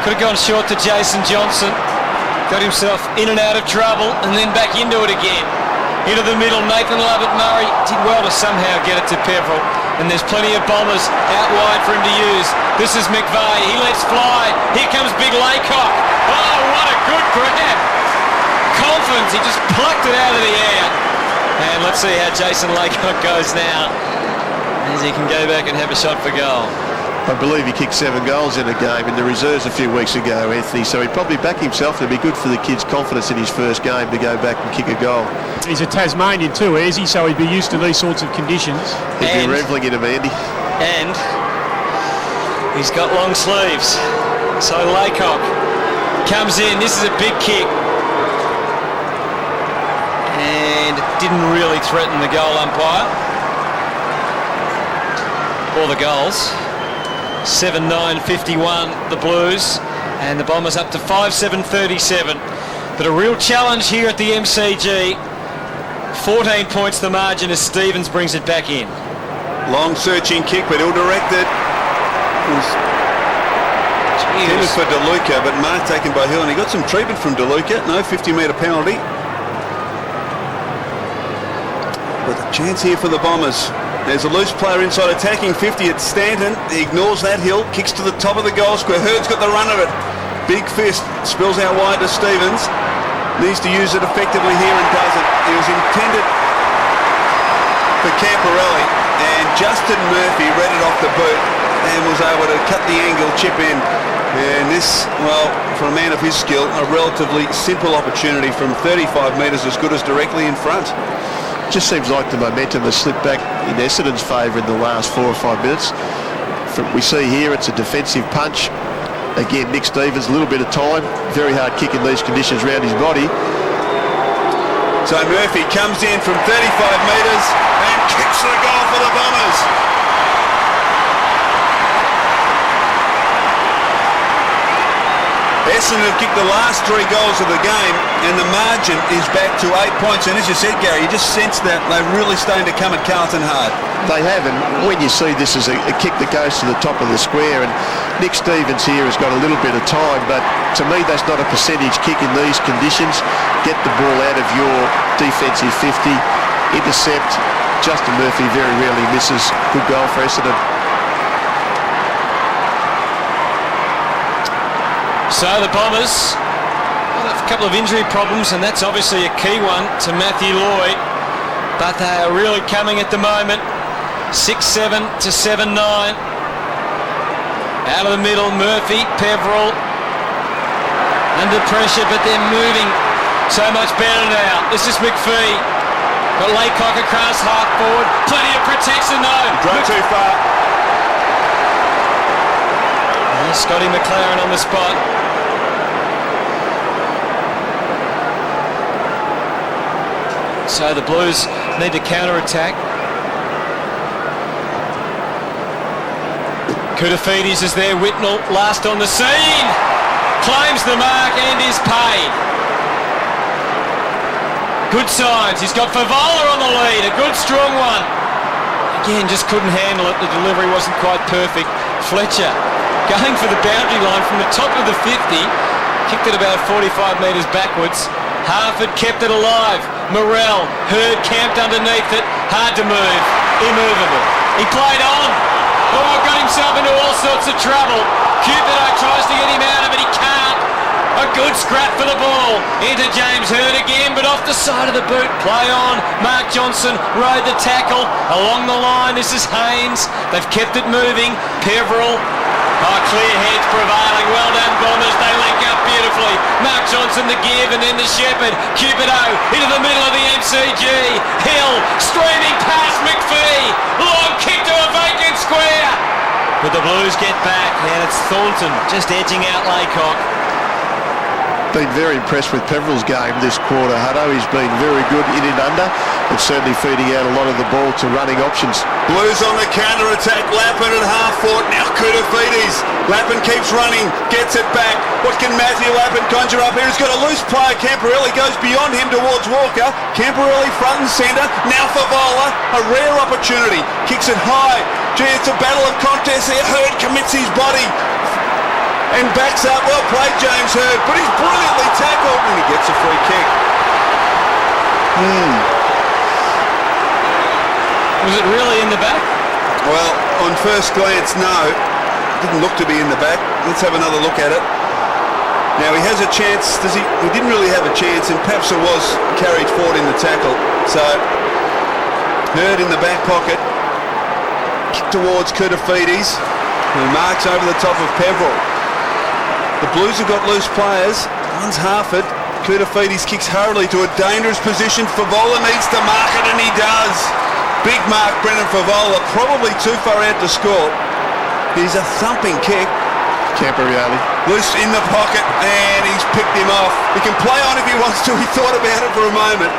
Could have gone short to Jason Johnson. Got himself in and out of trouble and then back into it again. Into the middle, Nathan Lovett-Murray did well to somehow get it to Peverill. And there's plenty of bombers out wide for him to use. This is McVeigh. He lets fly. Here comes Big Laycock. Oh, what a good grab. Confidence. He just plucked it out of the air. And let's see how Jason Laycock goes now, as he can go back and have a shot for goal. I believe he kicked 7 goals in a game in the reserves a few weeks ago, Anthony, so he'd probably back himself. It'd be good for the kid's confidence in his first game to go back and kick a goal. He's a Tasmanian too, is he? So he'd be used to these sorts of conditions. He'd be revelling in him, Andy. And he's got long sleeves. So Laycock comes in. This is a big kick. And didn't really threaten the goal umpire. Or the goals. 7-9-51 the Blues, and the Bombers up to 5-7-37. But a real challenge here at the MCG. 14 points the margin as Stevens brings it back in. Long searching kick, but he'll direct it. Intended for DeLuca, but mark taken by Hill, and he got some treatment from DeLuca. No 50-metre penalty. But a chance here for the Bombers. There's a loose player inside attacking 50 at Stanton. He ignores that. Hill kicks to the top of the goal square. Hurd's got the run of it. Big fist spills out wide to Stevens. Needs to use it effectively here and doesn't. It was intended for Camporelli, and Justin Murphy read it off the boot and was able to cut the angle, chip in. And this, well, for a man of his skill, a relatively simple opportunity from 35 metres, as good as directly in front. Just seems like the momentum has slipped back in Essendon's favour in the last 4 or 5 minutes. We see here it's a defensive punch. Again, Nick Stevens, a little bit of time. Very hard kick in these conditions around his body. So Murphy comes in from 35 metres and kicks the goal for the Bombers. Essendon have kicked the last 3 goals of the game, and the margin is back to 8 points. And as you said, Gary, you just sense that they're really starting to come at Carlton hard. They have, and when you see this as a kick that goes to the top of the square, and Nick Stevens here has got a little bit of time, but to me that's not a percentage kick in these conditions. Get the ball out of your defensive 50, intercept. Justin Murphy very rarely misses. Good goal for Essendon. So the Bombers have a couple of injury problems, and that's obviously a key one to Matthew Lloyd, but they are really coming at the moment. 6-7 to 7-9. Out of the middle, Murphy, Peverill under pressure, but they're moving so much better now. This is McPhee. Got Laycock across half forward. Plenty of protection though. Drove too far. Scotty McLaren on the spot. So the Blues need to counter-attack. Koutafidis is there. Whitnell last on the scene. Claims the mark and is paid. Good signs. He's got Favola on the lead. A good strong one. Again, just couldn't handle it. The delivery wasn't quite perfect. Fletcher going for the boundary line from the top of the 50. Kicked it about 45 metres backwards. Harford kept it alive. Morrell, Hurd camped underneath it. Hard to move. Immovable. He played on. Oh, got himself into all sorts of trouble. Cupido tries to get him out of it. He can't. A good scrap for the ball. Into James Hurd again, but off the side of the boot. Play on. Mark Johnson rode the tackle. Along the line, this is Haynes. They've kept it moving. Peverill. Oh, clear heads prevailing. Well done, Bombers. They link up beautifully. Mark Johnson the give, and then the Shepherd. Cupido into the middle of the MCG. Hill streaming past McPhee. Long kick to a vacant square. But the Blues get back, and it's Thornton just edging out Laycock. Been very impressed with Peverill's game this quarter, Hutto. He's been very good in and under, and certainly feeding out a lot of the ball to running options. Blues on the counter-attack. Lappin at half-forward. Now Koutafidis. Lappin keeps running. Gets it back. What can Matthew Lappin conjure up here? He's got a loose player. Camporelli goes beyond him towards Walker. Camporelli front and centre. Now Favola. A rare opportunity. Kicks it high. Gee, it's a battle of contest here. Hurd commits his body and backs up. Well played, James Hurd, but he's brilliantly tackled and he gets a free kick. Was it really in the back? Well, on first glance, no. Didn't look to be in the back. Let's have another look at it. Now he has a chance. He didn't really have a chance, and perhaps it was carried forward in the tackle. So Hurd in the back pocket. Kick towards Koutafidis, who marks over the top of Peverill. The Blues have got loose players. One's Harford. Koutafidis kicks hurriedly to a dangerous position. Favola needs to mark it, and he does. Big mark, Brendan Favola, probably too far out to score. He's a thumping kick. Camporelli. Loose in the pocket, and he's picked him off. He can play on if he wants to. He thought about it for a moment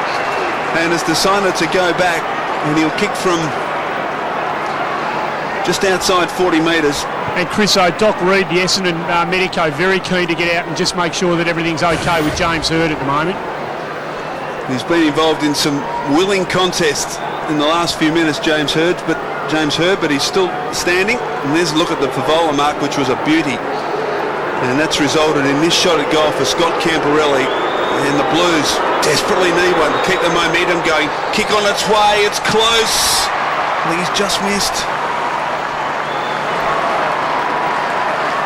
and has decided to go back, and he'll kick from just outside 40 metres. And Chris, Doc Reed, the Essendon medico, very keen to get out and just make sure that everything's okay with James Hurd at the moment. He's been involved in some willing contests in the last few minutes, James Hurd, but he's still standing. And there's a look at the Favola mark, which was a beauty. And that's resulted in this shot at goal for Scott Camporelli. And the Blues desperately need one to keep the momentum going. Kick on its way, it's close. I think he's just missed.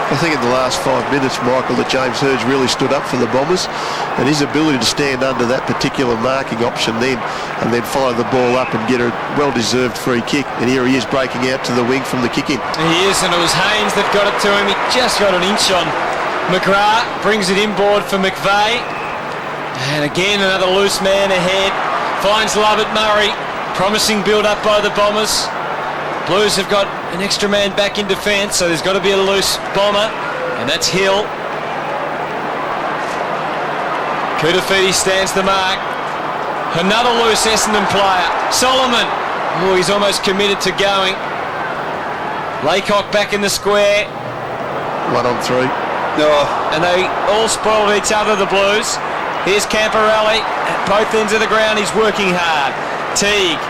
I think in the last 5 minutes, Michael, that James Hurd's really stood up for the Bombers, and his ability to stand under that particular marking option then and then follow the ball up and get a well-deserved free kick. And here he is breaking out to the wing from the kick-in. He is, and it was Haynes that got it to him. He just got an inch on McGrath, brings it inboard for McVeigh. And again, another loose man ahead. Finds Lovett Murray. Promising build-up by the Bombers. Blues have got an extra man back in defence, so there's got to be a loose bomber, and that's Hill. Koutafidis stands the mark. Another loose Essendon player. Solomon. Oh, he's almost committed to going. Laycock back in the square. 1 on 3. No. And they all spoiled each other, the Blues. Here's Camporelli at both ends of the ground. He's working hard. Teague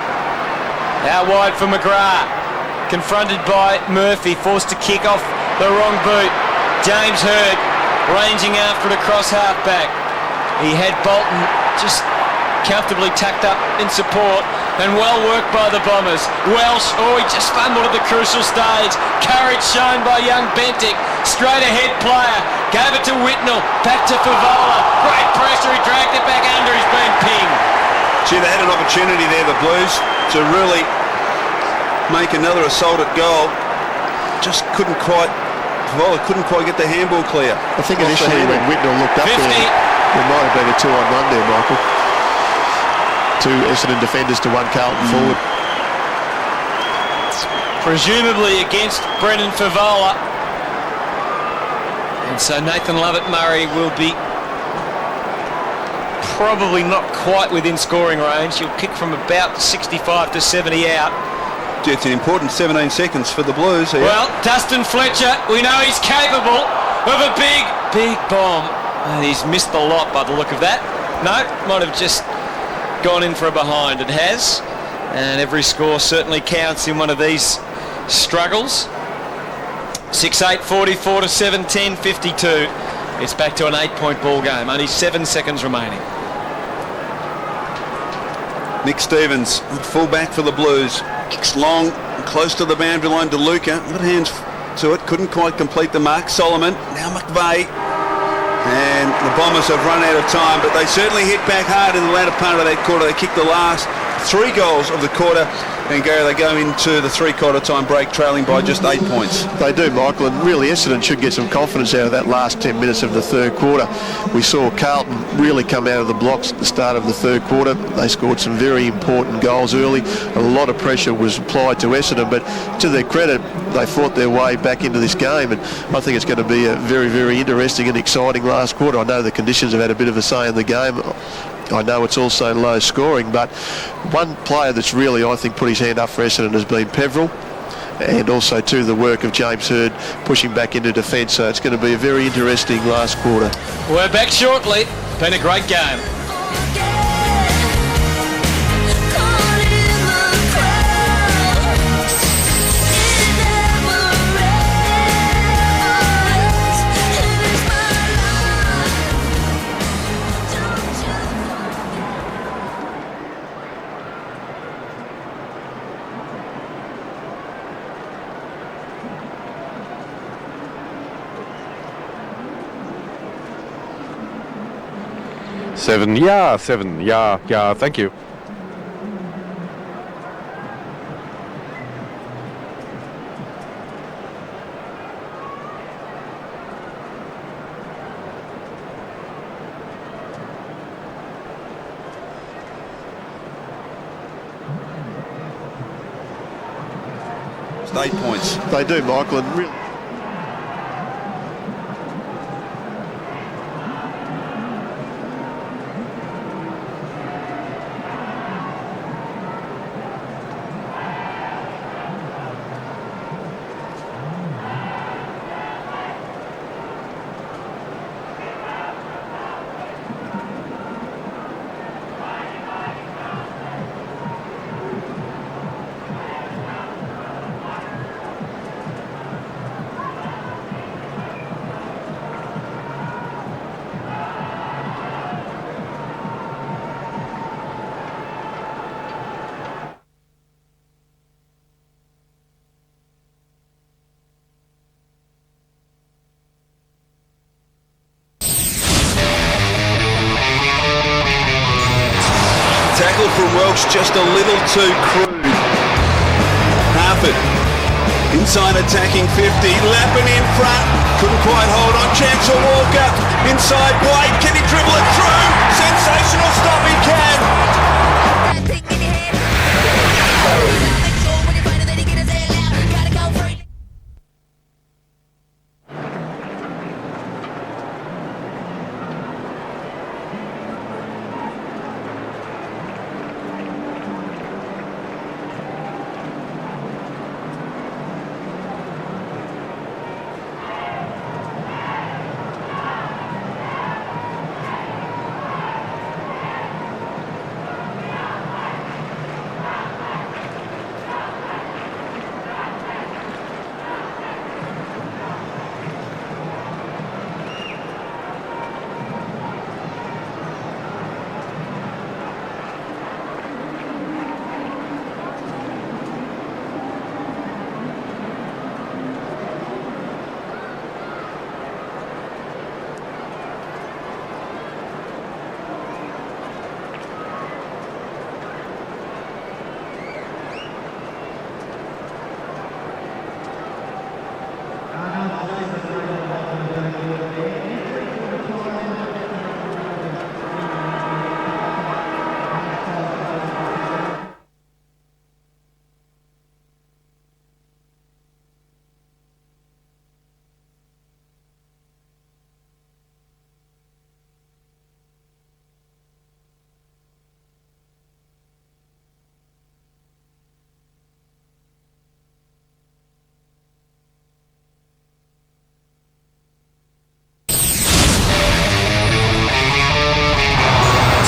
out wide for McGrath. Confronted by Murphy, forced to kick off the wrong boot. James Hurd ranging after it across half-back. He had Bolton just comfortably tucked up in support, and well worked by the Bombers. Welsh, he just fumbled at the crucial stage. Courage shown by young Bentic. Straight ahead player, gave it to Whitnell, back to Favola. Great pressure, he dragged it back under, he's been pinged. Gee, they had an opportunity there, the Blues, to really make another assault at goal. Favola couldn't quite get the handball clear. I think initially when Whitnell looked up 50. there might have been a 2-on-1 there, Michael. 2 Essendon defenders to 1 Carlton forward. Presumably against Brendan Favola. And so Nathan Lovett-Murray will be probably not quite within scoring range. He'll kick from about 65 to 70 out. It's an important 17 seconds for the Blues here. Well, Dustin Fletcher, we know he's capable of a big bomb. And he's missed the lot by the look of that. No, might have just gone in for a behind. It has. And every score certainly counts in one of these struggles. 6-8, 44 to 7-10, 52. It's back to an 8-point ball game. Only 7 seconds remaining. Nick Stevens, full back for the Blues. Kicks long, close to the boundary line to Luca. Got hands to it, couldn't quite complete the mark. Solomon, now McVeigh. And the Bombers have run out of time, but they certainly hit back hard in the latter part of that quarter. They kicked the last 3 goals of the quarter, and Gary, they go into the 3-quarter time break trailing by just 8 points. They do, Michael, and really Essendon should get some confidence out of that last 10 minutes of the third quarter. We saw Carlton really come out of the blocks at the start of the third quarter. They scored some very important goals early. A lot of pressure was applied to Essendon, but to their credit, they fought their way back into this game, and I think it's going to be a very, very interesting and exciting last quarter. I know the conditions have had a bit of a say in the game. I know it's also low scoring, but one player that's really, I think, put his hand up for Essendon has been Peverill, and also too the work of James Hurd pushing back into defence. So it's going to be a very interesting last quarter. We're back shortly. Been a great game. 7, yeah, 7, yeah, thank you. It's 8 points. They do, Michael, and really. Tackle from Welch just a little too crude. Harford inside attacking 50. Lappin in front. Couldn't quite hold on. Chance of Walker inside White. Can he dribble it through? Sensational stop, he can.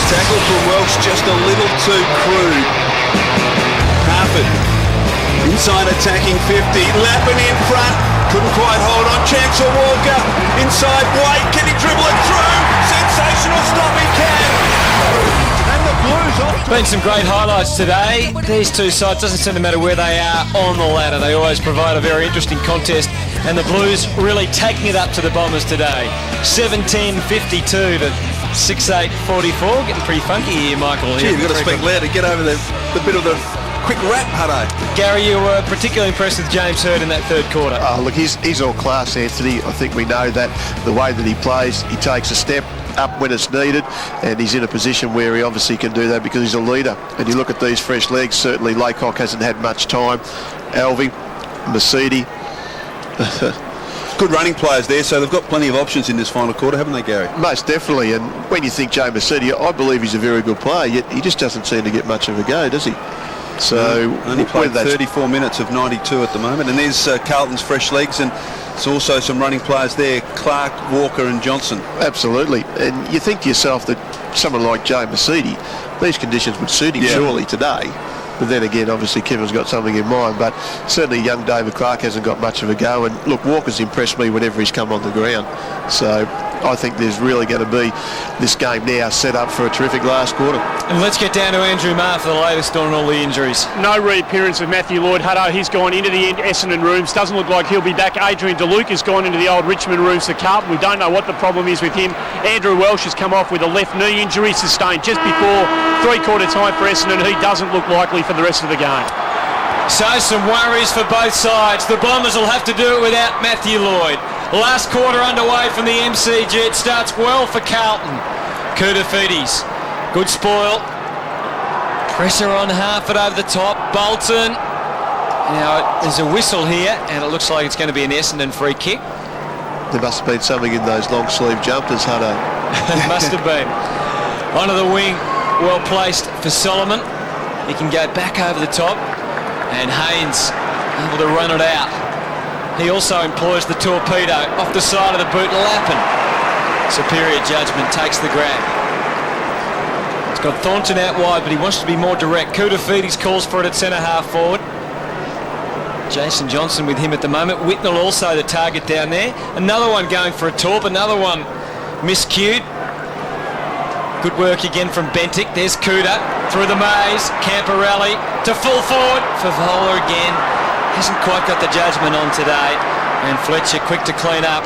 Tackle from Welch just a little too crude. Harford inside attacking 50. Lappin in front. Couldn't quite hold on. Chance of Walker inside White. Can he dribble it through? Sensational stop, he can. And the Blues off. Been some great highlights today. These two sides, doesn't seem to matter where they are on the ladder, they always provide a very interesting contest, and the Blues really taking it up to the Bombers today. 17-52 to 6-8-44. Getting pretty funky here, Michael. Gee, you've got to speak loud to get over the bit of the quick rap, Hutto. Gary, you were particularly impressed with James Hird in that third quarter. Look, he's all class, Anthony. I think we know that the way that he plays, he takes a step up when it's needed, and he's in a position where he obviously can do that because he's a leader. And you look at these fresh legs, certainly Laycock hasn't had much time. Alvey, Mercedes. Good running players there, so they've got plenty of options in this final quarter, haven't they, Gary? Most definitely, and when you think Joe Mercedes, I believe he's a very good player, yet he just doesn't seem to get much of a go, does he? So only played 34 minutes of 92 at the moment, and there's Carlton's fresh legs, and there's also some running players there, Clark, Walker and Johnson. Absolutely, and you think to yourself that someone like Joe Mercedes, these conditions would suit him surely today. But then again, obviously Kevin's got something in mind, but certainly young David Clark hasn't got much of a go, and look, Walker's impressed me whenever he's come on the ground. So I think there's really going to be this game now set up for a terrific last quarter. And let's get down to Andrew Marr for the latest on all the injuries. No reappearance of Matthew Lloyd. Hutto, he's gone into the Essendon rooms. Doesn't look like he'll be back. Adrian DeLuca has gone into the old Richmond rooms for Carlton. We don't know what the problem is with him. Andrew Welsh has come off with a left knee injury sustained just before three-quarter time for Essendon. He doesn't look likely for the rest of the game. So some worries for both sides. The Bombers will have to do it without Matthew Lloyd. Last quarter underway from the MCG. It starts well for Carlton. Koutafidis, good spoil. Pressure on Harford over the top. Bolton. Now there's a whistle here, and it looks like it's going to be an Essendon free kick. There must have been something in those long sleeve jumpers, Hutto. Must have been. Onto the wing, well placed for Solomon. He can go back over the top, and Haynes able to run it out. He also employs the torpedo off the side of the boot. Lappin. Superior judgment takes the grab. It's got Thornton out wide, but he wants to be more direct. Koutafidis calls for it at centre half forward. Jason Johnson with him at the moment. Whitnell also the target down there. Another one going for a torp. Another one miscued. Good work again from Bentic. There's Kuda through the maze. Camporelli to full forward. Favola again. Hasn't quite got the judgment on today. And Fletcher quick to clean up.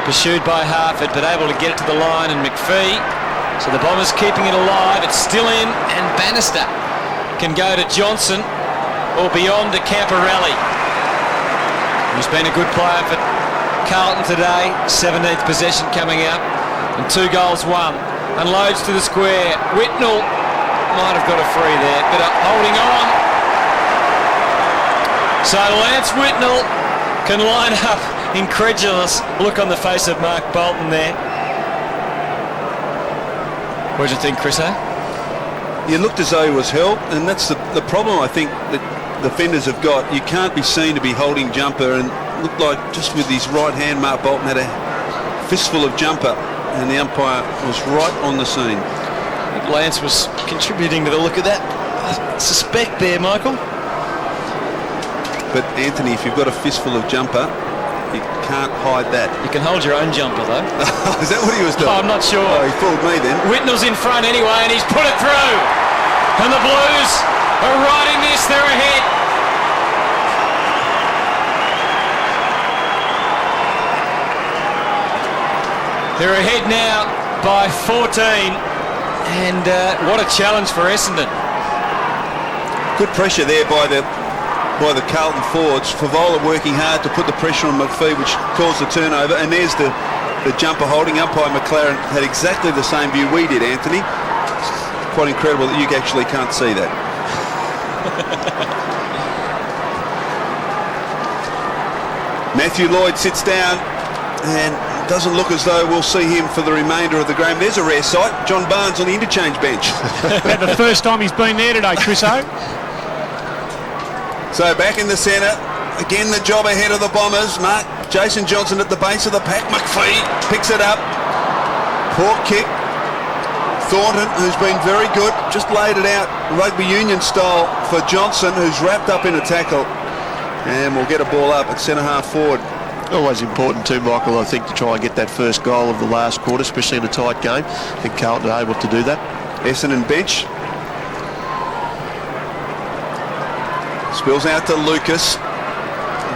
Pursued by Harford, but able to get it to the line, and McPhee. So the Bombers keeping it alive. It's still in, and Bannister can go to Johnson or beyond to Camporelli, who's been a good player for Carlton today. 17th possession coming up, and 2 goals won. Unloads to the square. Whitnell might have got a free there, but holding on. So Lance Whitnell can line up. Incredulous look on the face of Mark Bolton there. What do you think, Chris? You looked as though he was held, and that's the problem I think that the defenders have got. You can't be seen to be holding jumper, and looked like just with his right hand, Mark Bolton had a fistful of jumper, and the umpire was right on the scene. I think Lance was contributing to the look of that. I suspect there, Michael. But Anthony, if you've got a fistful of jumper, you can't hide that. You can hold your own jumper though. Is that what he was doing? Oh, I'm not sure. Oh, he fooled me then. Whitnell's in front anyway, and he's put it through. And the Blues are right in this. They're ahead. They're ahead now by 14. And what a challenge for Essendon. Good pressure there by the Carlton forwards. Favola working hard to put the pressure on McPhee, which caused the turnover. And there's the jumper holding. Umpire McLaren had exactly the same view we did, Anthony. It's quite incredible that you actually can't see that. Matthew Lloyd sits down and doesn't look as though we'll see him for the remainder of the game. There's a rare sight. John Barnes on the interchange bench. About the first time he's been there today, Chris O. So back in the centre, again the job ahead of the Bombers. Jason Johnson at the base of the pack. McPhee picks it up. Poor kick. Thornton, who's been very good, just laid it out rugby union style for Johnson, who's wrapped up in a tackle. And we'll get a ball up at centre half forward. Always important too, Michael, I think, to try and get that first goal of the last quarter, especially in a tight game. I think Carlton are able to do that. Essendon bench. Spills out to Lucas.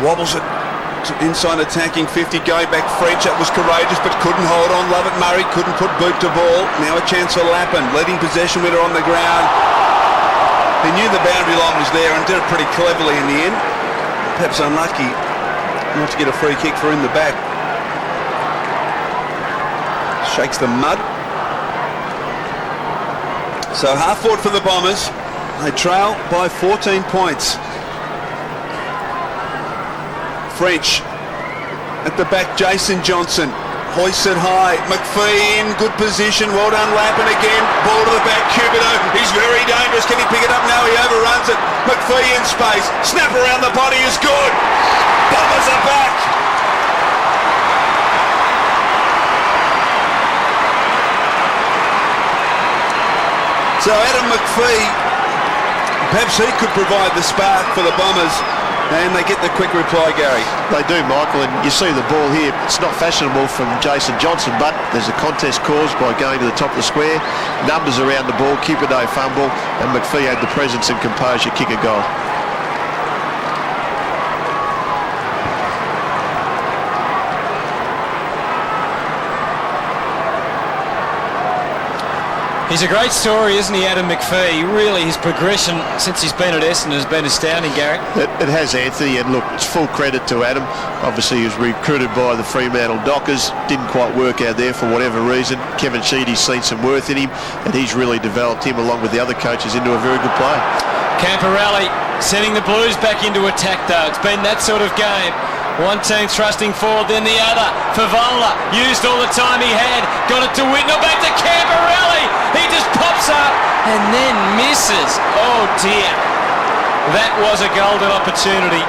Wobbles it to inside attacking 50. Going back French. That was courageous but couldn't hold on. Lovett Murray couldn't put boot to ball. Now a chance for Lappin. Leading possession with her on the ground. He knew the boundary line was there and did it pretty cleverly in the end. Perhaps unlucky not to get a free kick for in the back. Shakes the mud. So half forward for the Bombers. They trail by 14 points. French at the back. Jason Johnson hoists it high. McPhee in good position. Well done, Lappin again. Ball to the back. Cubido. He's very dangerous. Can he pick it up? No, he overruns it. McPhee in space. Snap around the body is good. Bombers are back. So Adam McPhee, perhaps he could provide the spark for the Bombers. And they get the quick reply, Gary. They do, Michael, and you see the ball here. It's not fashionable from Jason Johnson, but there's a contest caused by going to the top of the square. Numbers around the ball, Cupido fumble, and McPhee had the presence and composure kick a goal. He's a great story, isn't he, Adam McPhee? Really, his progression since he's been at Essendon has been astounding, Gary. It has, Anthony, and look, it's full credit to Adam. Obviously, he was recruited by the Fremantle Dockers. Didn't quite work out there for whatever reason. Kevin Sheedy's seen some worth in him, and he's really developed him, along with the other coaches, into a very good player. Camporelli sending the Blues back into attack, though. It's been that sort of game. One team thrusting forward, then the other. Favola used all the time he had. Got it to Whitnell, back to Camporelli. He just pops up and then misses. Oh dear. That was a golden opportunity.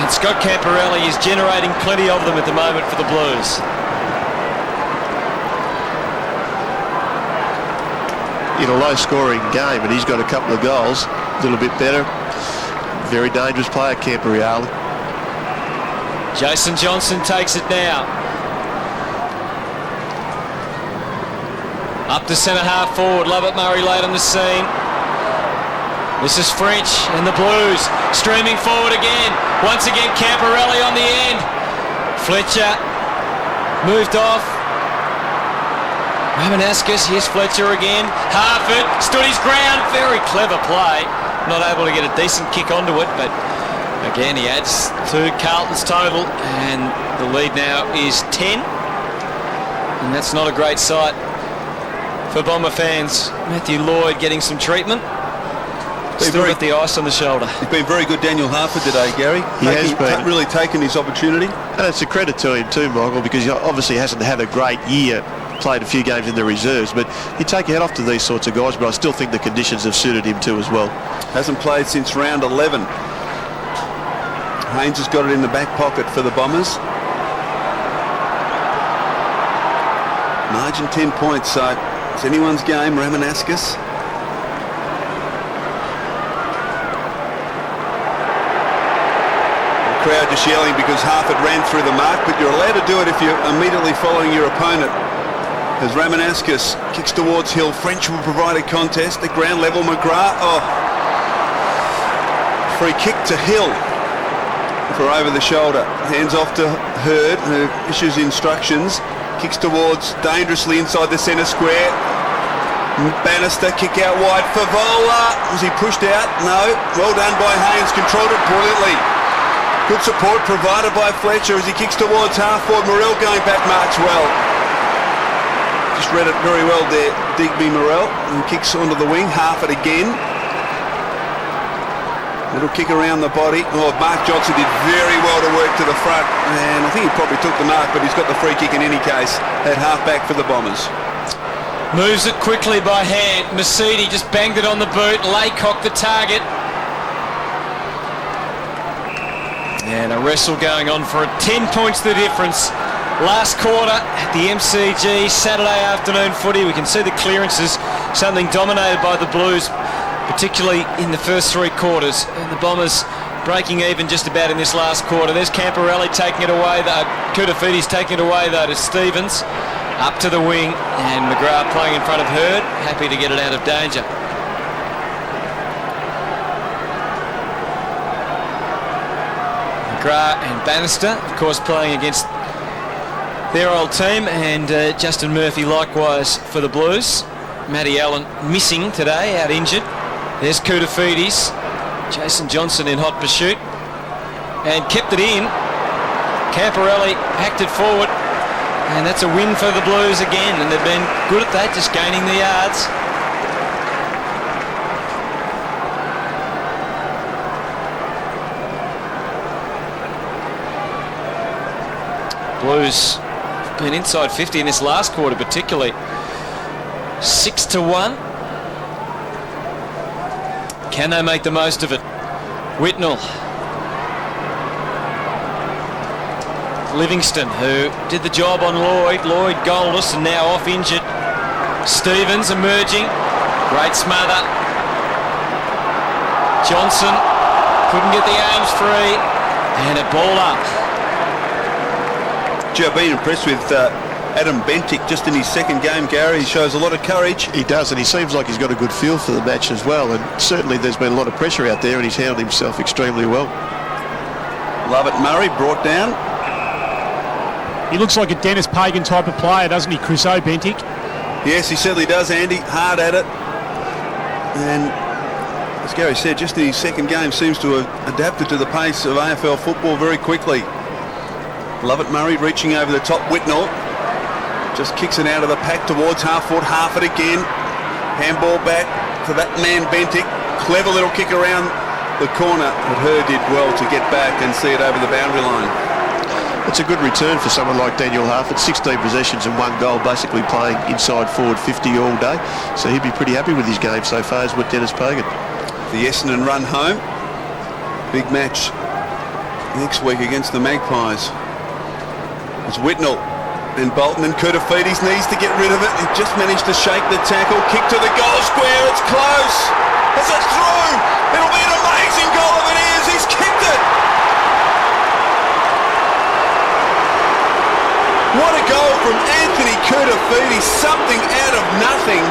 And Scott Camporelli is generating plenty of them at the moment for the Blues. In a low-scoring game, and he's got a couple of goals. A little bit better. Very dangerous player, Camporelli. Jason Johnson takes it now. Up to centre half forward. Lovett Murray late on the scene. This is French and the Blues streaming forward again. Once again Camporelli on the end. Fletcher moved off. Ramanauskas, here's Fletcher again. Harford stood his ground. Very clever play. Not able to get a decent kick onto it, but again, he adds to Carlton's total, and the lead now is 10. And that's not a great sight for Bomber fans. Matthew Lloyd getting some treatment. Still got the ice on the shoulder. He's been very good, Daniel Harford, today, Gary. He has been. Really taken his opportunity. And it's a credit to him too, Michael, because he obviously hasn't had a great year. Played a few games in the reserves, but you take your head off to these sorts of guys, but I still think the conditions have suited him too as well. Hasn't played since round 11. Haynes has got it in the back pocket for the Bombers. Margin 10 points, so it's anyone's game. Ramanauskas. The crowd just yelling because Harford ran through the mark, but you're allowed to do it if you're immediately following your opponent. As Ramanauskas kicks towards Hill, French will provide a contest at ground level. McGrath, free kick to Hill for over the shoulder. Hands off to Hurd, who issues instructions. Kicks towards dangerously inside the centre square. Bannister, kick out wide. Favola, was he pushed out? No. Well done by Haynes, controlled it brilliantly. Good support provided by Fletcher as he kicks towards half forward. Morrell going back marks well. Just read it very well there, Digby Morrell, and kicks onto the wing. Harford again. Little kick around the body. Mark Johnson did very well to work to the front, and I think he probably took the mark, but he's got the free kick in any case at half-back for the Bombers. Moves it quickly by hand. Mercedes just banged it on the boot. Laycock the target. And a wrestle going on for it. 10 points the difference. Last quarter at the MCG, Saturday afternoon footy. We can see the clearances, something dominated by the Blues, particularly in the first three quarters. And the Bombers breaking even just about in this last quarter. There's Camporelli taking it away, though. Kutafides taking it away, though, to Stevens. Up to the wing, and McGrath playing in front of Hurd. Happy to get it out of danger. McGrath and Bannister, of course, playing against their old team, and Justin Murphy likewise for the Blues. Matty Allen missing today, out injured. There's Kutafides. Jason Johnson in hot pursuit and kept it in. Camporelli hacked it forward, and that's a win for the Blues again, and they've been good at that, just gaining the yards. Blues been inside 50 in this last quarter, particularly. 6-1. Can they make the most of it? Whitnell. Livingston, who did the job on Lloyd. Lloyd goalless and now off injured. Stevens emerging. Great smother. Johnson Couldn't get the arms free. And a ball up. Gee, I've been impressed with Adam Bentic just in his second game, Gary. He shows a lot of courage. He does, and he seems like he's got a good feel for the match as well. And certainly there's been a lot of pressure out there, and he's handled himself extremely well. Lovett Murray brought down. He looks like a Denis Pagans type of player, doesn't he, Chris Bentic? Yes, he certainly does, Andy. Hard at it. And as Gary said, just in his second game seems to have adapted to the pace of AFL football very quickly. Lovett Murray reaching over the top. Whitnell just kicks it out of the pack towards half foot. Half it again. Handball back to that man Bentic. Clever little kick around the corner, but Hurd did well to get back and see it over the boundary line. It's a good return for someone like Daniel Harford. 16 possessions and 1 goal, basically playing inside forward 50 all day. So he'd be pretty happy with his game so far, as with Denis Pagans. The Essendon run home. Big match next week against the Magpies. It's Whitnell and Bolton, and Kurtafidis needs to get rid of it. He just managed to shake the tackle. Kick to the goal square. It's close. It's a through. It'll be an amazing goal if it is. He's kicked it. What a goal from Anthony Kurtafidis. Something out of nothing.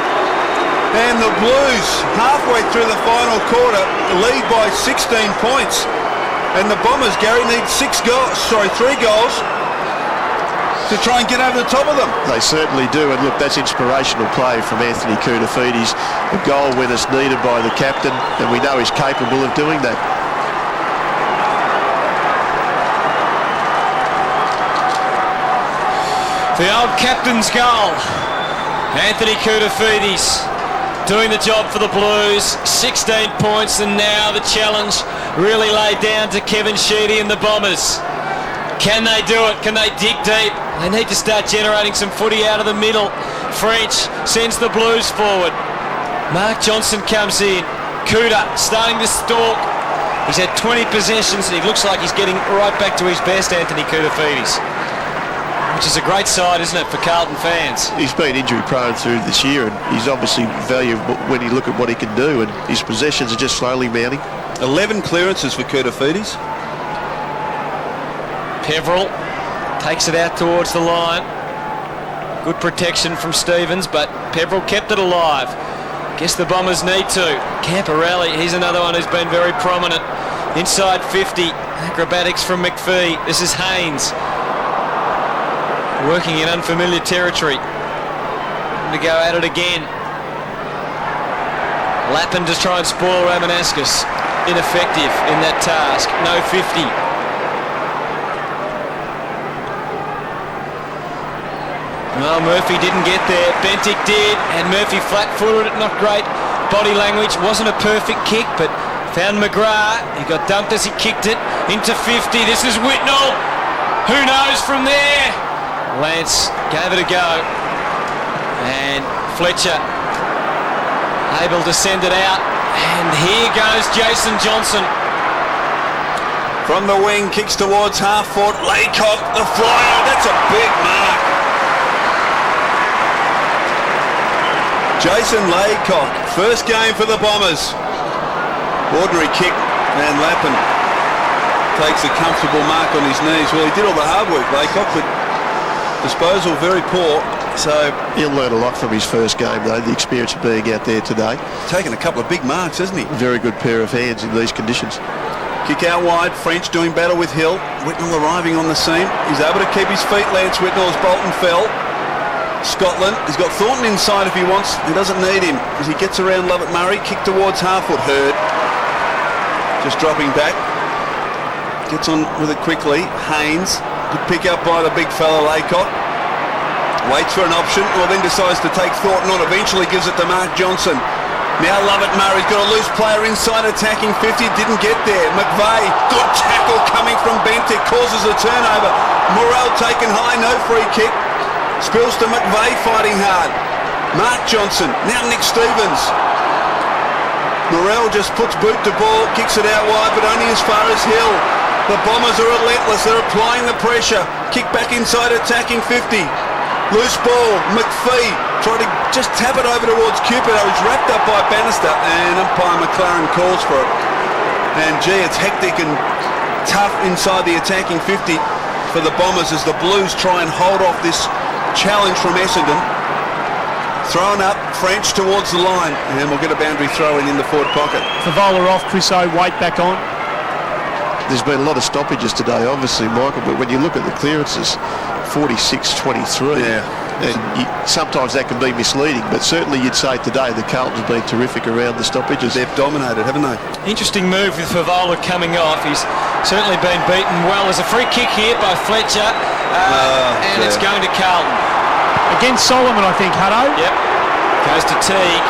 And the Blues, halfway through the final quarter, lead by 16 points. And the Bombers, Gary, need 3 goals to try and get over the top of them. They certainly do, and look, that's inspirational play from Anthony Kurtafidis. A goal when it's needed by the captain, and we know he's capable of doing that. The old captain's goal. Anthony Kurtafidis doing the job for the Blues. 16 points, and now the challenge really laid down to Kevin Sheedy and the Bombers. Can they do it? Can they dig deep? They need to start generating some footy out of the middle. French sends the Blues forward. Mark Johnson comes in. Kuta starting to stalk. He's had 20 possessions, and he looks like he's getting right back to his best, Anthony Kurtafidis. Which is a great side, isn't it, for Carlton fans? He's been injury prone through this year, and he's obviously valuable when you look at what he can do, and his possessions are just slowly mounting. 11 clearances for Kurtafidis. Peveril takes it out towards the line. Good protection from Stevens, but Peveril kept it alive. Guess the Bombers need to. Camporelli, he's another one who's been very prominent. Inside 50, acrobatics from McPhee. This is Haynes. Working in unfamiliar territory. To go at it again. Lappin to try and spoil Ramanascus. Ineffective in that task. No 50. Well, Murphy didn't get there. Bentic did, and Murphy flat-footed it. Not great body language. Wasn't a perfect kick, but found McGrath. He got dumped as he kicked it into 50. This is Whitnell. Who knows from there? Lance gave it a go. And Fletcher able to send it out. And here goes Jason Johnson. From the wing, kicks towards half foot. Laycock, the flyer. That's a big mark. Jason Laycock, first game for the Bombers. Ordinary kick, and Lappin takes a comfortable mark on his knees. Well, he did all the hard work, Laycock, but disposal very poor. So he'll learn a lot from his first game, though, the experience of being out there today. Taking a couple of big marks, hasn't he? Very good pair of hands in these conditions. Kick out wide, French doing battle with Hill. Whitnell arriving on the scene. He's able to keep his feet, Lance Whitnell, as Bolton fell. Scotland, he's got Thornton inside if he wants. He doesn't need him as he gets around Lovett Murray. Kick towards half foot. Hurd just dropping back. Gets on with it quickly. Haynes, good pick up by the big fella Laycock. Waits for an option, or then decides to take Thornton on. Eventually gives it to Mark Johnson. Now Lovett Murray's got a loose player inside attacking 50. Didn't get there. McVeigh, good tackle coming from Bentic. Causes a turnover. Morrell taken high, no free kick. Spills to McVeigh fighting hard. Mark Johnson, now Nick Stevens. Morrell just puts boot to ball, kicks it out wide, but only as far as Hill. The Bombers are relentless, they're applying the pressure. Kick back inside attacking 50. Loose ball, McPhee trying to just tap it over towards Cupid. He's wrapped up by Bannister, and umpire McLaren calls for it. And gee, it's hectic and tough inside the attacking 50 for the Bombers as the Blues try and hold off this challenge from Essendon. Thrown up, French towards the line, and we'll get a boundary throw in the forward pocket. Favola off, Crusoe, Waite back on. There's been a lot of stoppages today, obviously, Michael, but when you look at the clearances, 46-23. Yeah. And sometimes that can be misleading, but certainly you'd say today the Carlton's been terrific around the stoppages. They've dominated, haven't they? Interesting move with Favola coming off. He's certainly been beaten well. There's a free kick here by Fletcher, and it's going to Carlton. Against Solomon, I think, Hutto. Yep. Goes to Teague.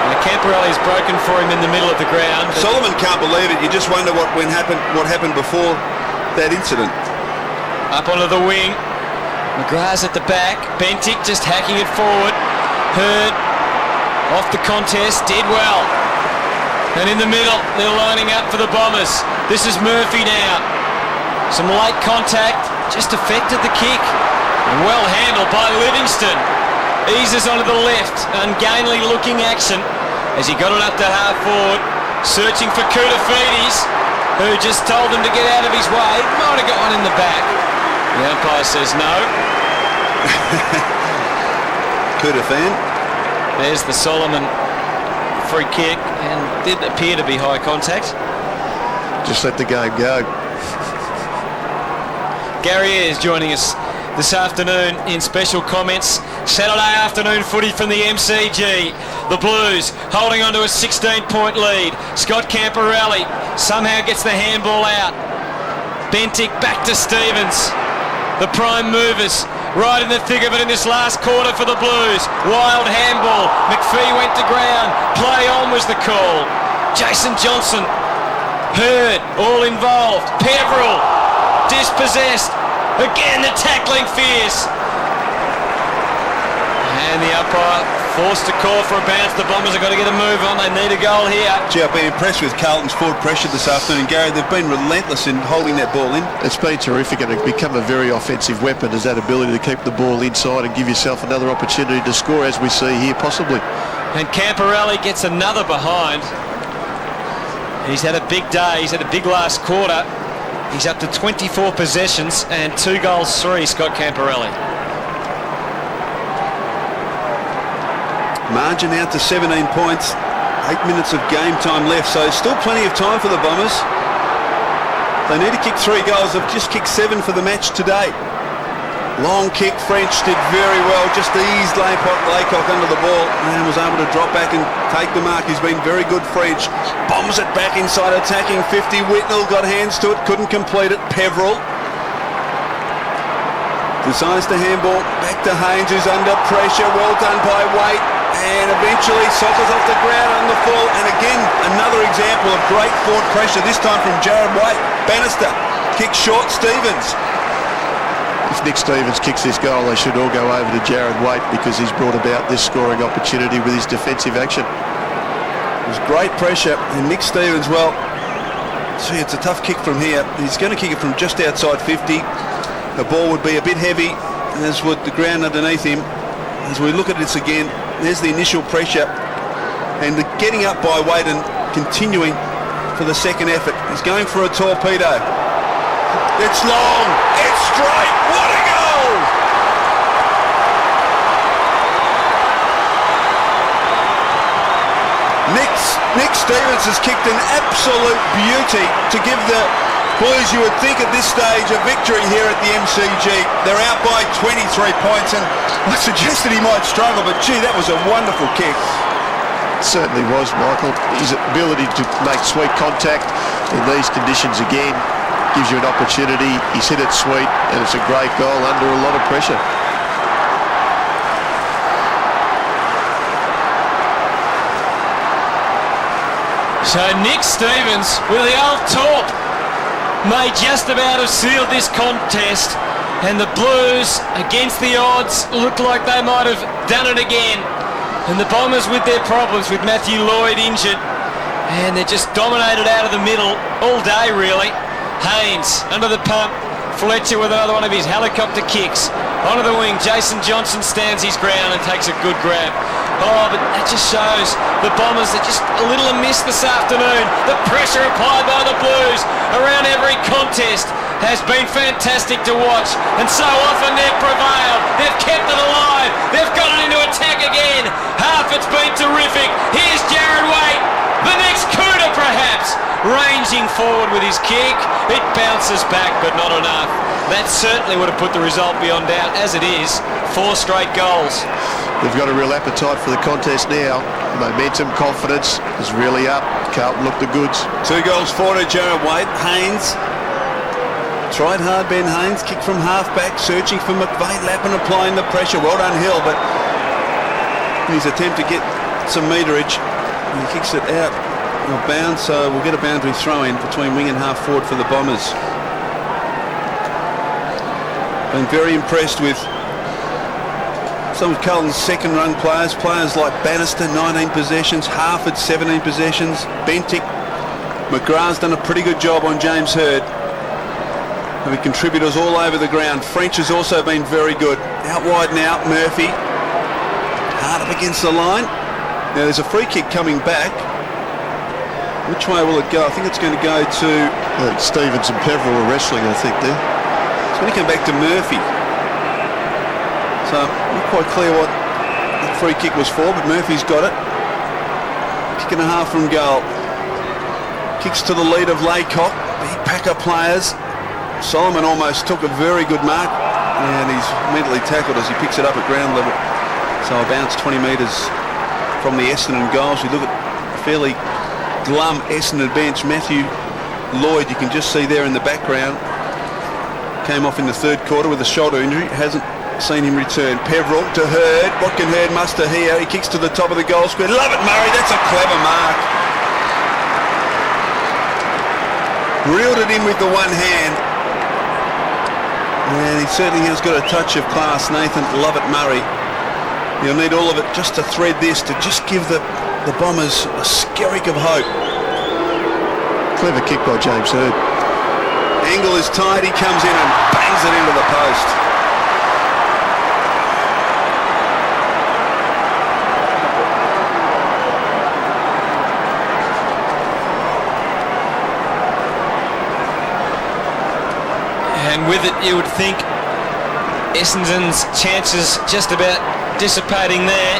And Camporelli's broken for him in the middle of the ground. Solomon can't believe it. You just wonder what happened before that incident. Up onto the wing. McGrath's at the back. Bentic just hacking it forward. Hurd off the contest. Did well. And in the middle, they're lining up for the Bombers. This is Murphy now. Some late contact. Just affected the kick. And well handled by Livingston. Eases onto the left. Ungainly looking action as he got it up to half forward. Searching for Koutafidis, who just told him to get out of his way. Might have got one in the back. The umpire says no. Koutafan. There's the Solomon free kick, and did appear to be high contact. Just let the game go. Gary Ayres joining us this afternoon in special comments. Saturday afternoon footy from the MCG. The Blues holding on to a 16-point lead. Scott Camporelli somehow gets the handball out. Bentic back to Stevens. The prime movers right in the thick of it in this last quarter for the Blues. Wild handball. McPhee went to ground. Play on was the call. Jason Johnson. Hurd all involved. Peverill dispossessed. Again the tackling fierce. And the umpire forced to call for a bounce. The Bombers have got to get a move on. They need a goal here. Gee, I've been impressed with Carlton's forward pressure this afternoon. Gary, they've been relentless in holding that ball in. It's been terrific, and it's become a very offensive weapon, is that ability to keep the ball inside and give yourself another opportunity to score, as we see here possibly. And Camporelli gets another behind. He's had a big day. He's had a big last quarter. He's up to 24 possessions and 2 goals, 3, Scott Camporelli. Margin out to 17 points. 8 minutes of game time left, so still plenty of time for the Bombers. They need to kick 3 goals. They've just kicked 7 for the match today. Long kick. French did very well. Just eased Laycock under the ball and was able to drop back and take the mark. He's been very good, French. Bombs it back inside attacking 50. Whitnell got hands to it, couldn't complete it. Peverill decides to handball back to Haynes, who's under pressure. Well done by Waite. And eventually Sockers off the ground on the full. And again, another example of great forward pressure, this time from Jared Waite. Bannister kicks short. Stevens. If Nick Stevens kicks this goal, they should all go over to Jared Waite, because he's brought about this scoring opportunity with his defensive action. It was great pressure, and Nick Stevens, well, see, it's a tough kick from here. He's going to kick it from just outside 50. The ball would be a bit heavy, as would the ground underneath him. As we look at this again, there's the initial pressure, and the getting up by Waite and continuing for the second effort. He's going for a torpedo. It's long, it's straight, what a goal! Nick Stevens has kicked an absolute beauty to give the Blues, you would think at this stage, a victory here at the MCG. They're out by 23 points, and I suggested he might struggle, but gee, that was a wonderful kick. It certainly was, Michael. His ability to make sweet contact in these conditions again gives you an opportunity. He's hit it sweet, and it's a great goal under a lot of pressure. So Nick Stevens with the old torp may just about have sealed this contest, and the Blues, against the odds, look like they might have done it again. And the Bombers with their problems, with Matthew Lloyd injured, and they're just dominated out of the middle all day really. Haynes under the pump, Fletcher with another one of his helicopter kicks. Onto the wing, Jason Johnson stands his ground and takes a good grab. Oh, but that just shows the Bombers are just a little amiss this afternoon. The pressure applied by the Blues around every contest has been fantastic to watch, and so often they've prevailed. They've kept it alive. They've got it into attack again. Half it's been terrific. Here's Jared Waite. The next Cooter perhaps. Ranging forward with his kick. It bounces back, but not enough. That certainly would have put the result beyond doubt. As it is, 4 straight goals. They've got a real appetite for the contest now. Momentum, confidence is really up. Carlton look the goods. 2 goals for to Jared Waite. Haynes tried hard. Ben Haynes kicked from half-back, searching for McVeigh. Lappin applying the pressure. Well done, Hill, but in his attempt to get some meterage, he kicks it out of bounds, so we'll get a boundary throw-in between wing and half-forward for the Bombers. Been very impressed with some of Carlton's second-run players like Bannister, 19 possessions, Harford, 17 possessions, Bentic, McGrath's done a pretty good job on James Hird. Having contributors all over the ground. French has also been very good. Out wide now, Murphy. Hard up against the line. Now there's a free kick coming back. Which way will it go? I think it's going to go to... Stevens and Peverill are wrestling, I think, there. It's going to come back to Murphy. So, not quite clear what the free kick was for, but Murphy's got it. Kick and a half from goal. Kicks to the lead of Laycock. Big pack of players. Solomon almost took a very good mark, and he's mentally tackled as he picks it up at ground level. So a bounce 20 metres from the Essendon goals. We look at a fairly glum Essendon bench. Matthew Lloyd, you can just see there in the background, came off in the third quarter with a shoulder injury. Hasn't seen him return. Peverill to Hird. What can Hird muster here? He kicks to the top of the goal square. Love it, Murray. That's a clever mark. Reeled it in with the one hand. And he certainly has got a touch of class, Nathan Lovett Murray. You'll need all of it just to thread this, to just give the Bombers a skerrick of hope. Clever kick by James Hird. Angle is tight, he comes in and bangs it into the post. And with it, you would think Essendon's chances just about dissipating there.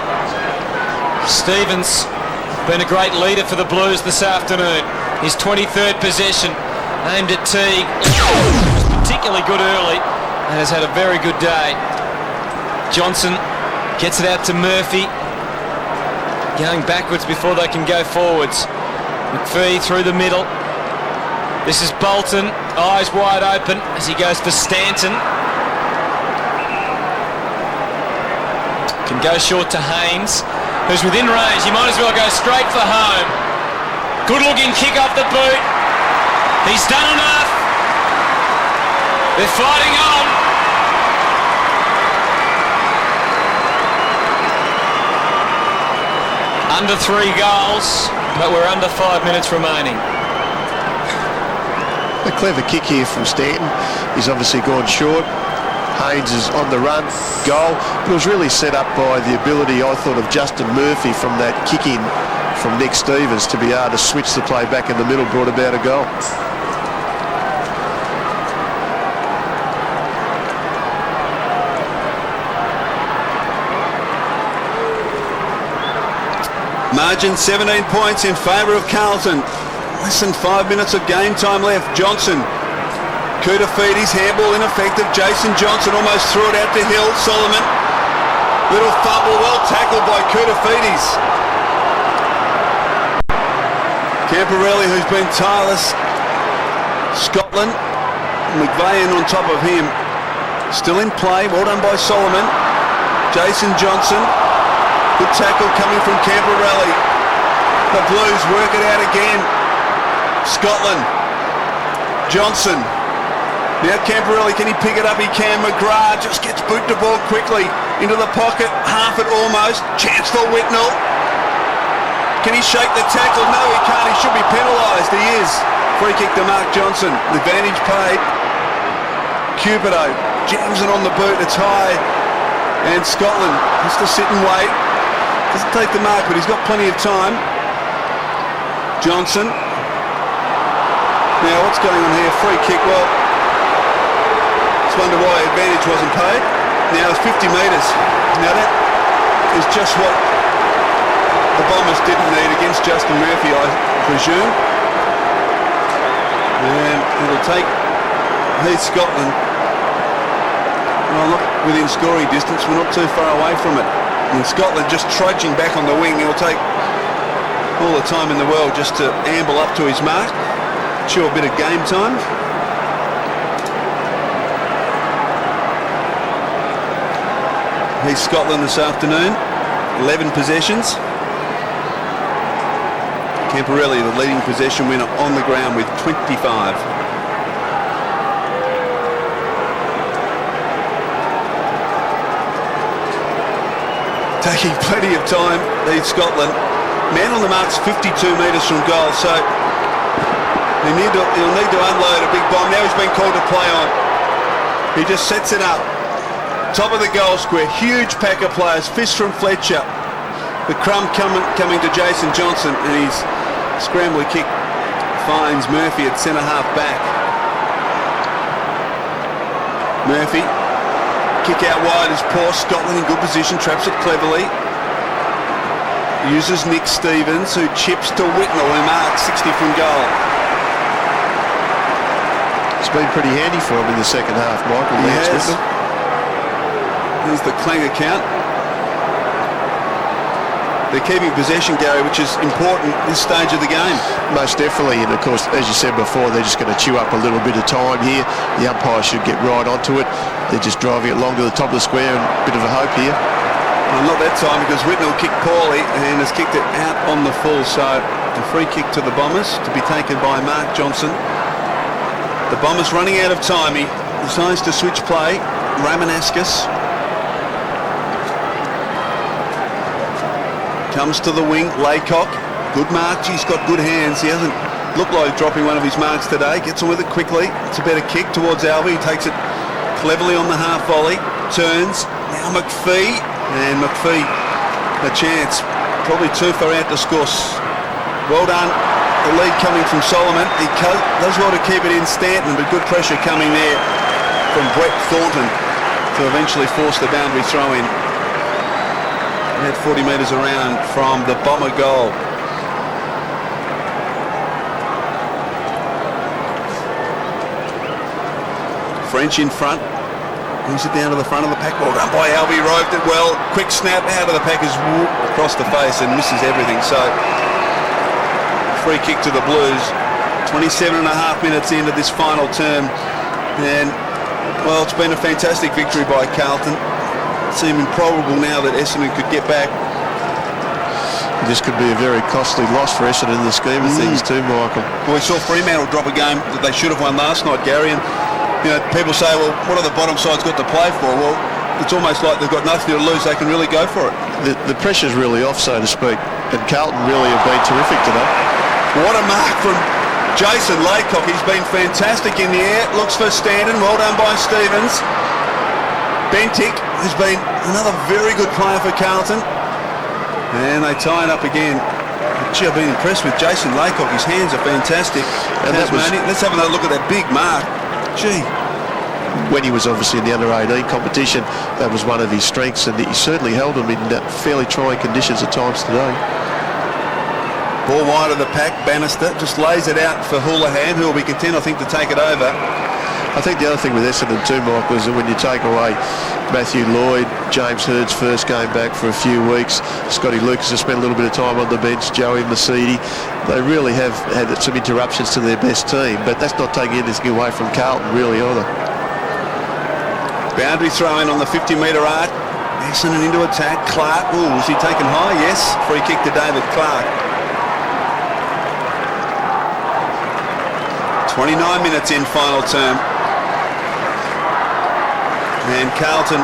Stevens been a great leader for the Blues this afternoon. His 23rd possession aimed at Teague. Was particularly good early and has had a very good day. Johnson gets it out to Murphy. Going backwards before they can go forwards. McPhee through the middle. This is Bolton, eyes wide open as he goes for Stanton. Can go short to Haynes, who's within range. He might as well go straight for home. Good looking kick off the boot. He's done enough. They're fighting on. Under 3 goals, but we're under 5 minutes remaining. A clever kick here from Stanton. He's obviously gone short. Haynes is on the run, goal. But it was really set up by the ability, I thought, of Justin Murphy from that kick in from Nick Stevens to be able to switch the play back in the middle, brought about a goal. Margin 17 points in favour of Carlton. Less than 5 minutes of game time left. Johnson. Koutafidis, handball ineffective. Jason Johnson almost threw it out to Hill. Solomon. Little fumble, well tackled by Koutafidis. Camporelli, who's been tireless. Scotland. McVeigh on top of him. Still in play. Well done by Solomon. Jason Johnson. Good tackle coming from Camporelli. The Blues work it out again. Scotland. Johnson. Now Camporelli, can he pick it up? He can. McGrath just gets boot the ball quickly into the pocket. Half it almost. Chance for Whitnell. Can he shake the tackle? No, he can't. He should be penalised. He is. Free kick to Mark Johnson. The advantage paid. Cupido jams it on the boot. It's high. And Scotland has to sit and wait. Doesn't take the mark, but he's got plenty of time. Johnson. Now, what's going on here? Free kick. Well, just wonder why advantage wasn't paid. Now it's 50 metres. Now that is just what the Bombers didn't need against Justin Murphy, I presume. And it'll take Heath Scotland. Well, look, within scoring distance, we're not too far away from it. And Scotland just trudging back on the wing. It'll take all the time in the world just to amble up to his mark. Sure, a bit of game time. He's Scotland this afternoon. 11 possessions. Camporelli, the leading possession winner on the ground with 25. Taking plenty of time, leads Scotland. Man on the mark's 52 metres from goal, so he'll need to unload a big bomb. Now he's been called to play on. He just sets it up. Top of the goal square, huge pack of players. Fist from Fletcher. The crumb coming to Jason Johnson, and his scrambler kick finds Murphy at centre half back. Murphy, kick out wide is poor. Scotland in good position, traps it cleverly. Uses Nick Stevens, who chips to Whitnell, who marks 60 from goal. It's been pretty handy for him in the second half, Michael. Yes. Here's the clanger count. They're keeping possession, Gary, which is important at this stage of the game. Most definitely, and of course, as you said before, they're just going to chew up a little bit of time here. The umpire should get right onto it. They're just driving it long to the top of the square, and a bit of a hope here. Well, not that time, because Whitnell kicked poorly and has kicked it out on the full. So a free kick to the Bombers to be taken by Mark Johnson. The Bombers running out of time. He decides to switch play. Ramanauskas comes to the wing. Laycock, good mark. He's got good hands. He hasn't looked like dropping one of his marks today. Gets on with it quickly. It's a better kick towards Albie. He takes it cleverly on the half volley. Turns. Now McPhee. And McPhee, a chance. Probably too far out to score. Well done. The lead coming from Solomon. He does well to keep it in Stanton, but good pressure coming there from Brett Thornton to eventually force the boundary throw in. About 40 metres around from the Bomber goal. French in front. Moves it down to the front of the pack. Well done by Albie. Roved it well. Quick snap out of the pack is across the face and misses everything. So free kick to the Blues. 27 and a half minutes into this final term. And, well, it's been a fantastic victory by Carlton. It seemed improbable now that Essendon could get back. This could be a very costly loss for Essendon in the scheme of things too, Michael. Well, we saw Fremantle drop a game that they should have won last night, Gary. And, you know, people say, well, what have the bottom sides got to play for? Well, it's almost like they've got nothing to lose. They can really go for it. The pressure's really off, so to speak. And Carlton really have been terrific today. What a mark from Jason Laycock. He's been fantastic in the air. Looks for Stanton. Well done by Stevens. Bentic has been another very good player for Carlton. And they tie it up again. Gee, I've been impressed with Jason Laycock. His hands are fantastic. And let's have another look at that big mark. Gee. When he was obviously in the under-18 competition, that was one of his strengths, and he certainly held them in fairly trying conditions at times today. Ball wide of the pack. Bannister just lays it out for Houlihan, who will be content, I think, to take it over. I think the other thing with Essendon too, Mike, was that when you take away Matthew Lloyd, James Hird's first game back for a few weeks, Scotty Lucas has spent a little bit of time on the bench, Joey Mercedes, they really have had some interruptions to their best team, but that's not taking anything away from Carlton really either. Boundary throw in on the 50-metre arc. Essendon into attack. Clark, was he taken high? Yes. Free kick to David Clark. 29 minutes in final term. And Carlton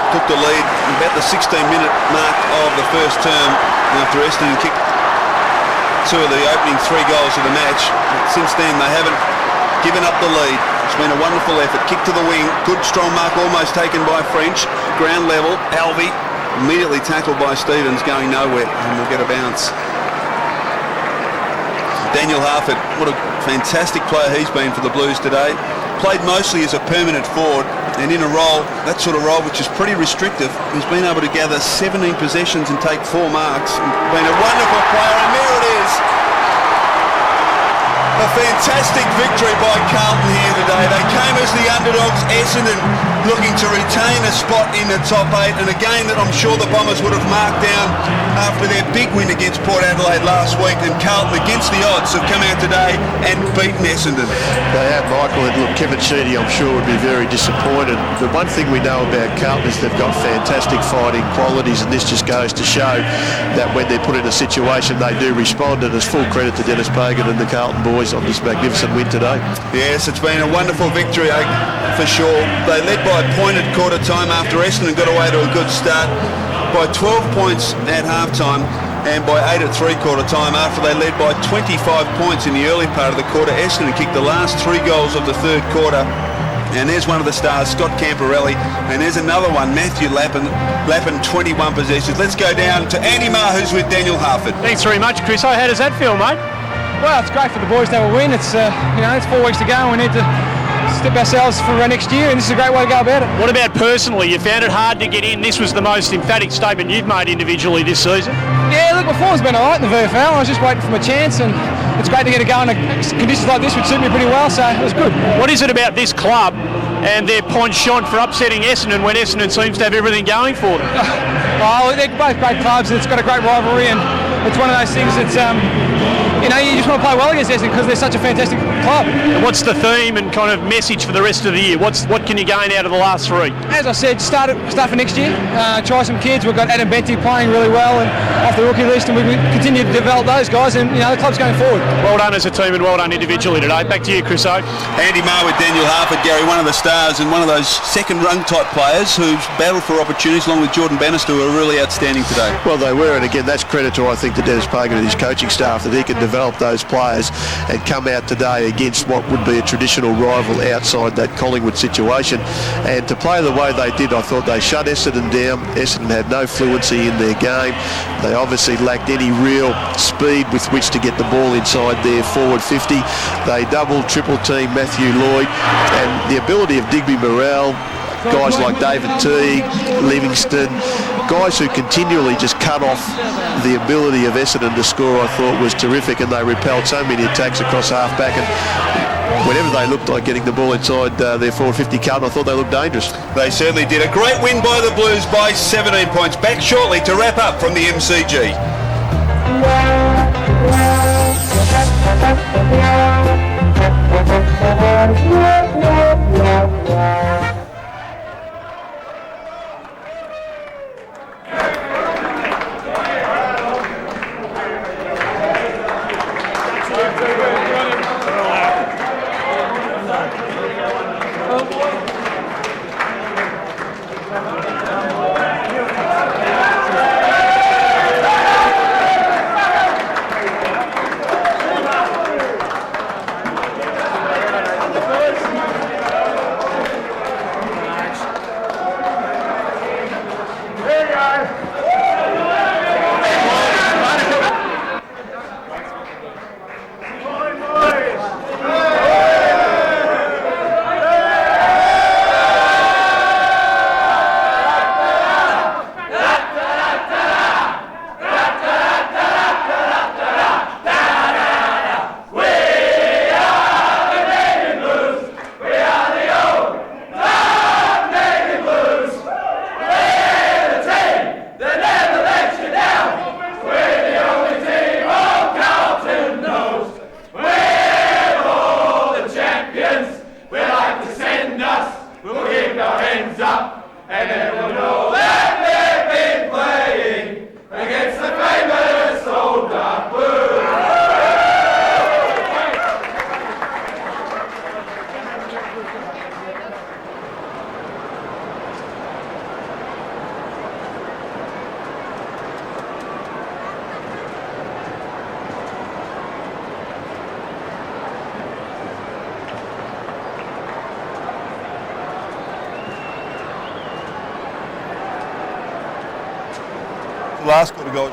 took the lead about the 16-minute mark of the first term after Essendon kicked two of the opening 3 goals of the match. But since then, they haven't given up the lead. It's been a wonderful effort. Kick to the wing. Good strong mark almost taken by French. Ground level. Alvey immediately tackled by Stevens, going nowhere, and we'll get a bounce. Daniel Harford, what a fantastic player he's been for the Blues today. Played mostly as a permanent forward, and in a role, that sort of role which is pretty restrictive, he's been able to gather 17 possessions and take 4 marks. Been a wonderful player, and there it is. A fantastic victory by Carlton here today. They came as the underdogs. Essendon looking to retain a spot in the top 8, and a game that I'm sure the Bombers would have marked down after their big win against Port Adelaide last week. And Carlton, against the odds, have come out today and beaten Essendon. They have, Michael, and look, Kevin Sheedy, I'm sure, would be very disappointed. The one thing we know about Carlton is they've got fantastic fighting qualities, and this just goes to show that when they're put in a situation, they do respond, and it's full credit to Denis Pagans and the Carlton boys on this magnificent win today. Yes, it's been a wonderful victory, for sure. They led by a point at quarter time after Essendon got away to a good start, by 12 points at half-time, and by 8 at three-quarter time after they led by 25 points in the early part of the quarter. Essendon kicked the last 3 goals of the third quarter. And there's one of the stars, Scott Camporelli, and there's another one, Matthew Lappin, 21 possessions. Let's go down to Andy Marr, who's with Daniel Harford. Thanks very much, Chris. How does that feel, mate? Well, it's great for the boys to have a win. It's it's 4 weeks to go, and we need to step ourselves for next year, and this is a great way to go about it. What about personally? You found it hard to get in. This was the most emphatic statement you've made individually this season. Yeah, look, my form's been all right in the VFL. I was just waiting for my chance, and it's great to get a go in conditions like this, which suit me pretty well, so it was good. What is it about this club and their penchant for upsetting Essendon when Essendon seems to have everything going for them? Oh, they're both great clubs, and it's got a great rivalry, and it's one of those things that's, you just want to play well against Essendon because they're such a fantastic club. And what's the theme and kind of message for the rest of the year? What can you gain out of the last 3? As I said, start for next year. Try some kids. We've got Adam Benty playing really well and off the rookie list, and we continue to develop those guys. And the club's going forward. Well done as a team and well done individually today. Back to you, Chris O. Andy Marr with Daniel Harford, Gary, one of the stars and one of those second-rung type players who's battled for opportunities along with Jordan Bannister, who are really outstanding today. Well, they were, and again, that's credit to, I think, to Denis Pagans and his coaching staff, that he can develop those players and come out today against what would be a traditional rival outside that Collingwood situation. And to play the way they did, I thought they shut Essendon down. Essendon had no fluency in their game. They obviously lacked any real speed with which to get the ball inside their forward 50. They triple team Matthew Lloyd, and the ability of Digby Morrell, guys like David Teague, Livingston, guys who continually just cut off the ability of Essendon to score, I thought was terrific, and they repelled so many attacks across half-back, and whenever they looked like getting the ball inside their forward 50 Carlton, I thought they looked dangerous. They certainly did. A great win by the Blues by 17 points. Back shortly to wrap up from the MCG. last quarter goal.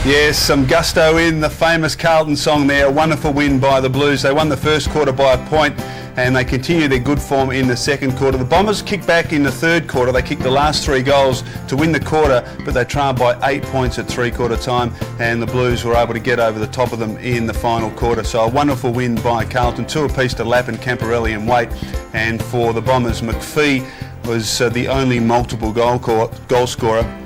Yes, some gusto in the famous Carlton song there. A wonderful win by the Blues. They won the first quarter by a point and they continue their good form in the second quarter. The Bombers kicked back in the third quarter. They kicked the last 3 goals to win the quarter, but they trailed by 8 points at three-quarter time and the Blues were able to get over the top of them in the final quarter. So a wonderful win by Carlton, 2 apiece to Lappin, Camporelli and Waite. And for the Bombers, McPhee was the only multiple goal scorer.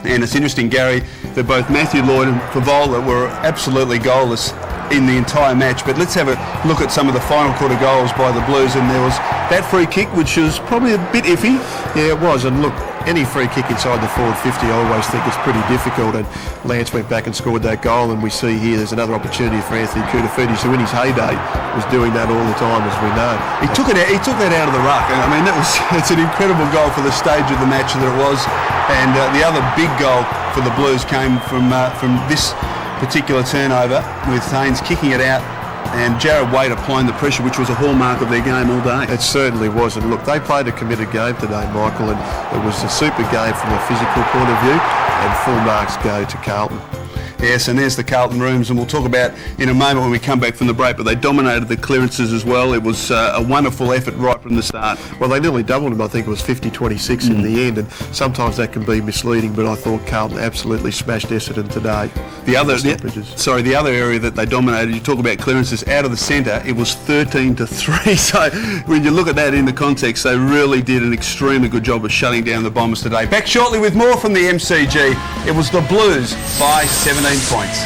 And it's interesting, Gary, that both Matthew Lloyd and Favola were absolutely goalless in the entire match. But let's have a look at some of the final quarter goals by the Blues. And there was that free kick, which was probably a bit iffy. Yeah, it was. And look, any free kick inside the forward 50, I always think it's pretty difficult. And Lance went back and scored that goal. And we see here there's another opportunity for Anthony Koutafidis, who in his heyday was doing that all the time, as we know. He took that out of the ruck. I mean, it's an incredible goal for the stage of the match that it was. And the other big goal for the Blues came from this particular turnover, with Haynes kicking it out and Jared Waite applying the pressure, which was a hallmark of their game all day. It certainly was. And look, they played a committed game today, Michael, and it was a super game from a physical point of view, and full marks go to Carlton. Yes, and there's the Carlton rooms, and we'll talk about in a moment when we come back from the break, but they dominated the clearances as well. It was a wonderful effort right from the start. Well, they nearly doubled them. I think it was 50-26 in the end, and sometimes that can be misleading, but I thought Carlton absolutely smashed Essendon today. The other area that they dominated, you talk about clearances out of the centre, it was 13-3. So when you look at that in the context, they really did an extremely good job of shutting down the Bombers today. Back shortly with more from the MCG. It was the Blues by 17 points.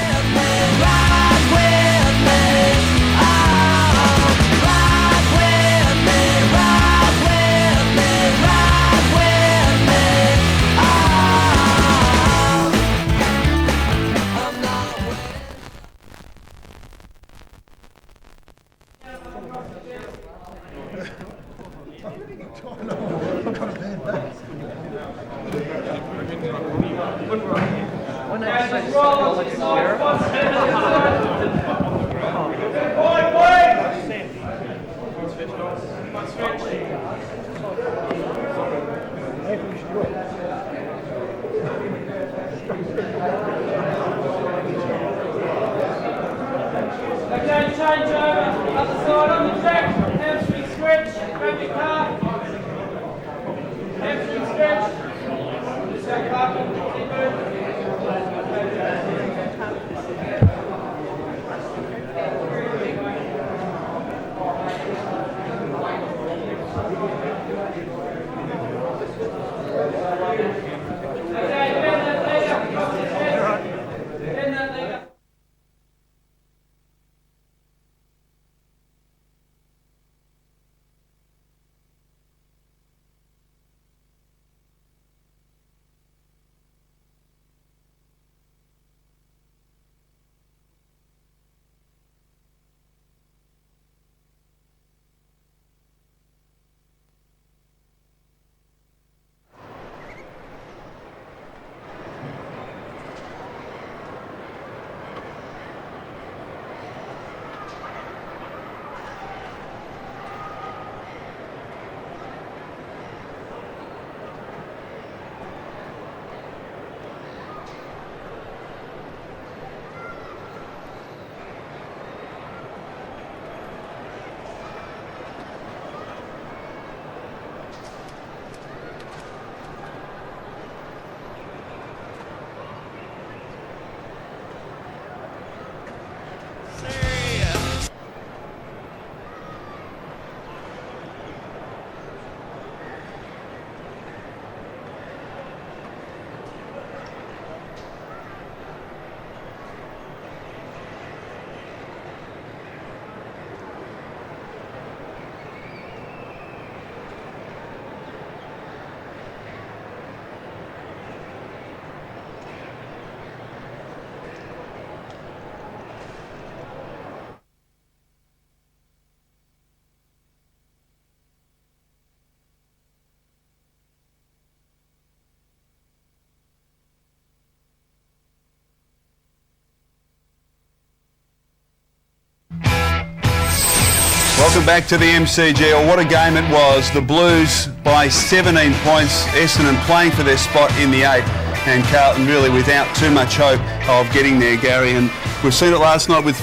Welcome back to the MCG. Oh, what a game it was. The Blues by 17 points. Essendon playing for their spot in the 8, and Carlton really without too much hope of getting there, Gary. And we've seen it last night with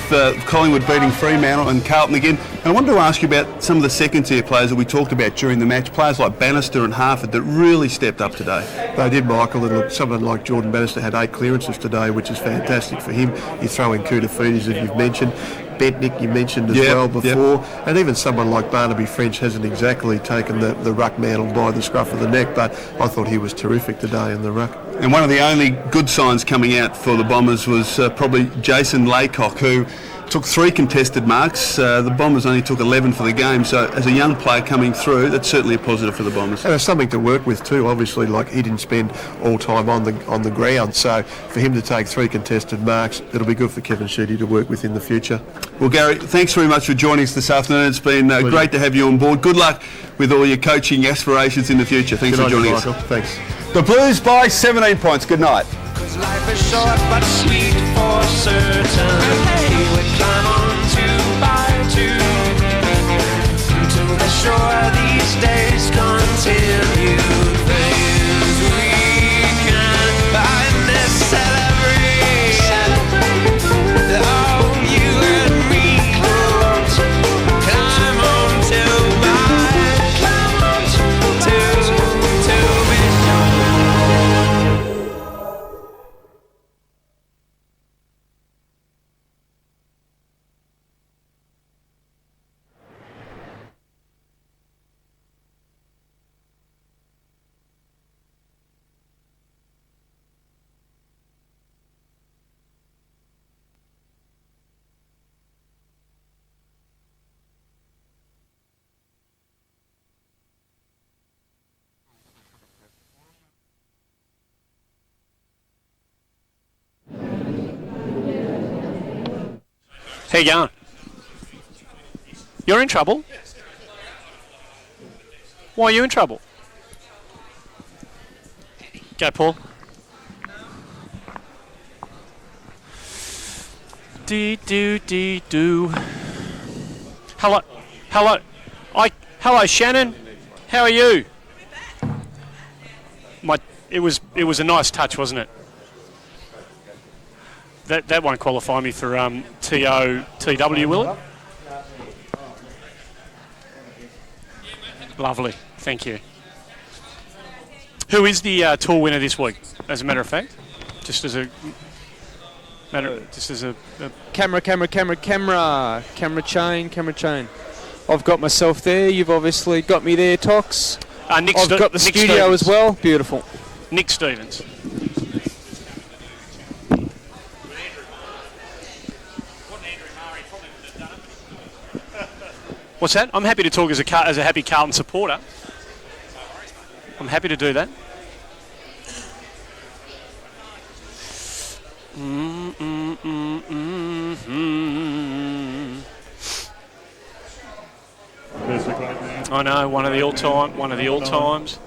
Collingwood beating Fremantle and Carlton again. And I wanted to ask you about some of the second-tier players that we talked about during the match, players like Bannister and Harford that really stepped up today. They did, Michael. And look, someone like Jordan Bannister had 8 clearances today, which is fantastic for him. You throw in Koutafidis, as you've mentioned. Bentnick you mentioned as well before, and even someone like Barnaby French hasn't exactly taken the ruck mantle by the scruff of the neck, but I thought he was terrific today in the ruck. And one of the only good signs coming out for the Bombers was probably Jason Laycock, who took 3 contested marks. The Bombers only took 11 for the game, so as a young player coming through, that's certainly a positive for the Bombers. And there's something to work with too, obviously, like he didn't spend all time on the ground, so for him to take 3 contested marks, it'll be good for Kevin Sheedy to work with in the future. Well, Gary, thanks very much for joining us this afternoon. It's been great to have you on board. Good luck with all your coaching aspirations in the future. Thanks for joining us. Thanks. The Blues by 17 points. Good night. 'Cause life is short but sweet for certain. Hey, we climb on 2 by 2 to the shore. These days continue. Things we can find this celebrate. Oh, you and me climb on 2 by 2 to be How you going? You're in trouble? Why are you in trouble? Go, Paul. Do. Hello. Hello, Shannon. How are you? It was a nice touch, wasn't it? That won't qualify me for TOTW, will it? Lovely, thank you. Who is the tour winner this week? As a matter of fact, just as a camera chain. I've got myself there. You've obviously got me there, Tox. I've got the studio as well. Beautiful. Nick Stevens. What's that? I'm happy to talk as a happy Carlton supporter. I'm happy to do that. I know, one of the all times.